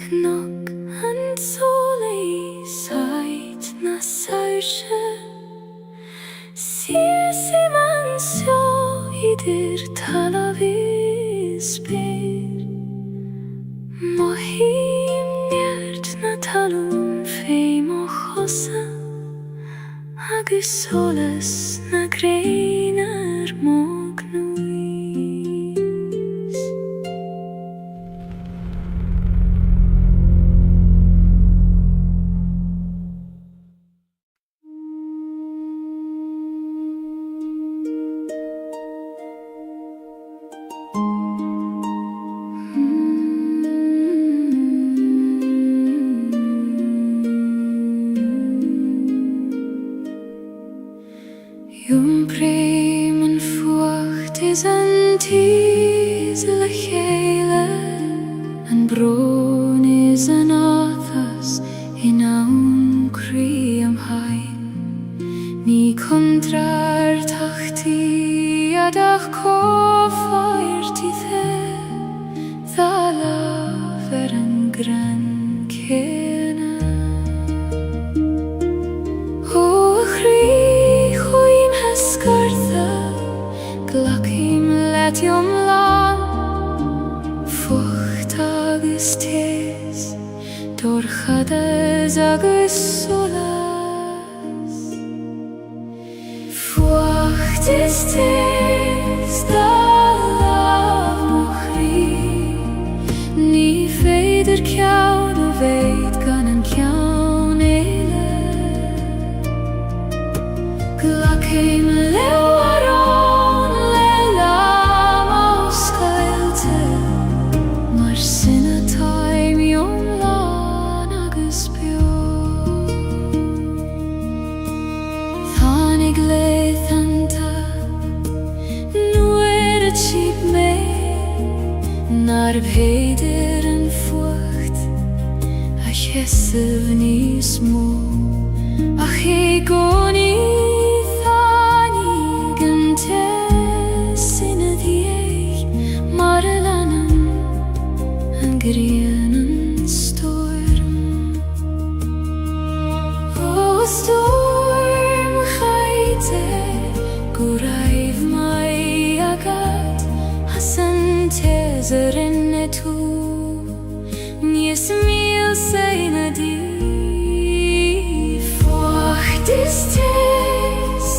Knock and solis ait na sarshe Siesi mansio idir talavis bir Mohim njert na talun fei mochosa Agus solas na greinar mognuis Breim en fwacht is an tiesel a Gaeilge An bron is an athas in aun cri am hain Ni kontrar tachti adach kofaert i the Dhala ver an gran kena O chri Glachim let yom lan Fucht agus tes Dorchades agus solas Fucht is tes Da lav mochri Ni feider kjaun O veit gan an kjaun eile Glachim leo Nar peidir an fucht a chesav nís mó ach é goni tháinig an tesinna diéig mar a leanan an grian an storm O storm chaite go raibh mai agad as an tesarin tu Nies mil sein a di Fucht is tes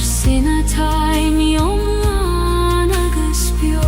Sina time yung nagaspyo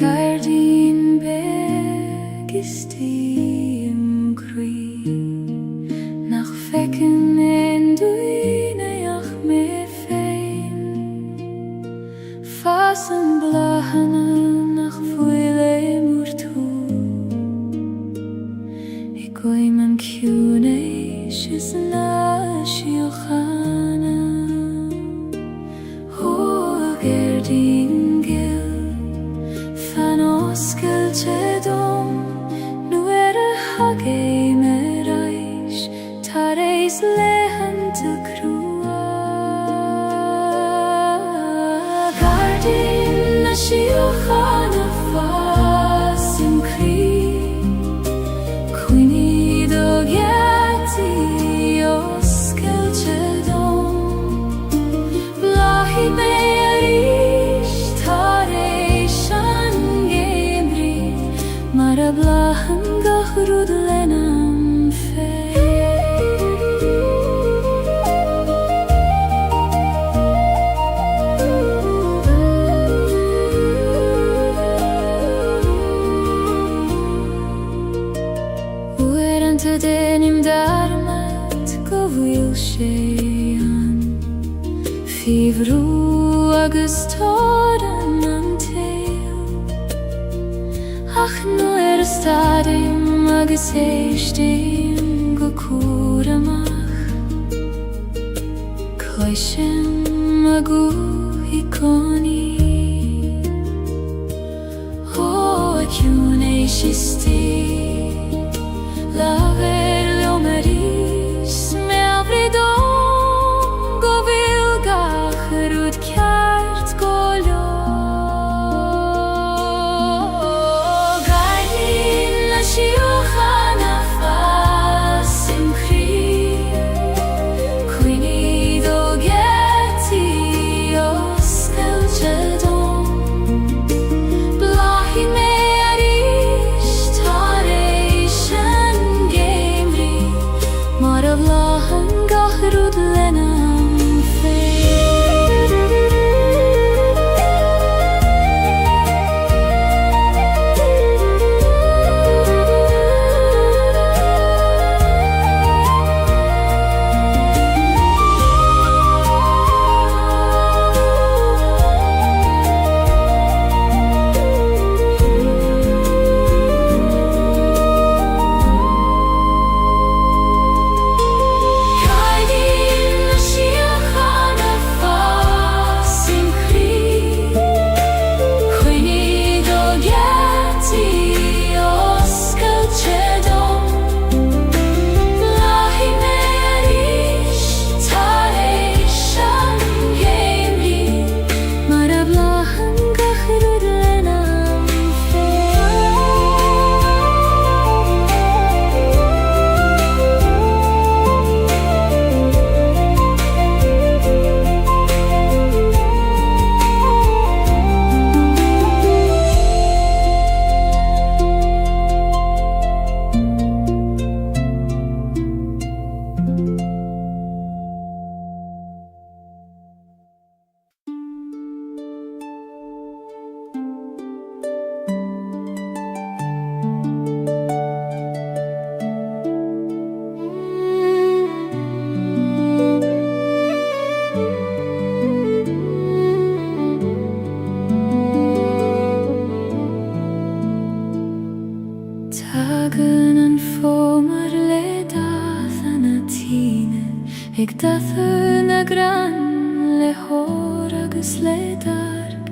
Gardin begist im grün nach Fecken en duineach me fein fasen blahane nach fuile murtu ikoi man kune shisna shiokhana ho gardin Celtic nu hage me reich tareis lehen til krua Gardin na shiochana fasim kri Quini do geti os Celtic blahi me Marablahan gahrud lenam fe Uerante denim darmat govil shean Fivru agustoran Ach nu stadim agus eistim go curamach Coishim agu hiconi O acune shisti Laver leomeris me avridon go vilgach rud kjart golo Shiochana fasim kri Quini do geti os Celtic Blahi me arish tareishan gemri Maravlahan gahrud lenam fe Tagen an fomer le dath an a ti Ag dathu na gran le hór agus le darg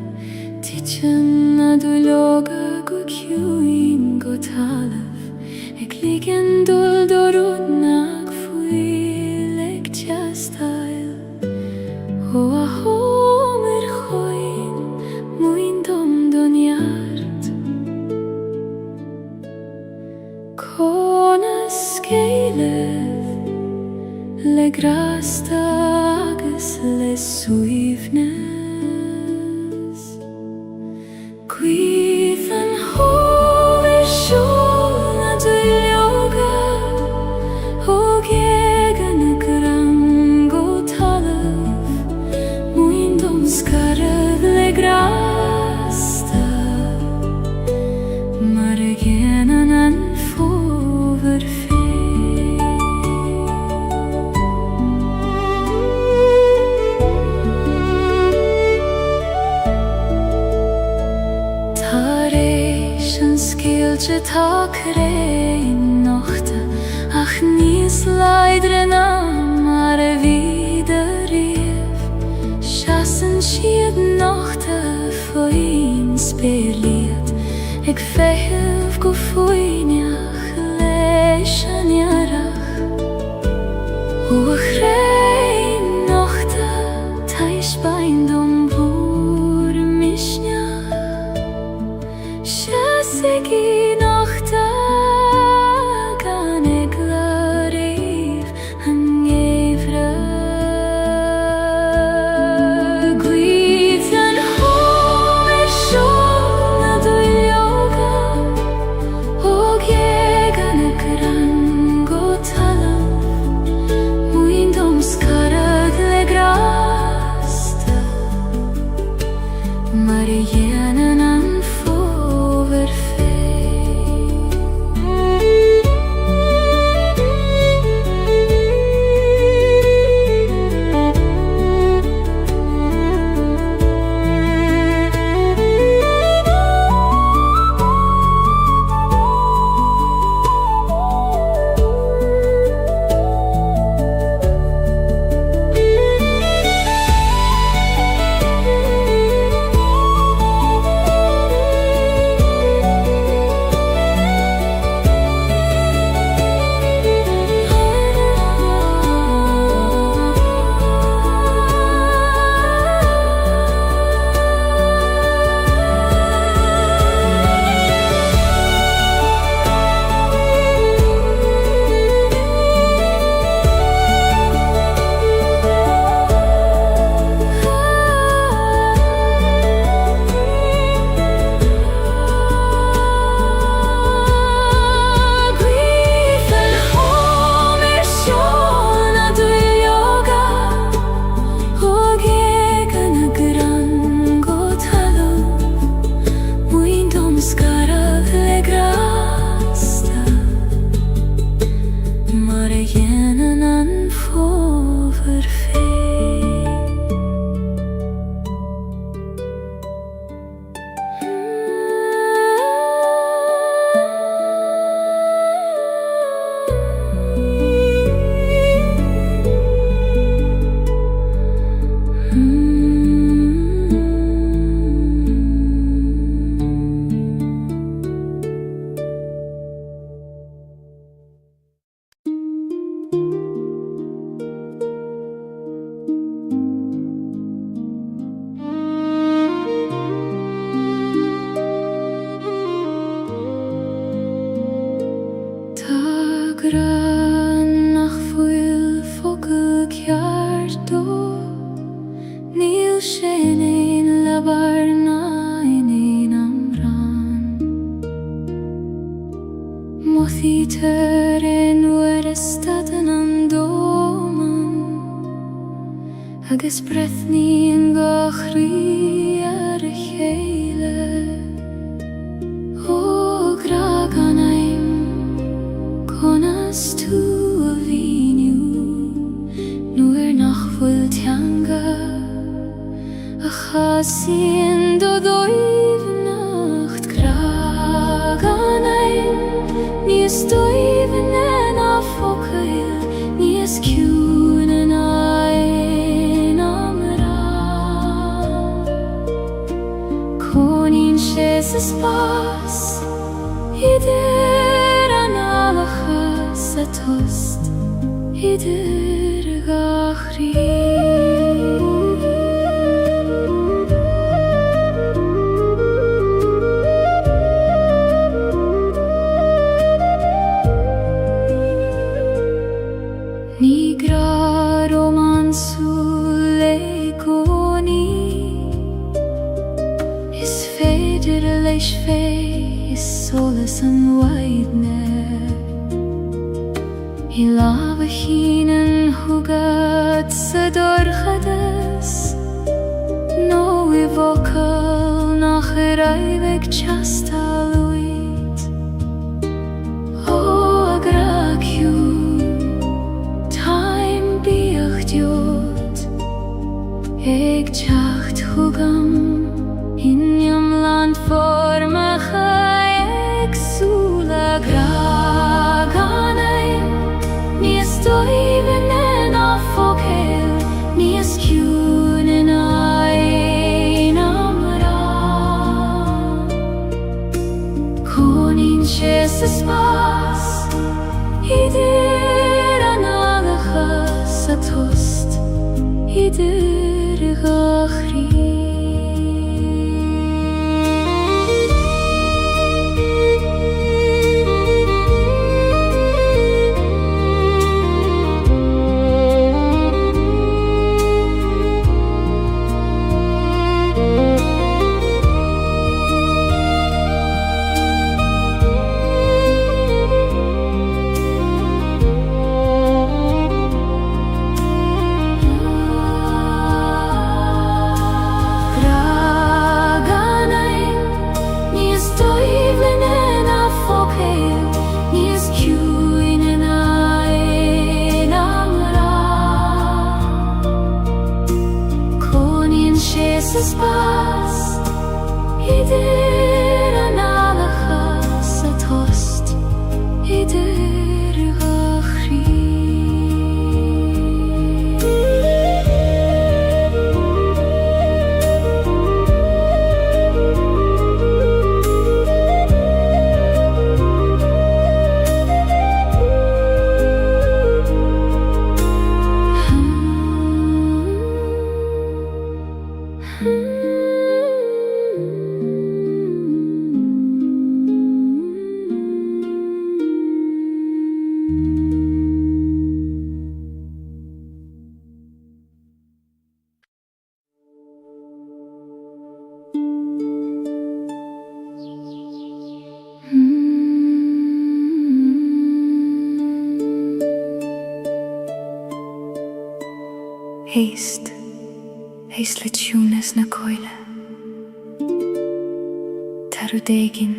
Tichen na dúileoga go ciúin go talamh Ag ligean dul dorúnach fuil ag teastáil Ó a hómar choin muin dom donneart Conas Gaeilge le grasta agus le suaimhneas Cuimh an hómar seol na dúileoga Ó Gaeilge na gran go talamh Muin dom scarad le grasta Mar a ghéanann an fómhair Gaeilge tá crainn nochta ach níos leidir ná mar a bhí de riamh Seasan siad nochta faoin spéirliad ag feitheamh go faoineach leis an iarrach Ó a chrainn nochta tais bain dom bhúr misneach Seasigi nochta gan ag laríomh an ngéimhre Cuimh an hómar seol na dúileoga Ó Gaeilge na gran go talamh Muin dom scarad le grasta Mar a dhéanann an fómhair Mothítar in nuair a stadan an dóman agus brethnín go chrí ar a chéile Ó gra gan aim conas tú a bhíniú nuair nach bhfuil teanga a chasíonn do dóibhneacht gra gan aim níos dóibhne na focail níos ciúna na spas Idir analachas a tost Idir gachri Nigra romansule goni Is feder leis fe is solas an waidne I lava hinen hugad sa dorchades No I vocal nach raivek chastaluit O agraciu Ik jacht hugam in jam land voor me ik sula gragane Ni estoy venena fokel Ni escune na enamora Konin se spas Idir analachas a tost Idir gachri Spas Idir analachas a tost Idir gachri Heist le tunes na coile Tarudegin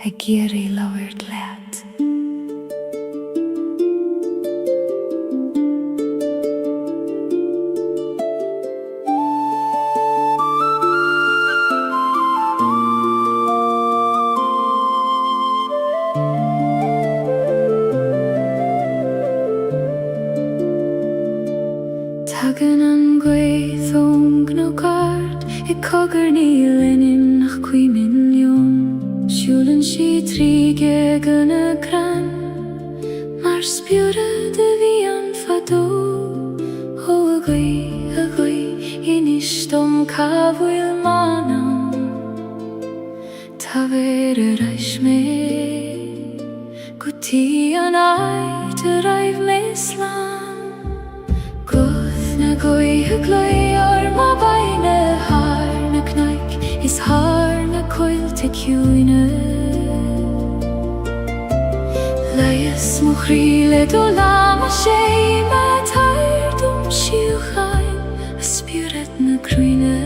a giri lowered lad Tagan an gweithong no gard I cogur ni lenin nach 2 million Sjulen si trige gana gran Mar spjura de vi an fado O agoi inistom kavuil manam Ta vere reis me Guti an ai te raiv leslan Goi gloi ma beine har na knaik Is har na coil te cuine Laies muchrile do lama shei ma tair dum shiuchain A spirit na cruine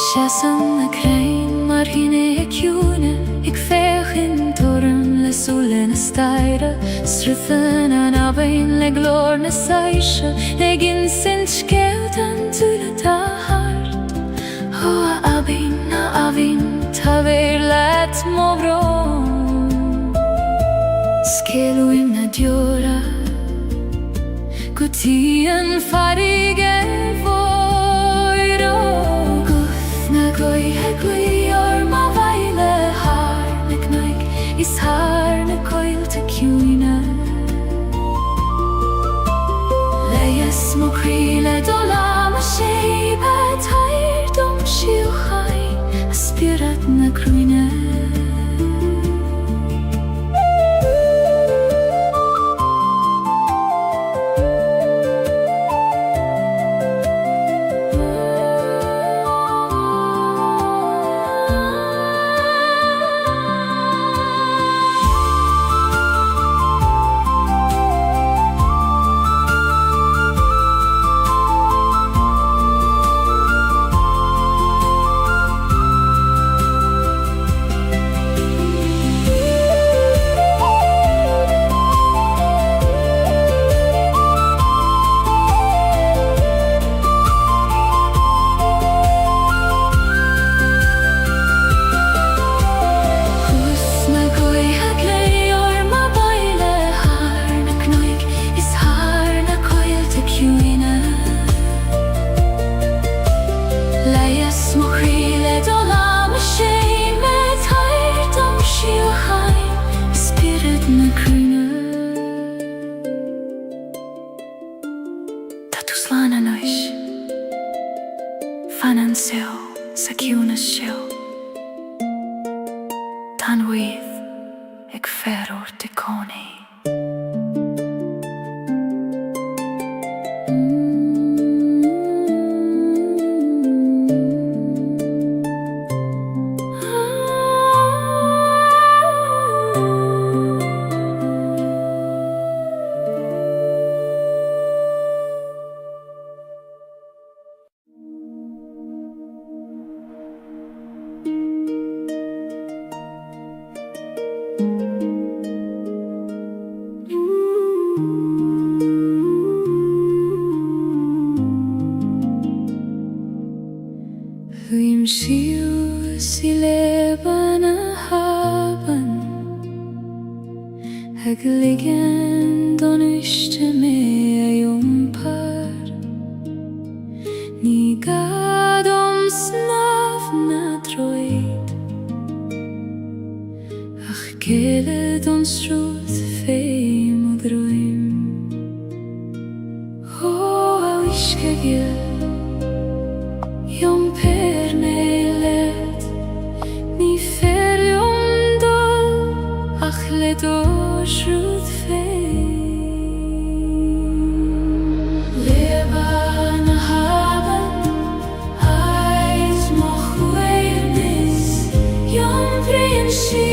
Shasan na krein mar hine cune Ik vech in torren le solen a staire Sruthen an abein le glor na saisha Le gin sint skeut an tula ta hart O a abin ta ver let mo vron Skelu in na diora Gutian farige vor na kruine. Fanan seo sa ciúna seo Tan wydd ag ferwr dy coni. Huim siw si leban a haban Ag liggen don uiste me a jompar Ni gad snaf na droid Ach gele don srúð feim og drøym a wiske gil Jom per neilet Ni fer jom dal Ach led o srúð feim Leva na haban Ais moch weirnis Jom brein si